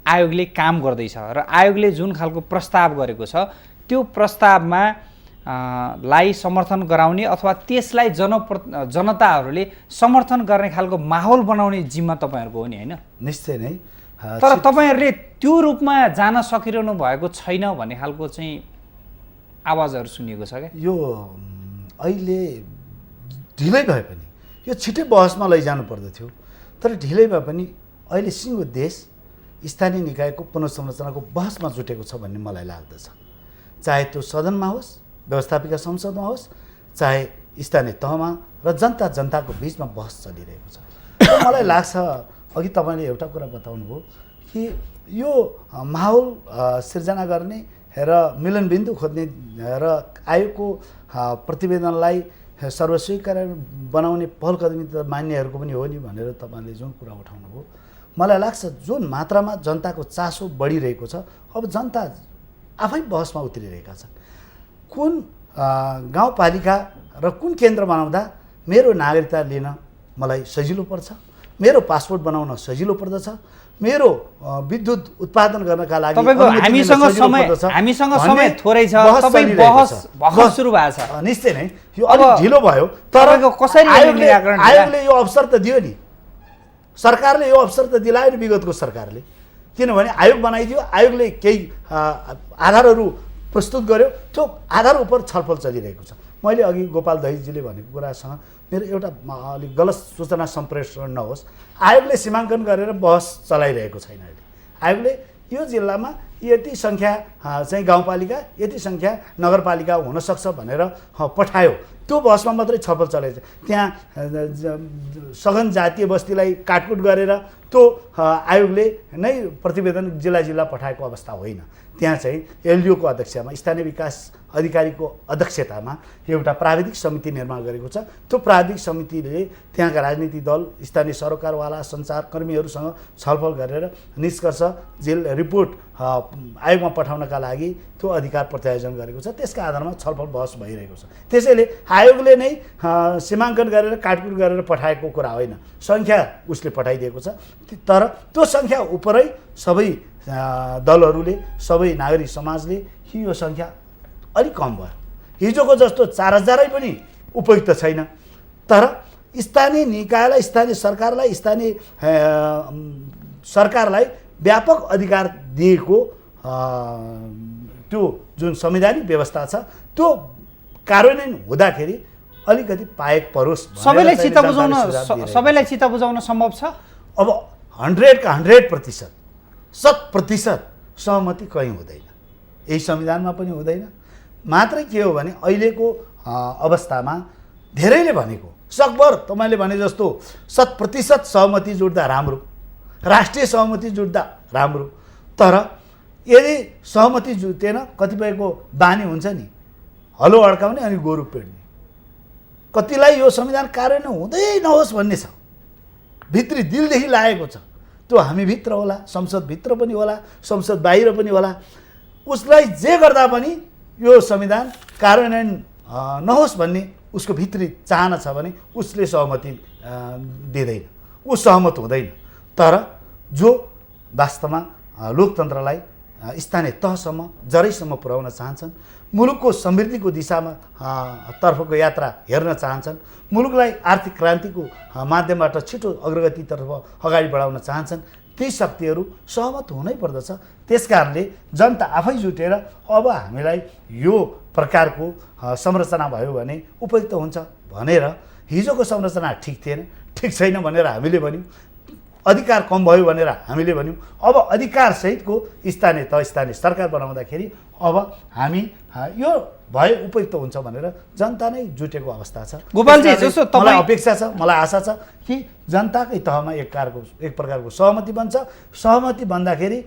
आयोगले काम गर्दैछ र आयोगले जुन खालको प्रस्ताव गरेको छ त्यो प्रस्तावमा लाई समर्थन गराउने अथवा त्यसलाई जनताहरूले समर्थन गर्ने खालको माहौल बनाउने जिम्मा तपाईँहरूको हो नि, होइन? निश्चय नै। तर तपाईँहरूले त्यो रूपमा जान सकिरहनु भएको छैन भन्ने खालको चाहिँ आवाजहरू सुनिएको छ क्या? यो अहिले ढिलै भए पनि यो छिटै बहसमा लैजानु पर्दथ्यो, तर ढिलै भए पनि अहिले सिङ्गो देश स्थानीय निकायको पुनर्संरचनाको बहसमा जुटेको छ भन्ने मलाई लाग्दछ। चाहे त्यो सदनमा होस्, व्यवस्थापिका संसदमा होस्, चाहे स्थानीय तहमा र जनताको बिचमा बहस चलिरहेको छ। मलाई लाग्छ, अघि तपाईँले एउटा कुरा बताउनुभयो कि यो माहौल सिर्जना गर्ने र मिलनबिन्दु खोज्ने र आयोगको प्रतिवेदनलाई सर्वस्वीकार बनाउने पहल कदमी त मान्यहरूको पनि हो नि भनेर तपाईँले जुन कुरा उठाउनुभयो, मलाई लाग्छ जुन मात्रामा जनताको चासो बढिरहेको छ, अब जनता आफै बहसमा उत्रिरहेका छन्। कुन गाउँपालिका र कुन केन्द्र बनाउँदा मेरो नागरिकता लिन मलाई सजिलो पर्छ, मेरो पासपोर्ट बनाउन सजिलो पर्दछ, मेरो विद्युत उत्पादन गर्नका लागि हामीसँग समय थोरै छ, तपाईँ बहस सुरु भएको छ। निश्चय नै यो अलिक ढिलो भयो, तर कसरी आयोगले यो अवसर त दियो नि, सरकारले यो अवसर त दिलायो नि विगतको सरकारले। किनभने आयोग बनाइदियो, आयोगले केही आधारहरू प्रस्तुत गर्यो, त्यो आधार उपर छलफल चलिरहेको छ। मैले अघि गोपाल दैतजीले भनेको कुरासँग मेरो एउटा अलिक गलत सूचना सम्प्रेषण नहोस्, आयोगले सीमाङ्कन गरेर बहस चलाइरहेको छैन। अहिले आयोगले यो जिल्लामा यति सङ्ख्या चाहिँ गाउँपालिका, यति सङ्ख्या नगरपालिका हुनसक्छ भनेर पठायो, त्यो बहसमा मात्रै छलफल चलेको छ। त्यहाँ सघन जातीय बस्तीलाई काटकुट गरेर त्यो आयोगले नै प्रतिवेदन जिल्ला पठाएको अवस्था होइन। त्यहाँ चाहिँ एलडिओको अध्यक्षमा, स्थानीय विकास अधिकारीको अध्यक्षतामा एउटा प्राविधिक समिति निर्माण गरेको छ। त्यो प्राविधिक समितिले त्यहाँका राजनीतिक दल, स्थानीय सरोकारवाला, सञ्चारकर्मीहरूसँग छलफल गरेर निष्कर्ष रिपोर्ट आयोगमा पठाउनका लागि त्यो अधिकार प्रत्यायोजन गरेको छ। त्यसका आधारमा छलफल बहस भइरहेको छ। त्यसैले आयोगले नै सीमाङ्कन गरेर काटकुट गरेर पठाएको कुरा होइन, सङ्ख्या उसले पठाइदिएको छ। तर त्यो सङ्ख्या उपरै सबै दलहरूले, सबै नागरिक समाजले यो सङ्ख्या अलिक कम भयो। हिजोको जस्तो 4000 पनि उपयुक्त छैन, तर स्थानीय निकायलाई, स्थानीय सरकारलाई व्यापक अधिकार दिएको त्यो जुन संवैधानिक व्यवस्था छ त्यो कार्यान्वयन हुँदाखेरि अलिकति पाएक परोस्। सबैलाई चित्त बुझाउन सम्भव छ? अब 100 का 100%, 100% सहमति कहीँ हुँदैन, यही संविधानमा पनि हुँदैन। मात्रै के हो भने अहिलेको अवस्थामा धेरैले भनेको सकभर तपाईँले भने जस्तो 100% सहमति जुट्दा राम्रो, राष्ट्रिय सहमति जुट्दा राम्रो। तर यदि सहमति जुटेन, कतिपयको बानी हुन्छ नि हलो अड्काउने अनि गोरु पेड्ने। कतिलाई यो संविधान कार्यान्वयन हुँदै नहोस् भन्ने छ, भित्री दिलदेखि लागेको छ। त्यो हामीभित्र होला, संसदभित्र पनि होला, संसद बाहिर पनि होला। उसलाई जे गर्दा पनि यो संविधान कार्यान्वयन नहोस् भन्ने उसको भित्री चाहना छ भने उसले सहमति दिँदैन, ऊ सहमत हुँदैन। तर जो वास्तवमा लोकतन्त्रलाई स्थानीय तहसम्म जरैसम्म पुर्याउन चाहन्छन्, मुलुकको समृद्धिको दिशामा तर्फको यात्रा हेर्न चाहन्छन्, मुलुकलाई आर्थिक क्रान्तिको माध्यमबाट छिटो अग्रगतितर्फ अगाडि बढाउन चाहन्छन्, ती शक्तिहरू सहमत हुनै पर्दछ। त्यसकारणले जनता आफै जुटेर अब हामीलाई यो प्रकारको संरचना भयो भने उपयुक्त हुन्छ भनेर, हिजोको संरचना ठिक थिएन, ठिक छैन भनेर हामीले भन्यौँ, अधिकार कम भयो भनेर हामीले भन्यौँ, अब अधिकारसहितको स्थानीय सरकार बनाउँदाखेरि अब हामी यो भए उपयुक्त हुन्छ भनेर जनता नै जुटेको अवस्था छ। गोपालजी, जस्तो मलाई अपेक्षा छ, मलाई आशा छ कि जनताकै तहमा एक प्रकारको सहमति बन्छ। सहमति बन्दाखेरि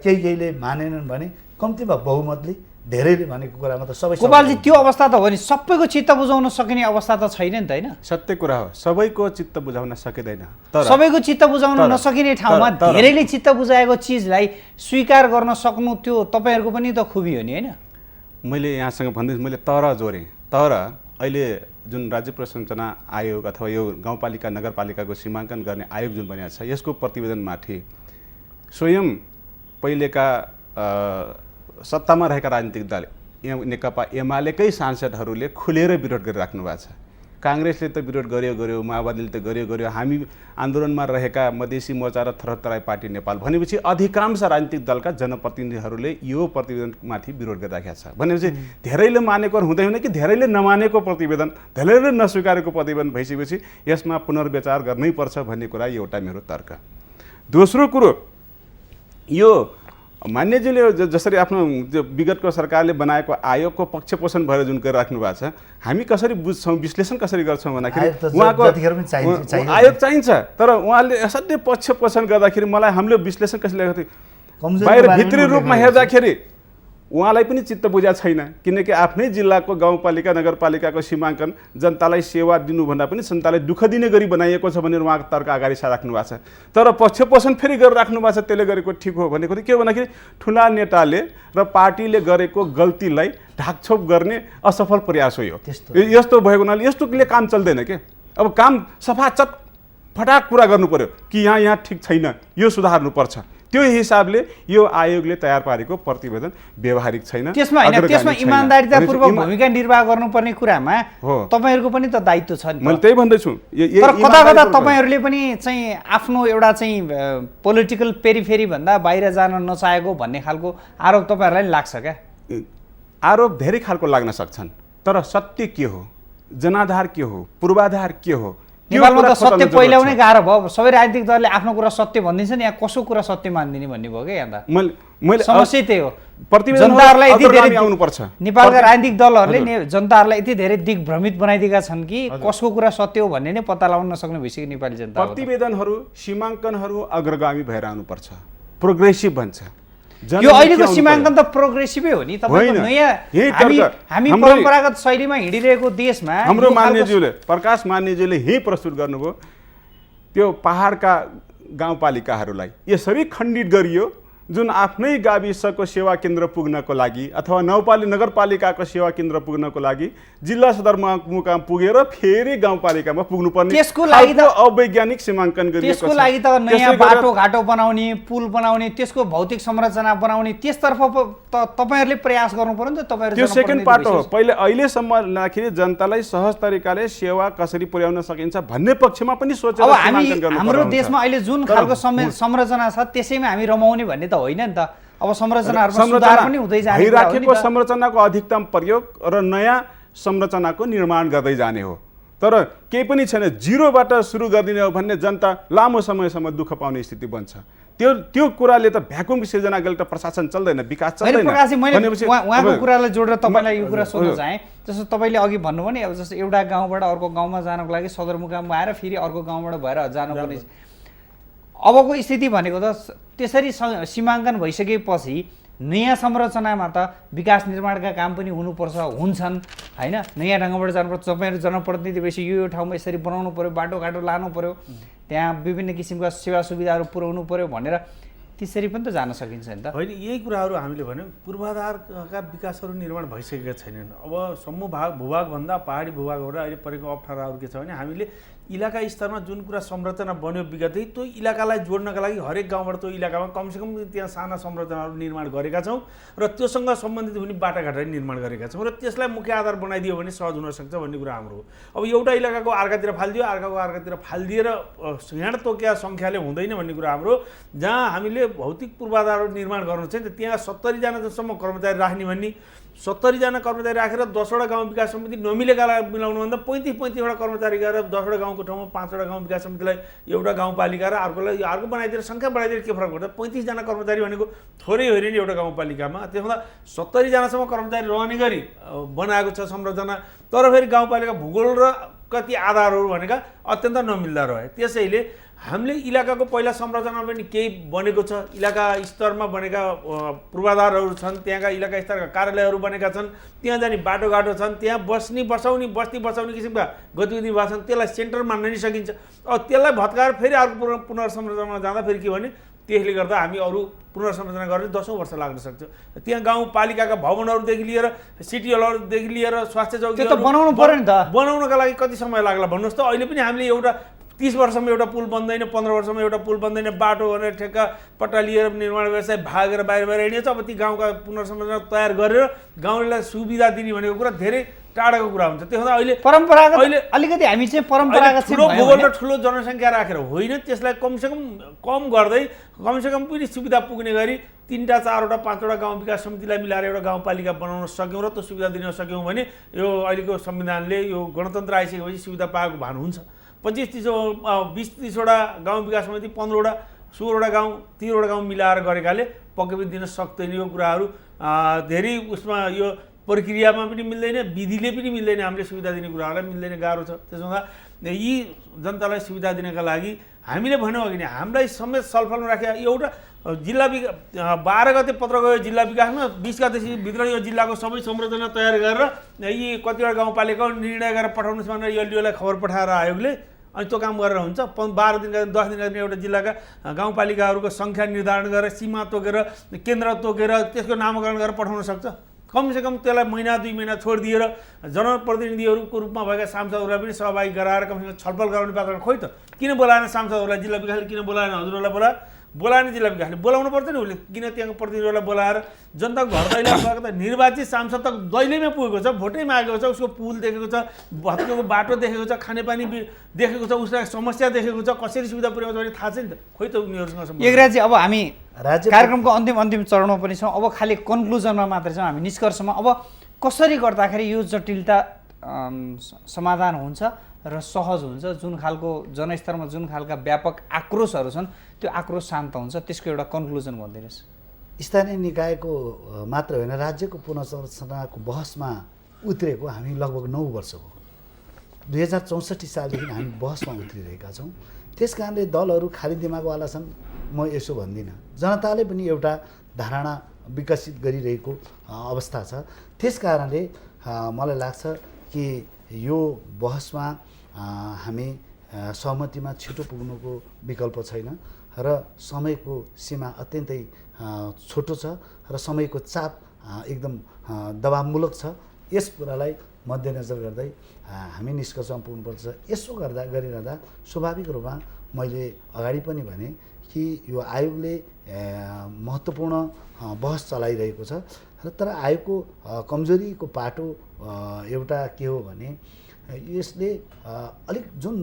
केहीले मानेनन् भने कम्तीमा बहुमतले, धेरैले भनेको कुरामा त सबै। गोपालजी, त्यो अवस्था त हो नि, सबैको चित्त बुझाउन सकिने अवस्था त छैन नि त, होइन? सत्य कुरा हो, सबैको चित्त बुझाउन सकिँदैन। सबैको चित्त बुझाउन नसकिने ठाउँमा धेरैले चित्त बुझाएको चिजलाई स्वीकार गर्न सक्नु त्यो तपाईँहरूको पनि त खुबी हो नि, होइन? मैले यहाँसँग भन्दैछु, मैले तर जोडेँ। तर अहिले जुन राज्य प्रशासना आयोग अथवा यो गाउँपालिका नगरपालिकाको सीमाङ्कन गर्ने आयोग जुन बनिएको छ, यसको प्रतिवेदनमाथि स्वयं पहिलेका सत्तामा रहेका राजनीतिक दल नेकपा एमालेकै सांसदहरूले खुलेर विरोध गरिराख्नु भएको छ। काङ्ग्रेसले त विरोध गर्यो, माओवादीले त गर्यो, हामी आन्दोलनमा रहेका मधेसी मोर्चा र थर तराई पार्टी नेपाल भनेपछि अधिकांश राजनीतिक दलका जनप्रतिनिधिहरूले यो प्रतिवेदनमाथि विरोध गरिराखेका छ। भनेपछि धेरैले मानेको हुँदैन कि धेरैले नमानेको प्रतिवेदन, धेरैले नस्वीकारेको प्रतिवेदन भइसकेपछि यसमा पुनर्विचार गर्नै पर्छ भन्ने कुरा एउटा मेरो तर्क। दोस्रो कुरो, यो मान्यजीले जसरी आफ्नो विगतको सरकारले बनाएको आयोगको पक्षपोषण भएर जुन गरिराख्नु भएको छ, हामी कसरी बुझ्छौँ, विश्लेषण कसरी गर्छौँ भन्दाखेरि उहाँको आयोग चाहिन्छ, तर उहाँले असाध्यै पक्षपोषण गर्दाखेरि मलाई हामीले विश्लेषण कसरी गरेको थियो, बाहिर भित्री रूपमा हेर्दाखेरि उहाँलाई पनि चित्त बुझा छैन, किनकि आफ्नै जिल्लाको गाउँपालिका नगरपालिकाको सीमाङ्कन जनतालाई सेवा दिनुभन्दा पनि जनतालाई दुःख दिने गरी बनाइएको छ भनेर उहाँको तर्क अगाडि सारिराख्नु भएको छ। तर पक्षपोषण फेरि गरिराख्नु भएको छ, त्यसले गरेको ठिक हो भनेको के हो भन्दाखेरि ठुला नेताले र पार्टीले गरेको गल्तीलाई ढाकछोप गर्ने असफल प्रयास हो यो। यस्तो भएको हुनाले यस्तोले काम चल्दैन के। अब काम सफा फटाक कुरा गर्नु पर्यो कि यहाँ ठिक छैन, यो सुधार्नुपर्छ। त्यो हिसाबले यो आयोगले तयार पारेको प्रतिवेदन व्यवहारिक छैन। त्यसमा इमानदारीतापूर्वक भूमिका निर्वाह गर्नुपर्ने कुरामा तपाईँहरूको पनि त दायित्व छ नि। मैले त्यही भन्दैछु, तर कता कता तपाईँहरूले पनि चाहिँ आफ्नो एउटा चाहिँ पोलिटिकल पेरिफेरी भन्दा बाहिर जान नचाहेको भन्ने खालको आरोप तपाईँहरूलाई लाग्छ क्या? आरोप धेरै खालको लाग्न सक्छन्, तर सत्य के हो, जनाधार के हो, पूर्वाधार के हो, नेपालमा त सत्य पहिल्याउनै गाह्रो भयो। सबै राजनीतिक दलले आफ्नो कुरा सत्य भनिदिन्छ नि, यहाँ कसो कुरा सत्य मानिदिने भन्ने भयो क्या? यहाँ त मैले समस्या त्यही हो। जनताहरूलाई यति धेरै आउनुपर्छ, नेपालका राजनीतिक दलहरूले जनताहरूलाई यति धेरै दिग्भ्रमित बनाइदिएका छन् कि कसको कुरा सत्य हो भन्ने नै पत्ता लगाउन नसक्ने भइसक्यो नेपाली जनता। प्रतिवेदनहरू सीमाङ्कनहरू अग्रगामी भएर आउनुपर्छ, प्रोग्रेसिभ भन्छ। यो अहिलेको सीमाङ्कन त प्रोग्रेसिभै हो नि। तपाईँको नयाँ हामी परम्परागत शैलीमा हिँडिरहेको देशमा हाम्रो मान्यज्यूले, प्रकाश मान्यज्यूले यही प्रस्तुत गर्नुभयो, त्यो पहाडका गाउँपालिकाहरूलाई यसरी खण्डित गरियो जुन आफ्नै गाविसको सेवा केन्द्र पुग्नको लागि अथवा नगरपालिकाको सेवा केन्द्र पुग्नको लागि जिल्ला सदरमुकाम पुगेर फेरि गाउँपालिकामा पुग्नुपर्ने, त्यसको लागि त अवैज्ञानिक सीमाङ्कन गरिएको छ। त्यसको लागि त नयाँ बाटोघाटो बनाउने, पुल बनाउने, त्यसको भौतिक संरचना बनाउने, त्यसतर्फ तपाईँहरूले प्रयास गर्नु पर्यो नि त। तपाईँहरू त्यो सेकेन्ड पार्ट हो। अहिलेसम्म लाखेरि जनतालाई सहज तरिकाले सेवा कसरी पुर्याउन सकिन्छ भन्ने पक्षमा पनि सोचेर सीमाङ्कन गर्नु पर्छ। हाम्रो देशमा अहिले जुन खालको संरचना छ त्यसैमा हामी रमाउने भन्ने त होइन नि त। अब संरचनाहरुमा सुधार पनि हुँदै जाने, भइराखेको संरचनाको अधिकतम प्रयोग र नयाँ संरचनाको निर्माण गर्दै जाने हो। तर केही पनि छैन, जिरोबाट सुरु गरिदिने हो भन्ने जनता लामो समयसम्म दुःख पाउने स्थिति बन्छ। त्यो कुराले त भ्याकुम सिर्जना गरेर त प्रशासन चल्दैन, विकास चल्दैन। भनेपछि उहाँको कुरालाई जोडेर तपाईलाई यो कुरा सोध्न चाहे, जस्तो तपाईले अघि भन्नुभयो नि, अब जस्तो एउटा गाउँबाट अर्को गाउँमा जानको लागि सदरमुकाममा आएर फेरि अर्को गाउँबाट भएर जानुपर्ने अबको स्थिति भनेको त त्यसरी सीमाङ्कन भइसकेपछि नयाँ संरचनामा त विकास निर्माणका काम पनि हुनुपर्छ, हुन्छन् हैन। नयाँ ढङ्गबाट जानुपर्छ, तपाईँहरू जनप्रतिनिधि भएपछि यो ठाउँमा यसरी बनाउनु पर्यो, बाटोघाटो लानु पर्यो, त्यहाँ विभिन्न किसिमका सेवा सुविधाहरू पुर्याउनु पर्यो भनेर त्यसरी पनि त जान सकिन्छ नि त। होइन, यही कुराहरू हामीले भन्यौँ। पूर्वाधारका विकासहरू निर्माण भइसकेका छैनन्। अब समूह भूभागभन्दा पहाडी भूभागबाट अहिले परेको अप्ठ्याराहरू के छ भने हामीले इलाका स्तरमा जुन कुरा संरचना बन्यो विगतै त्यो इलाकालाई जोड्नका लागि हरेक गाउँबाट त्यो इलाकामा कमसेकम त्यहाँ साना संरचनाहरू निर्माण गरेका छौँ र त्योसँग सम्बन्धित हुने बाटाघाटा निर्माण गरेका छौँ र त्यसलाई मुख्य आधार बनाइदियो भने सहज हुनसक्छ भन्ने कुरा हाम्रो हो। अब एउटा इलाकाको अर्कातिर फालिदियो, अर्काको अर्कातिर फालिदिएर हिँड तोकिया सङ्ख्याले हुँदैन भन्ने कुरा हाम्रो। जहाँ हामीले भौतिक पूर्वाधारहरू निर्माण गर्नु छ त्यहाँ 70 जना जसम्म कर्मचारी राख्ने भन्ने, 70 जना कर्मचारी राखेर 10वटा गाउँ विकास समिति नमिलेकालाई मिलाउनुभन्दा 35-35वटा कर्मचारी गरेर 10वटा गाउँको ठाउँमा 5वटा गाउँ विकास समितिलाई एउटा गाउँपालिका र अर्कोलाई अर्को बनाइदिएर सङ्ख्या बढाइदिएर के फरक पर्छ? 35 जना कर्मचारी भनेको थोरै होइन नि एउटा गाउँपालिकामा। त्यसमा 70 जनासम्म कर्मचारी रहने गरी बनाएको छ संरचना, तर फेरि गाउँपालिका भूगोल र कति आधारहरू भनेका अत्यन्त नमिल्दा रहे। त्यसैले हामीले इलाकाको पहिला संरचना पनि केही बनेको छ, इलाका स्तरमा बनेका पूर्वाधारहरू छन्, त्यहाँका इलाका स्तरका कार्यालयहरू बनेका छन्, त्यहाँ जाने बाटोघाटो छन्, त्यहाँ बस्ती बसाउने किसिमका गतिविधि भएको छन्, त्यसलाई सेन्टर मान्न नि सकिन्छ। अब त्यसलाई भत्काएर फेरि अर्को पुनर्संरचनामा जाँदा फेरि के भने त्यसले गर्दा हामी अरू पुनर्संरचना गर्ने 10औं वर्ष लाग्न सक्छ। त्यहाँ गाउँपालिकाका भवनहरूदेखि लिएर सिटी हलहरूदेखि लिएर स्वास्थ्य चौकी त्यो त बनाउनु पर्यो नि त। बनाउनका लागि कति समय लाग्ला भन्नुहोस् त? अहिले पनि हामीले एउटा 30 वर्षमा एउटा पुल बन्दैन, 15 वर्षमा एउटा पुल बन्दैन, बाटो भनेर ठेक्का पट्टा लिएर निर्माण व्यवसाय भागेर बाहिर हिँडेछ। अब ती गाउँका पुनर्संरचना तयार गरेर गाउँलेलाई सुविधा दिने भनेको कुरा धेरै टाढाको कुरा हुन्छ। त्यसो अहिले परम्परागत अलिकति हामी चाहिँ परम्परागत ठुलो भूगोल र ठुलो जनसङ्ख्या राखेर होइन, त्यसलाई कमसेकम कम गर्दै कमसेकम पनि सुविधा पुग्ने गरी 3टा 4वटा 5वटा गाउँ विकास समितिलाई मिलाएर एउटा गाउँपालिका बनाउन सक्यौँ र त्यो सुविधा दिन सक्यौँ भने यो अहिलेको संविधानले यो गणतन्त्र आइसकेपछि सुविधा पाएको भान हुन्छ। 25-30वटा गाउँ विकास समिति 15वटा 16वटा गाउँ 13वटा गाउँ मिलाएर गरेकाले पक्कै पनि दिन सक्दैन। यो कुराहरू धेरै उसमा यो प्रक्रियामा पनि मिल्दैन, विधिले पनि मिल्दैन, हामीले सुविधा दिने कुराहरूलाई मिल्दैन, गाह्रो छ। त्यसो हुँदा यी जनतालाई सुविधा दिनका लागि हामीले भन्यौँ अघि नै हामीलाई समेत छलफलमा राखेर एउटा जिल्ला 12 गते पत्र गयो जिल्ला विकासमा, 20 गतेपछि भित्र यो जिल्लाको सबै संरचना तयार गरेर यी कतिवटा गाउँपालिका निर्णय गरेर पठाउनुहोस् भनेर यसलाई खबर पठाएर आयोगले अनि त्यो काम गरेर हुन्छ। 12 दिनका 10 दिनका एउटा जिल्लाका गाउँपालिकाहरूको सङ्ख्या निर्धारण गरेर सीमा तोकेर केन्द्र तोकेर त्यसको नामकरण गरेर पठाउन सक्छ। कमसेकम त्यसलाई महिना 2 महिना छोडिदिएर जनप्रतिनिधिहरूको रूपमा भएका सांसदहरूलाई पनि सहभागी गराएर कमसेकम छलफल गराउने पात्र खोइ त किन बोलाएन सांसदहरूलाई? जिल्ला विकासले किन बोलाएन? हजुरहरूलाई बोलाएन जिल्ला विकासले, बोलाउनु पर्छ नि उसले। किन त्यहाँको प्रतिनिधिहरूलाई बोलाएर जनताको घर दैलो गएको त निर्वाचित सांसद त दैलोमै पुगेको छ, भोटै मागेको छ, उसको पुल देखेको छ, भत्केको बाटो देखेको छ, खानेपानी देखेको छ, उसलाई समस्या देखेको छ, कसरी सुविधा पुर्याउँछ भने थाहा छ नि त। खोइ त उनीहरूसँग एकराजी अब हामी कार्यक्रमको अन्तिम चरणमा पनि छौँ। अब खालि कन्क्लुजनमा मात्रै छौँ हामी, निष्कर्षमा अब कसरी गर्दाखेरि यो जटिलता समाधान हुन्छ र सहज हुन्छ, जुन खालको जनस्तरमा जुन खालका व्यापक आक्रोशहरू छन् त्यो आक्रोश शान्त हुन्छ, त्यसको एउटा कन्क्लुजन भनिदिनुहोस्। स्थानीय निकायको मात्र होइन राज्यको पुनर्संरचनाको बहसमा उत्रेको हामी लगभग 9 वर्ष हो। 2064 सालदेखि हामी बहसमा उत्रिरहेका छौँ। त्यस कारणले दलहरू खाली दिमागवाला छन् म यसो भन्दिनँ। जनताले पनि एउटा धारणा विकसित गरिरहेको अवस्था छ। त्यस कारणले मलाई लाग्छ कि यो बहसमा हामी सहमतिमा छिटो पुग्नुको विकल्प छैन र समयको सीमा अत्यन्तै छोटो छ र समयको चाप एकदम दबावमूलक छ। यस कुरालाई मध्यनजर गर्दै हामी निष्कर्षमा पुग्नुपर्छ। यसो गरिरहँदा स्वाभाविक रूपमा मैले अगाडि पनि भने कि यो आयोगले महत्त्वपूर्ण बहस चलाइरहेको छ र तर आयोगको कमजोरीको पाटो एउटा के हो भने यसले अलिक जुन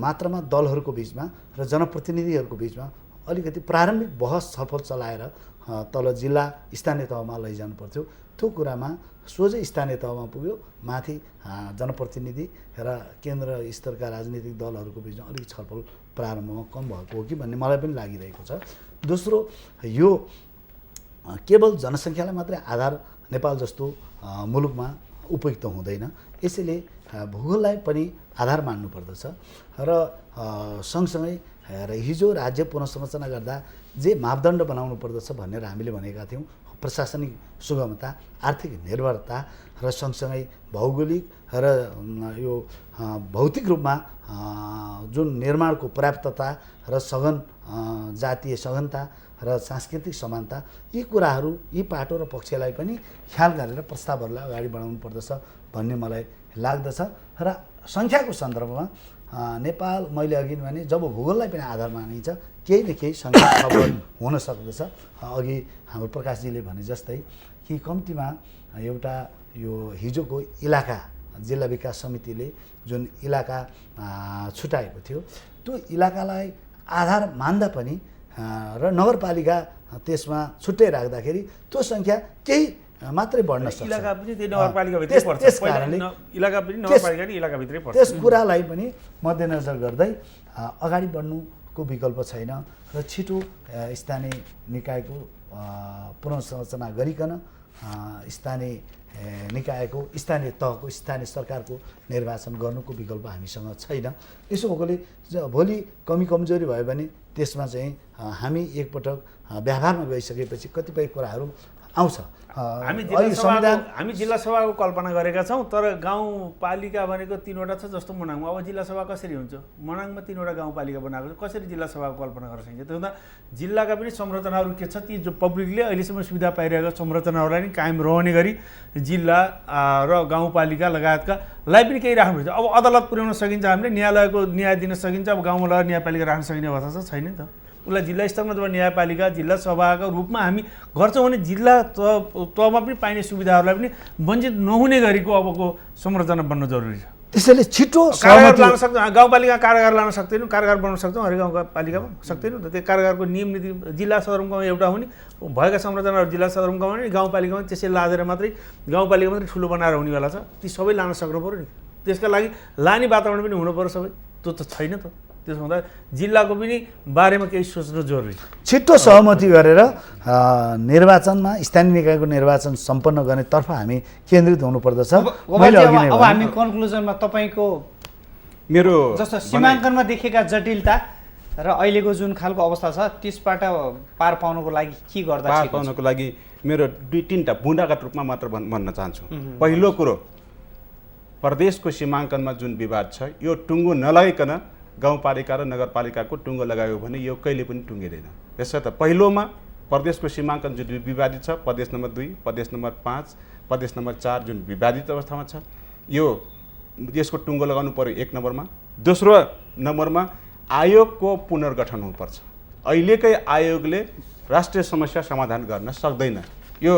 मात्रामा दलहरूको बिचमा र जनप्रतिनिधिहरूको बिचमा अलिकति प्रारम्भिक बहस छलफल चलाएर तल जिल्ला स्थानीय तहमा लैजानु पर्थ्यो। त्यो कुरामा सोझै स्थानीय तहमा पुग्यो, माथि जनप्रतिनिधि र केन्द्र स्तरका राजनीतिक दलहरूको बिचमा अलिक छलफल प्रारम्भमा कम भएको हो कि भन्ने मलाई पनि लागिरहेको छ। दोस्रो, यो केवल जनसङ्ख्यालाई मात्रै आधार नेपाल जस्तो मुलुकमा उपयुक्त हुँदैन, यसैले भूगोललाई पनि आधार मान्नुपर्दछ र सँगसँगै र हिजो राज्य पुनर्संरचना गर्दा जे मापदण्ड बनाउनु पर्दछ भनेर हामीले भनेका थियौँ, प्रशासनिक सुगमता, आर्थिक निर्भरता र सँगसँगै भौगोलिक र यो भौतिक रूपमा जुन निर्माणको पर्याप्तता र सघन जातीय सघनता र सांस्कृतिक समानता, यी कुराहरू यी पाटो र पक्षलाई पनि ख्याल गरेर प्रस्तावहरूलाई अगाडि बढाउनु पर्दछ भन्ने मलाई लाग्दछ। र सङ्ख्याको सन्दर्भमा नेपाल मैले अघि भने जब भूगोललाई पनि आधार मानिन्छ केही न केही सङ्ख्या खबर हुन सक्दछ। अघि हाम्रो प्रकाशजीले भने जस्तै कि कम्तीमा एउटा यो हिजोको इलाका जिल्ला विकास समितिले जुन इलाका छुटाएको थियो त्यो इलाकालाई आधार मान्दा पनि र नगरपालिका त्यसमा छुट्टै राख्दाखेरि त्यो सङ्ख्या केही मात्रै बढ्न सक्छ। इलाका पनि त्यो नगरपालिकाभित्रै पर्छ। त्यस कारणले इलाका पनि नगरपालिका नि इलाकाभित्रै पर्छ। त्यस कुरालाई पनि मध्यनजर गर्दै अगाडि बढ्नुको विकल्प छैन र छिटो स्थानीय निकायको पुनर्संरचना गरिकन स्थानीय निकायको स्थानीय तहको स्थानीय सरकारको निर्वाचन गर्नुको विकल्प हामीसँग छैन। यसो भएकोले भोलि कमी कमजोरी भयो भने त्यसमा चाहिँ हामी एकपटक व्यवहारमा गइसकेपछि कतिपय कुराहरू आउँछ। हामी जिल्ला सभाको कल्पना गरेका छौँ, तर गाउँपालिका भनेको 3वटा छ जस्तो मनाङमा। अब जिल्ला सभा कसरी हुन्छ? मनाङमा 3वटा गाउँपालिका बनाएको छ, कसरी जिल्ला सभाको कल्पना गर्न सकिन्छ? त्यो हुँदा जिल्लाका पनि संरचनाहरू के छ, ती जो पब्लिकले अहिलेसम्म सुविधा पाइरहेको संरचनाहरूलाई नि कायम रहने गरी जिल्ला र गाउँपालिका लगायतकालाई पनि केही राख्नुपर्छ। अब अदालत पुर्याउन सकिन्छ, हामीले न्यायालयको न्याय दिन सकिन्छ। अब गाउँमा लगेर न्यायपालिका राख्न सकिने अवस्था छ छैन नि त। उसलाई जिल्ला स्तरमा जब न्यायपालिका जिल्ला सभाका रूपमा हामी गर्छौँ भने जिल्ला तहमा पनि पाइने सुविधाहरूलाई पनि वञ्चित नहुने गरीको अबको संरचना बन्न जरुरी छ। त्यसैले छिटो कारागार लान सक्छौँ, गाउँपालिका कारागार लान सक्दैनौँ, कारागार बनाउन सक्छौँ हरेक गाउँपालिकामा सक्दैनौँ त। त्यो कारागारको नियम नीति जिल्ला सदरमुकाममा एउटा हुने, भएका संरचनाहरू जिल्ला सदरमुकाममा नि गाउँपालिकामा त्यसै लादेर मात्रै गाउँपालिका मात्रै ठुलो बनाएर हुनेवाला छ। ती सबै लान सक्नु पऱ्यो नि। त्यसका लागि लाने वातावरण पनि हुनु पऱ्यो सबै, त्यो त छैन त। त्यसो हुँदा जिल्लाको पनि बारेमा केही सोच्नु जरुरी छ। छिट्टो सहमति गरेर निर्वाचनमा स्थानीय निकायको निर्वाचन सम्पन्न गर्नेतर्फ हामी केन्द्रित हुनुपर्दछ। अब हामी कन्क्लुजनमा तपाईँको मेरो जस्तो सीमाङ्कनमा देखेका जटिलता र अहिलेको जुन खालको अवस्था छ त्यसबाट पार पाउनको लागि के गर्दा पार पाउनको लागि मेरो 2-3टा बुँदागत रूपमा मात्र भन्न चाहन्छु। पहिलो कुरो, प्रदेशको सीमाङ्कनमा जुन विवाद छ यो टुङ्गो नलागिकन गाउँपालिका र नगरपालिकाको टुङ्गो लगायो भने यो कहिले पनि टुङ्गिँदैन। यसर्थ पहिलोमा प्रदेशको सीमाङ्कन जुन विवादित छ, प्रदेश नम्बर 2, प्रदेश नम्बर 5, प्रदेश नम्बर 4 जुन विवादित अवस्थामा छ, यसको टुङ्गो लगाउनु पर्यो 1 नम्बरमा। दोस्रो नम्बरमा आयोगको पुनर्गठन हुनुपर्छ। अहिलेकै आयोगले राष्ट्रिय समस्या समाधान गर्न सक्दैन। यो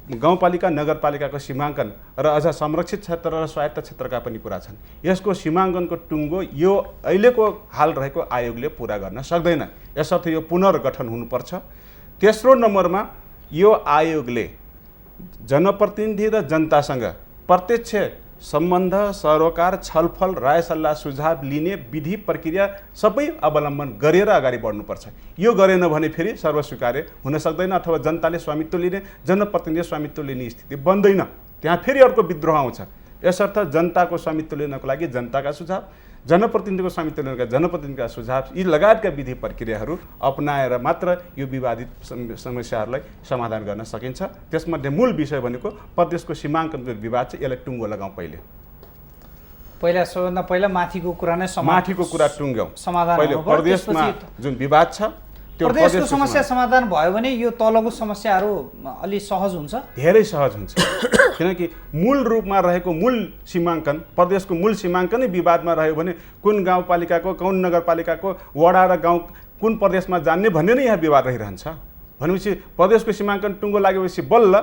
गाउँपालिका नगरपालिकाको सीमाङ्कन र अझ संरक्षित क्षेत्र र स्वायत्त क्षेत्रका पनि कुरा छन्। यसको सीमाङ्कनको टुङ्गो यो अहिलेको हाल रहेको आयोगले पुरा गर्न सक्दैन। यसर्थ यो पुनर्गठन हुनुपर्छ। तेस्रो नम्बरमा यो आयोगले जनप्रतिनिधि र जनतासँग प्रत्यक्ष सम्बन्ध, सरोकार, छलफल, राय सल्लाह सुझाव लिने विधि प्रक्रिया सबै अवलम्बन गरेर अगाडि बढ्नुपर्छ। यो गरेन भने फेरि सर्वस्वीकार्य हुन सक्दैन अथवा जनताले स्वामित्व लिने, जनप्रतिनिधिले स्वामित्व लिने स्थिति बन्दैन। त्यहाँ फेरि अर्को विद्रोह आउँछ। यसर्थ जनताको स्वामित्व लिनको लागि जनताका सुझाव, जनप्रतिनिधिको स्वामित्व लिनका जनप्रतिनिधिका सुझाव, यी लगायतका विधि प्रक्रियाहरू अपनाएर मात्र यो विवादित समस्याहरूलाई समाधान गर्न सकिन्छ। त्यसमध्ये मूल विषय भनेको प्रदेशको सीमाङ्कनको विवाद छ, यसलाई टुङ्गो लगाउँ। पहिला सबभन्दा पहिला माथिको कुरा नै माथिको कुरा टुङ्ग्यौँ। समाधान पहिले प्रदेशमा जुन विवाद छ त्यो प्रदेशको समस्या समाधान भयो भने यो तलको समस्याहरू अलि सहज हुन्छ, धेरै सहज हुन्छ। किनकि मूल रूपमा रहेको मूल सीमाङ्कन, प्रदेशको मूल सीमाङ्कनै विवादमा रह्यो भने कुन गाउँपालिकाको, कुन नगरपालिकाको, वडा र गाउँ कुन प्रदेशमा जान्ने भन्ने नै यहाँ विवाद रहिरहन्छ। भनेपछि प्रदेशको सीमाङ्कन टुङ्गो लागेपछि बल्ल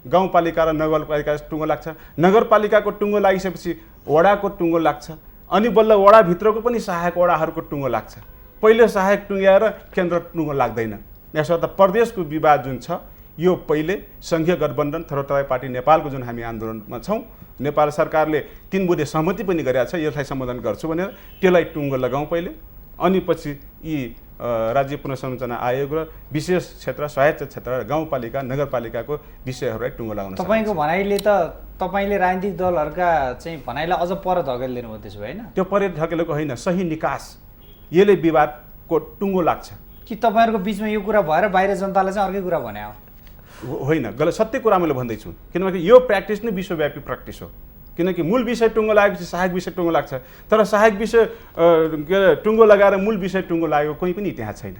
गाउँपालिका र नगरपालिका टुङ्गो लाग्छ, नगरपालिकाको टुङ्गो लागिसकेपछि वडाको टुङ्गो लाग्छ, अनि बल्ल वडाभित्रको पनि सहायक वडाहरूको टुङ्गो लाग्छ। पहिले सहायक टुङ्ग्याएर केन्द्र टुङ्गो लाग्दैन। यसर्थ प्रदेशको विवाद जुन छ यो पहिले सङ्घीय गठबन्धन थरोतराई पार्टी नेपालको जुन हामी आन्दोलनमा छौँ, नेपाल सरकारले 3 बुँदे सहमति पनि गरेका छ, यसलाई सम्बोधन गर्छु भनेर त्यसलाई टुङ्गो लगाउँ पहिले, अनि पछि यी राज्य पुनर्संरचना आयोग र विशेष क्षेत्र, स्वायत्त क्षेत्र, गाउँपालिका, नगरपालिकाको विषयहरूलाई टुङ्गो लगाउन सक्छ। तपाईँको भनाइले त तपाईँले राजनीतिक दलहरूका चाहिँ भनाइलाई अझ पर धकेलिदिनु भयो त्यसो होइन? त्यो पर धकेलेको होइन, सही निकास, यसले विवादको टुङ्गो लाग्छ। कि तपाईँहरूको बिचमा यो कुरा भएर बाहिर जनतालाई चाहिँ अर्कै कुरा भने होइन, गलत सत्य कुरा मैले भन्दैछु। किनकि यो प्र्याक्टिस नै विश्वव्यापी प्र्याक्टिस हो। किनकि मूल विषय टुङ्गो लागेपछि सहायक विषय टुङ्गो लाग्छ, तर सहायक विषय टुङ्गो लगाएर मूल विषय टुङ्गो लागेको कोही पनि त्यहाँ छैन।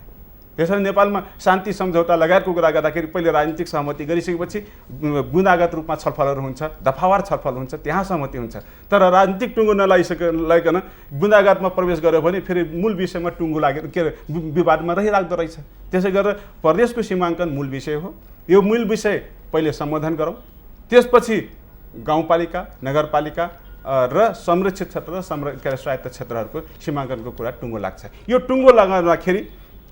त्यसैले नेपालमा शान्ति सम्झौता लगायतको कुरा गर्दाखेरि पहिले राजनीतिक सहमति गरिसकेपछि बुँदागत रूपमा छलफलहरू हुन्छ, दफावार छलफल हुन्छ, त्यहाँ सहमति हुन्छ। तर राजनीतिक टुङ्गो नलाइकन बुँदागतमा प्रवेश गर्यो भने फेरि मूल विषयमा टुङ्गो लागेर के अरे विवादमा रहिराख्दो रहेछ। त्यसै गरेर प्रदेशको सीमाङ्कन मूल विषय हो। यो मूल विषय पहिले सम्बोधन गरौँ, त्यसपछि गाउँपालिका, नगरपालिका र संरक्षित क्षेत्र र स्वायत्त क्षेत्रहरूको सीमाङ्कनको कुरा टुङ्गो लाग्छ। यो टुङ्गो लगाउँदाखेरि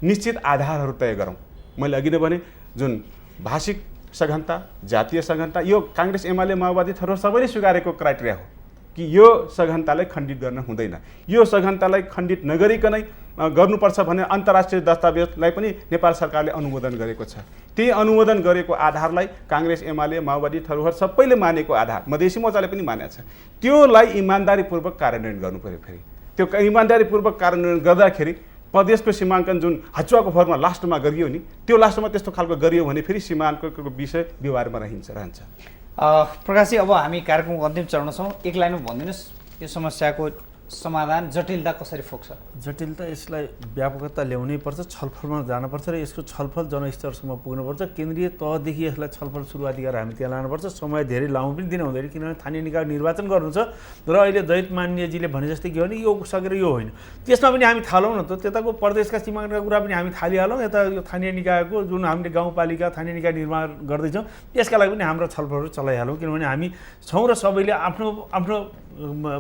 निश्चित आधारहरू तय गरौँ। मैले अघि नै भने जुन भाषिक सघनता, जातीय सघनता, यो काङ्ग्रेस एमाले माओवादी थरो सबैले स्वीकारेको क्राइटेरिया हो कि यो सघनतालाई खण्डित गर्न हुँदैन। यो सघनतालाई खण्डित नगरिकनै गर्नुपर्छ भने अन्तर्राष्ट्रिय दस्तावेजलाई पनि नेपाल सरकारले अनुमोदन गरेको छ। त्यही अनुमोदन गरेको आधारलाई काङ्ग्रेस एमाले माओवादी थरूहरु सबैले मानेको आधार मधेसी मोर्चाले पनि मानेको छ। त्योलाई इमानदारीपूर्वक कार्यान्वयन गर्नु पर्यो। फेरि त्यो इमानदारीपूर्वक कार्यान्वयन गर्दाखेरि प्रदेशको सीमाङ्कन जुन हचुवाको फर्ममा लास्टमा गरियो नि, त्यो लास्टमा त्यस्तो खालको गरियो भने फेरि सीमाङ्कनको विषय विवादमा रहन्छ। प्रकाशजी, अब हामी कार्यक्रमको अन्तिम चरणमा छौँ। एक लाइनमा भनिदिनुहोस् यो समस्याको समाधान, जटिलता कसरी फोक्छ? जटिलता यसलाई व्यापकता ल्याउनै पर्छ, छलफलमा जानुपर्छ र यसको छलफल जनस्तरसम्म पुग्नुपर्छ। केन्द्रीय तहदेखि यसलाई छलफल सुरुवाती गरेर हामी त्यहाँ लानुपर्छ। समय धेरै लामो पनि दिन हुँदैन, किनभने स्थानीय निकाय निर्वाचन गर्नु छ र अहिले दैत मान्यजीले भने जस्तै के हो भने यो सकेर यो होइन, त्यसमा पनि हामी थालौँ न त। त्यताको प्रदेशका सीमाङ्कनका कुरा पनि हामी थालिहालौँ, यता यो स्थानीय निकायको जुन हामीले गाउँपालिका स्थानीय निकाय निर्माण गर्दैछौँ त्यसका लागि पनि हाम्रो छलफलहरू चलाइहालौँ। किनभने हामी छौँ र सबैले आफ्नो आफ्नो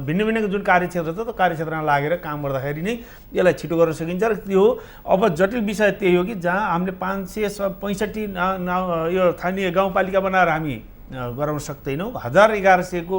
भिन्न भिन्न जुन कार्यक्षेत्र छ त्यो कार्यक्षेत्रमा लागेर काम गर्दाखेरि नै यसलाई छिटो गर्न सकिन्छ। र त्यो अब जटिल विषय त्यही हो कि जहाँ हामीले 565 यो स्थानीय गाउँपालिका बनाएर हामी गराउन सक्दैनौँ। 1100को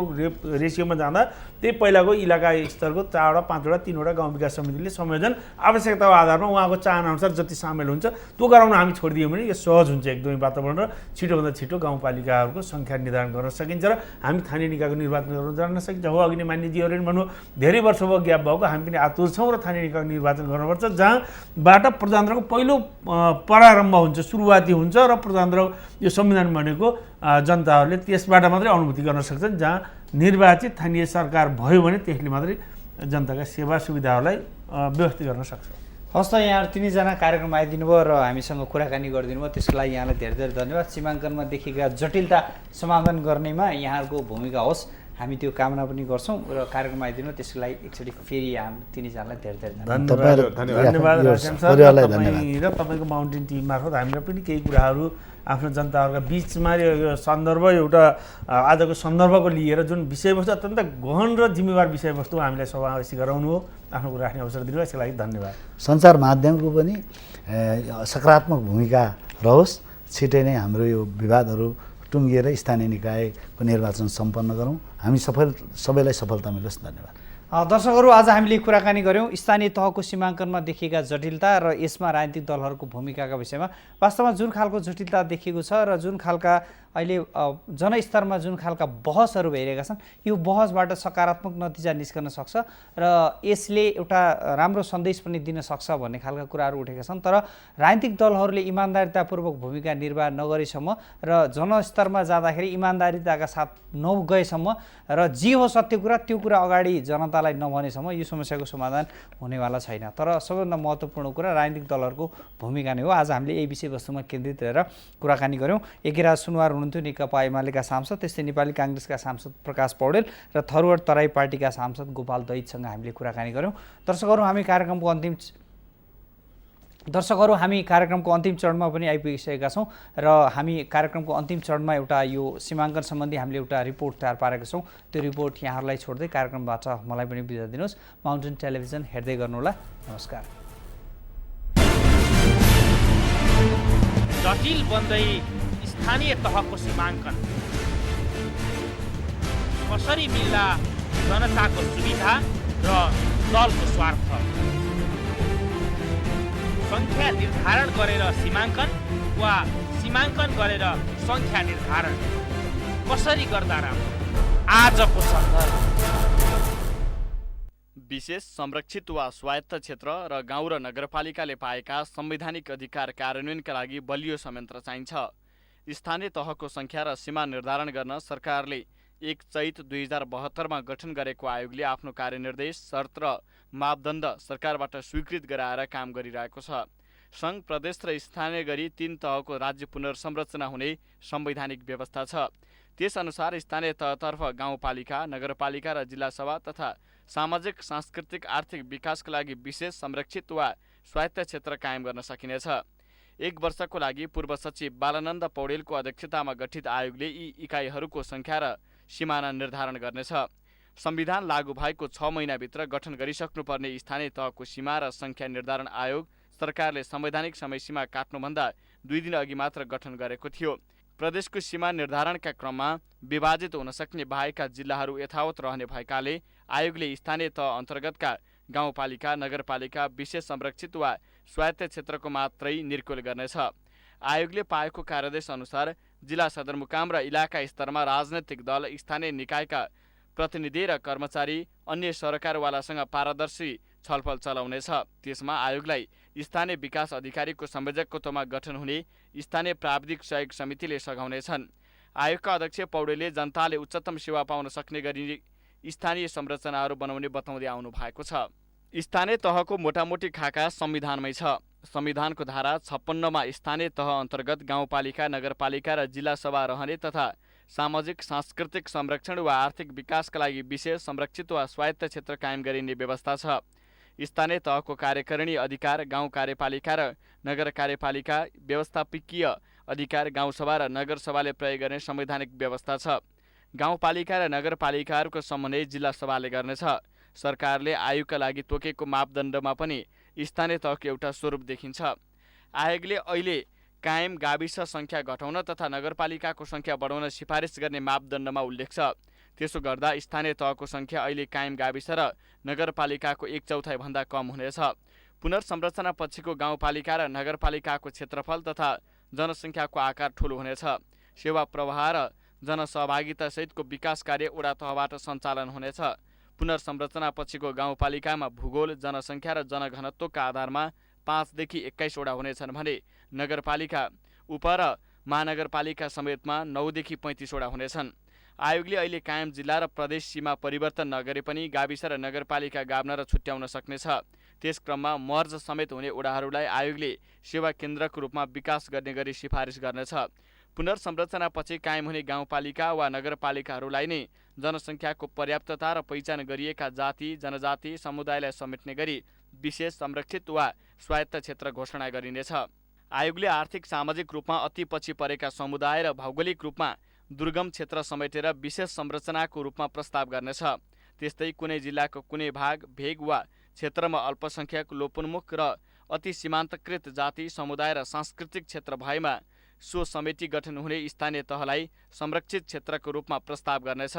रेसियोमा जाँदा त्यही पहिलाको इलाका स्तरको 4वटा 5वटा 3वटा गाउँ विकास समितिले संयोजन आवश्यकताको आधारमा उहाँको चाहनाअनुसार जति सामेल हुन्छ त्यो गराउन हामी छोडिदियौँ भने यो सहज हुन्छ एकदमै वातावरण, र छिटोभन्दा छिटो गाउँपालिकाहरूको सङ्ख्या निर्धारण गर्न सकिन्छ र हामी स्थानीय निकायको निर्वाचन गर्न जान सकिन्छ। हो, अघि नै मान्यजीहरूले भन्नु धेरै वर्ष भयो ग्याप भएको, हामी पनि आतुर छौँ र स्थानीय निकायको निर्वाचन गर्नुपर्छ जहाँबाट प्रजातन्त्रको पहिलो प्रारम्भ हुन्छ, सुरुवाती हुन्छ र प्रजातन्त्र यो संविधान भनेको जनताहरूले त्यसबाट मात्रै अनुभूति गर्न सक्छन्। जहाँ निर्वाचित स्थानीय सरकार भयो भने त्यसले मात्रै जनताका सेवा सुविधाहरूलाई व्यवस्थित गर्न सक्छ। हस् त, यहाँ तिनैजना कार्यक्रममा आइदिनु भयो र हामीसँग कुराकानी गरिदिनु भयो, त्यसको लागि यहाँलाई धेरै धेरै धन्यवाद। सीमाङ्कनमा देखिएका जटिलता समाधान गर्नेमा यहाँहरूको भूमिका होस्, हामी त्यो कामना पनि गर्छौँ र कार्यक्रममा आइदिनु त्यसको लागि एकचोटि फेरि यहाँ तिनैजनालाई धेरै धेरै धन्यवाद राजेश सर र तपाईँको माउन्टेन टिम मार्फत हामीलाई पनि केही कुराहरू आफ्नो जनताहरूका बिचमा यो सन्दर्भ एउटा आजको सन्दर्भको लिएर जुन विषयवस्तु अत्यन्त गहन र जिम्मेवार विषयवस्तु हामीलाई समावेशी गराउनु हो, आफ्नो कुरा राख्ने अवसर दिनुभयो, यसको लागि धन्यवाद। सञ्चार माध्यमको पनि सकारात्मक भूमिका रहोस्। छिटै नै हाम्रो यो विवादहरू टुङ्गिएर स्थानीय निकायको निर्वाचन सम्पन्न गरौँ। हामी सबैलाई सफलता मिलोस्। धन्यवाद। दर्शकहरू, आज हामीले कुराकानी गऱ्यौँ स्थानीय तहको सीमाङ्कनमा देखिएका जटिलता र यसमा राजनीतिक दलहरूको भूमिकाका विषयमा। वास्तवमा जुन खालको जटिलता देखिएको छ र जुन खालका अहिले जनस्तरमा जुन खालका बहसहरू भइरहेका छन्, यो बहसबाट सकारात्मक नतिजा निस्कन सक्छ र यसले एउटा राम्रो सन्देश पनि दिन सक्छ भन्ने खालका कुराहरू उठेका छन्। तर राजनीतिक दलहरूले इमान्दारितापूर्वक भूमिका निर्वाह नगरेसम्म र जनस्तरमा जाँदाखेरि इमान्दारिताका साथ नगएसम्म र जे हो सत्य कुरा त्यो कुरा अगाडि जनतालाई नभनेसम्म यो समस्याको समाधान हुनेवाला छैन। तर सबैभन्दा महत्त्वपूर्ण कुरा राजनीतिक दलहरूको भूमिका नै हो। आज हामीले यही विषयवस्तुमा केन्द्रित रहेर कुराकानी गऱ्यौँ। एकीराज सुनवार हुनुहुन्थ्यो नेकपा एमालेका सांसद, त्यस्तै नेपाली काङ्ग्रेसका सांसद प्रकाश पौडेल र थरुवाड तराई पार्टीका सांसद गोपाल दैतसँग हामीले कुराकानी गऱ्यौँ। दर्शकहरू, हामी कार्यक्रमको अन्तिम चरणमा पनि आइपुगिसकेका छौँ र हामी कार्यक्रमको अन्तिम चरणमा एउटा यो सीमाङ्कन सम्बन्धी हामीले एउटा रिपोर्ट तयार पारेका छौँ। त्यो रिपोर्ट यहाँहरूलाई छोड्दै कार्यक्रमबाट मलाई पनि बिदा दिनुहोस्। माउन्टेन टेलिभिजन हेर्दै गर्नुहोला। नमस्कार। जटिल बन्दै स्थानीय तहको सीमाङ्कन कसरी मिल्ला जनताको सुविधा र दलको स्वार्थ? सङ्ख्या निर्धारण गरेर सीमाङ्कन वा सीमाङ्कन गरेर सङ्ख्या निर्धारण कसरी गर्दा राम्रो? आजको सन्दर्भ विशेष संरक्षित वा स्वायत्त क्षेत्र र गाउँ र नगरपालिकाले पाएका संवैधानिक अधिकार कार्यान्वयनका लागि बलियो संयन्त्र चाहिन्छ। स्थानीय तहको सङ्ख्या र सीमा निर्धारण गर्न सरकारले 1 चैत 2072मा गठन गरेको आयोगले आफ्नो कार्यनिर्देश, शर्त र मापदण्ड सरकारबाट स्वीकृत गराएर काम गरिरहेको छ। सङ्घ, प्रदेश र स्थानीय गरी 3 तहको राज्य पुनर्संरचना हुने संवैधानिक व्यवस्था छ। त्यसअनुसार स्थानीय तहतर्फ गाउँपालिका, नगरपालिका र जिल्ला सभा तथा सामाजिक, सांस्कृतिक, आर्थिक विकासका लागि विशेष संरक्षित वा स्वायत्त क्षेत्र कायम गर्न सकिनेछ। 1 वर्षको लागि पूर्व सचिव बालानन्द पौडेलको अध्यक्षतामा गठित आयोगले यी इकाइहरूको सङ्ख्या र सिमाना निर्धारण गर्नेछ। संविधान लागू भएको 6 महिनाभित्र गठन गरिसक्नुपर्ने स्थानीय तहको सीमा र सङ्ख्या निर्धारण आयोग सरकारले संवैधानिक समयसीमा काट्नुभन्दा 2 दिन अघि मात्र गठन गरेको थियो। प्रदेशको सीमा निर्धारणका क्रममा विभाजित हुन सक्ने बाहेकका जिल्लाहरू यथावत रहने भएकाले आयोगले स्थानीय तह अन्तर्गतका गाउँपालिका, नगरपालिका, विशेष संरक्षित वा स्वायत्त क्षेत्रको मात्रै निर्कुल गर्नेछ। आयोगले पाएको कार्यादेश अनुसार जिल्ला सदरमुकाम र इलाका स्तरमा राजनैतिक दल, स्थानीय निकायका प्रतिनिधि र कर्मचारी अन्य सरकारवालासँग पारदर्शी छलफल चलाउनेछ। त्यसमा आयोगलाई स्थानीय विकास अधिकारीको संयोजकत्वमा गठन हुने स्थानीय प्राविधिक सहयोग समितिले सघाउनेछन्। आयोगका अध्यक्ष पौडेलले जनताले उच्चतम सेवा पाउन सक्ने गरी स्थानीय संरचनाहरू बनाउने बताउँदै आउनु भएको छ। स्थानीय तहको मोटामोटी खाका संविधानमै छ। संविधानको धारा 56 मा स्थानीय तह अन्तर्गत गाउँपालिका, नगरपालिका र जिल्ला सभा रहने तथा सामाजिक, सांस्कृतिक संरक्षण वा आर्थिक विकासका लागि विशेष संरक्षित वा स्वायत्त क्षेत्र कायम गरिने व्यवस्था छ। स्थानीय तहको कार्यकारिणी अधिकार गाउँ कार्यपालिका र नगर कार्यपालिका, व्यवस्थापकीय अधिकार गाउँसभा र नगरसभाले प्रयोग गर्ने संवैधानिक व्यवस्था छ। गाउँपालिका र नगरपालिकाहरूको समन्वय जिल्ला सभाले गर्नेछ। सरकारले आयोगका लागि तोकेको मापदण्डमा पनि स्थानीय तहको एउटा स्वरूप देखिन्छ। आयोगले अहिले कायम गाविस सङ्ख्या घटाउन तथा नगरपालिकाको सङ्ख्या बढाउन सिफारिस गर्ने मापदण्डमा उल्लेख छ। त्यसो गर्दा स्थानीय तहको सङ्ख्या अहिले कायम गाविस र नगरपालिकाको 1/4 भन्दा कम हुनेछ। पुनर्संरचना पछिको गाउँपालिका र नगरपालिकाको क्षेत्रफल तथा जनसङ्ख्याको आकार ठुलो हुनेछ। सेवा प्रवाह र जनसहभागिता सहितको विकास कार्य वडा तहबाट सञ्चालन हुनेछ। पुनर्संरचना पछिको गाउँपालिकामा भूगोल, जनसङ्ख्या र जनघनत्वका आधारमा 5 देखि 21 वडा हुनेछन् भने नगरपालिका उप र महानगरपालिका समेतमा 9 देखि 35 वडा हुनेछन्। आयोगले अहिले कायम जिल्ला र प्रदेश सीमा परिवर्तन नगरे पनि गाविस र नगरपालिका गाभ्न र छुट्याउन सक्नेछ। त्यस क्रममा मर्ज समेत हुने वडाहरूलाई आयोगले सेवा केन्द्रको रूपमा विकास गर्ने गरी सिफारिस गर्नेछ। पुनर्संरचनापछि कायम हुने गाउँपालिका वा नगरपालिकाहरूलाई नै जनसङ्ख्याको पर्याप्तता र पहिचान गरिएका जाति, जनजाति समुदायलाई समेट्ने गरी विशेष संरक्षित वा स्वायत्त क्षेत्र घोषणा गरिनेछ। आयोगले आर्थिक सामाजिक रूपमा अति पछि परेका समुदाय र भौगोलिक रूपमा दुर्गम क्षेत्र समेटेर विशेष संरचनाको रूपमा प्रस्ताव गर्नेछ। त्यस्तै कुनै जिल्लाको कुनै भाग, भेग वा क्षेत्रमा अल्पसङ्ख्यक, लोपोन्मुख र अति सीमान्तकृत जाति, समुदाय र सांस्कृतिक क्षेत्र भएमा सो समेटी गठन हुने स्थानीय तहलाई संरक्षित क्षेत्रको रूपमा प्रस्ताव गर्नेछ।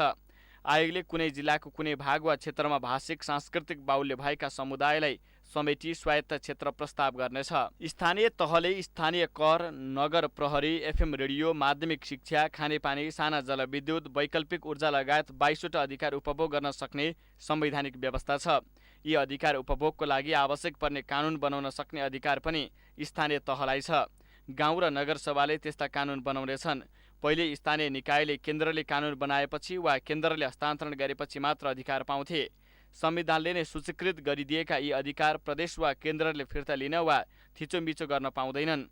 आयोगले कुनै जिल्लाको कुनै भाग वा क्षेत्रमा भाषिक, सांस्कृतिक बाहुल्य भएका समुदायलाई समेटी स्वायत्त क्षेत्र प्रस्ताव गर्नेछ। स्थानीय तहले स्थानीय कर, नगर प्रहरी, एफएम रेडियो, माध्यमिक शिक्षा, खानेपानी, साना जलविद्युत, वैकल्पिक ऊर्जा लगायत 22वटा अधिकार उपभोग गर्न सक्ने संवैधानिक व्यवस्था छ। यी अधिकार उपभोगको लागि आवश्यक पर्ने कानुन बनाउन सक्ने अधिकार पनि स्थानीय तहलाई छ। गाउँ र नगरसभाले त्यस्ता कानुन बनाउनेछन्। पहिले स्थानीय निकायले केन्द्रले कानुन बनाएपछि वा केन्द्रले हस्तान्तरण गरेपछि मात्र अधिकार पाउँथे। संविधानले नै सूचीकृत गरिदिएका यी अधिकार प्रदेश वा केन्द्रले फिर्ता लिन वा थिचोमिचो गर्न पाउँदैनन्।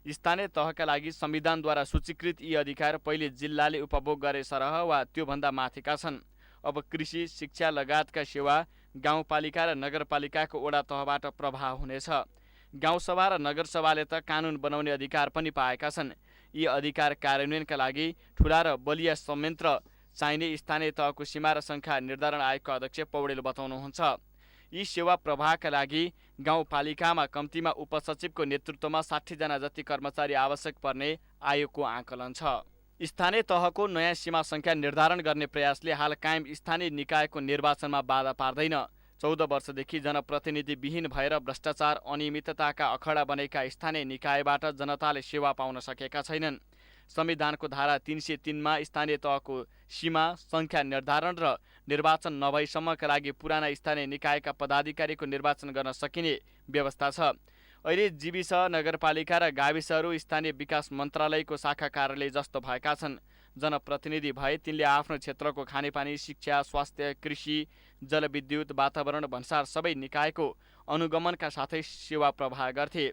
स्थानीय तहका लागि संविधानद्वारा सूचीकृत यी अधिकार पहिले जिल्लाले उपभोग गरे सरह वा त्योभन्दा माथिका छन्। अब कृषि, शिक्षा लगायतका सेवा गाउँपालिका र नगरपालिकाको वडा तहबाट प्रवाह हुनेछ। गाउँसभा र नगरसभाले त कानुन बनाउने अधिकार पनि पाएका छन्। यी अधिकार कार्यान्वयनका लागि ठुला र बलिया संयन्त्र चाहिने स्थानीय तहको सीमा र सङ्ख्या निर्धारण आयोगका अध्यक्ष पौडेल बताउनुहुन्छ। यी सेवा प्रवाहका लागि गाउँपालिकामा कम्तीमा उपसचिवको नेतृत्वमा 60 जना जति कर्मचारी आवश्यक पर्ने आयोगको आकलन छ। स्थानीय तहको नयाँ सीमा सङ्ख्या निर्धारण गर्ने प्रयासले हाल कायम स्थानीय निकायको निर्वाचनमा बाधा पार्दैन। 14 वर्षदेखि जनप्रतिनिधिविहीन भएर भ्रष्टाचार, अनियमितताका अखडा बनेका स्थानीय निकायबाट जनताले सेवा पाउन सकेका छैनन्। संविधानको धारा 303 मा स्थानीय तहको सीमा सङ्ख्या निर्धारण र निर्वाचन नभएसम्मका लागि पुराना स्थानीय निकायका पदाधिकारीको निर्वाचन गर्न सकिने व्यवस्था छ। अहिले जीविस, नगरपालिका र गाविसहरू स्थानीय विकास मन्त्रालयको शाखा कार्यालय जस्तो भएका छन्। जनप्रतिनिधि भए तिनले आफ्नो क्षेत्रको खानेपानी, शिक्षा, स्वास्थ्य, कृषि, जलविद्युत, वातावरण, भन्सार सबै निकायको अनुगमनका साथै सेवा प्रवाह गर्थे।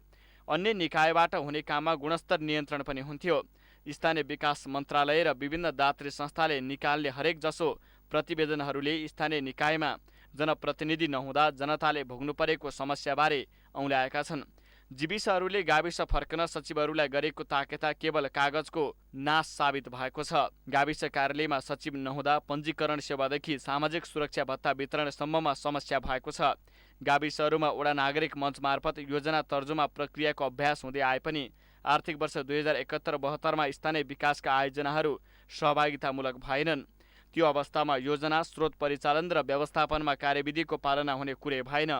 अन्य निकायबाट हुने काममा गुणस्तर नियन्त्रण पनि हुन्थ्यो। स्थानीय विकास मन्त्रालय र विभिन्न दात्री संस्थाले निकाल्ने हरेक जसो प्रतिवेदनहरूले स्थानीय निकायमा जनप्रतिनिधि नहुँदा जनताले भोग्नु परेको समस्याबारे औँल्याएका छन्। जीविसहरूले गाविस फर्कन सचिवहरूलाई गरेको ताकेता केवल कागजको नाश साबित भएको छ। गाविस कार्यालयमा सचिव नहुँदा पञ्जीकरण सेवादेखि सामाजिक सुरक्षा भत्ता वितरणसम्ममा समस्या भएको छ। गाविसहरूमा वडा नागरिक मञ्च मार्फत योजना तर्जुमा प्रक्रियाको अभ्यास हुँदै आए पनि आर्थिक वर्ष 2071-72 स्थानीय विकासका आयोजनाहरू सहभागितामूलक भएनन्। त्यो अवस्थामा योजना, स्रोत परिचालन र व्यवस्थापनमा कार्यविधिको पालना हुने कुरै भएन।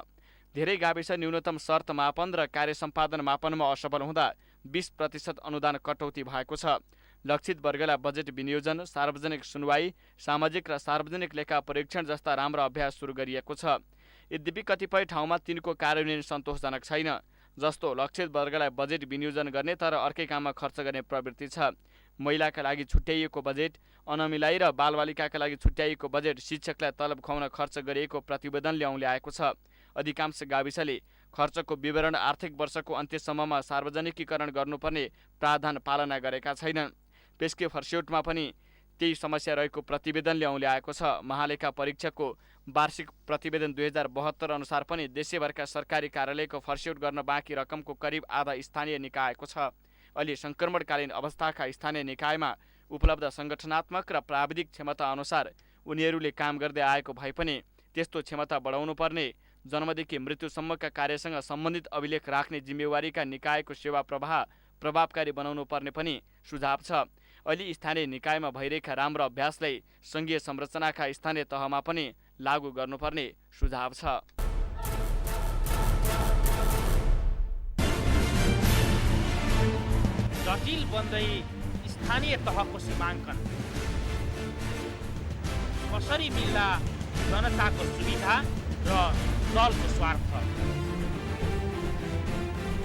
धेरै गाविस न्यूनतम शर्त मापन र कार्य सम्पादन मापनमा असफल हुँदा 20% अनुदान कटौती भएको छ। लक्षित वर्गलाई बजेट विनियोजन, सार्वजनिक सुनवाई, सामाजिक र सार्वजनिक लेखा परीक्षण जस्ता राम्रा अभ्यास सुरु गरिएको छ। यद्यपि कतिपय ठाउँमा तिनको कार्यान्वयन सन्तोषजनक छैन। जस्तो लक्षित वर्गलाई बजेट विनियोजन गर्ने तर अर्कै काममा खर्च गर्ने प्रवृत्ति छ। महिलाका लागि छुट्याइएको बजेट, अनमिलाई र बालबालिकाका लागि छुट्याइएको बजेट, शिक्षकलाई तलब खुवाउन खर्च गरिएको प्रतिवेदनले औँल्याएको छ। अधिकांश गाविसले खर्चको विवरण आर्थिक वर्षको अन्त्यसम्ममा सार्वजनिकीकरण गर्नुपर्ने प्रावधान पालना गरेका छैनन्। पेस्के फर्स्यौटमा पनि त्यही समस्या रहेको प्रतिवेदनले औँल्याएको छ। महालेखा परीक्षकको वार्षिक प्रतिवेदन 2072 अनुसार पनि देशैभरका सरकारी कार्यालयको फर्स्यौट गर्न बाँकी रकमको करिब आधा स्थानीय निकायको छ। अहिले सङ्क्रमणकालीन अवस्थाका स्थानीय निकायमा उपलब्ध सङ्गठनात्मक र प्राविधिक क्षमता अनुसार उनीहरूले काम गर्दै आएको भए पनि त्यस्तो क्षमता बढाउनु पर्ने, जन्मदेखि मृत्युसम्मका कार्यसँग सम्बन्धित अभिलेख राख्ने जिम्मेवारीका निकायको सेवा प्रवाह प्रभावकारी बनाउनु पर्ने पनि सुझाव छ। अहिले स्थानीय निकायमा भइरहेका राम्रो अभ्यासलाई सङ्घीय संरचनाका स्थानीय तहमा पनि लागू गर्नुपर्ने सुझाव छ। जटिल बन्दै स्थानीय तहको सीमाङ्कन कसरी मिल्ला जनताको सुविधा र दलको स्वार्थ?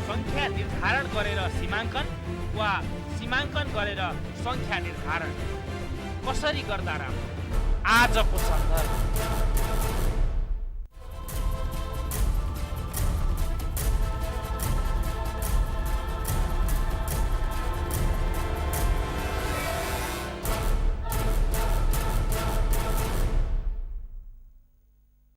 सङ्ख्या निर्धारण गरेर सीमाङ्कन वा सीमाङ्कन गरेर सङ्ख्या निर्धारण कसरी गर्दा राम्रो? आजको सन्दर्भ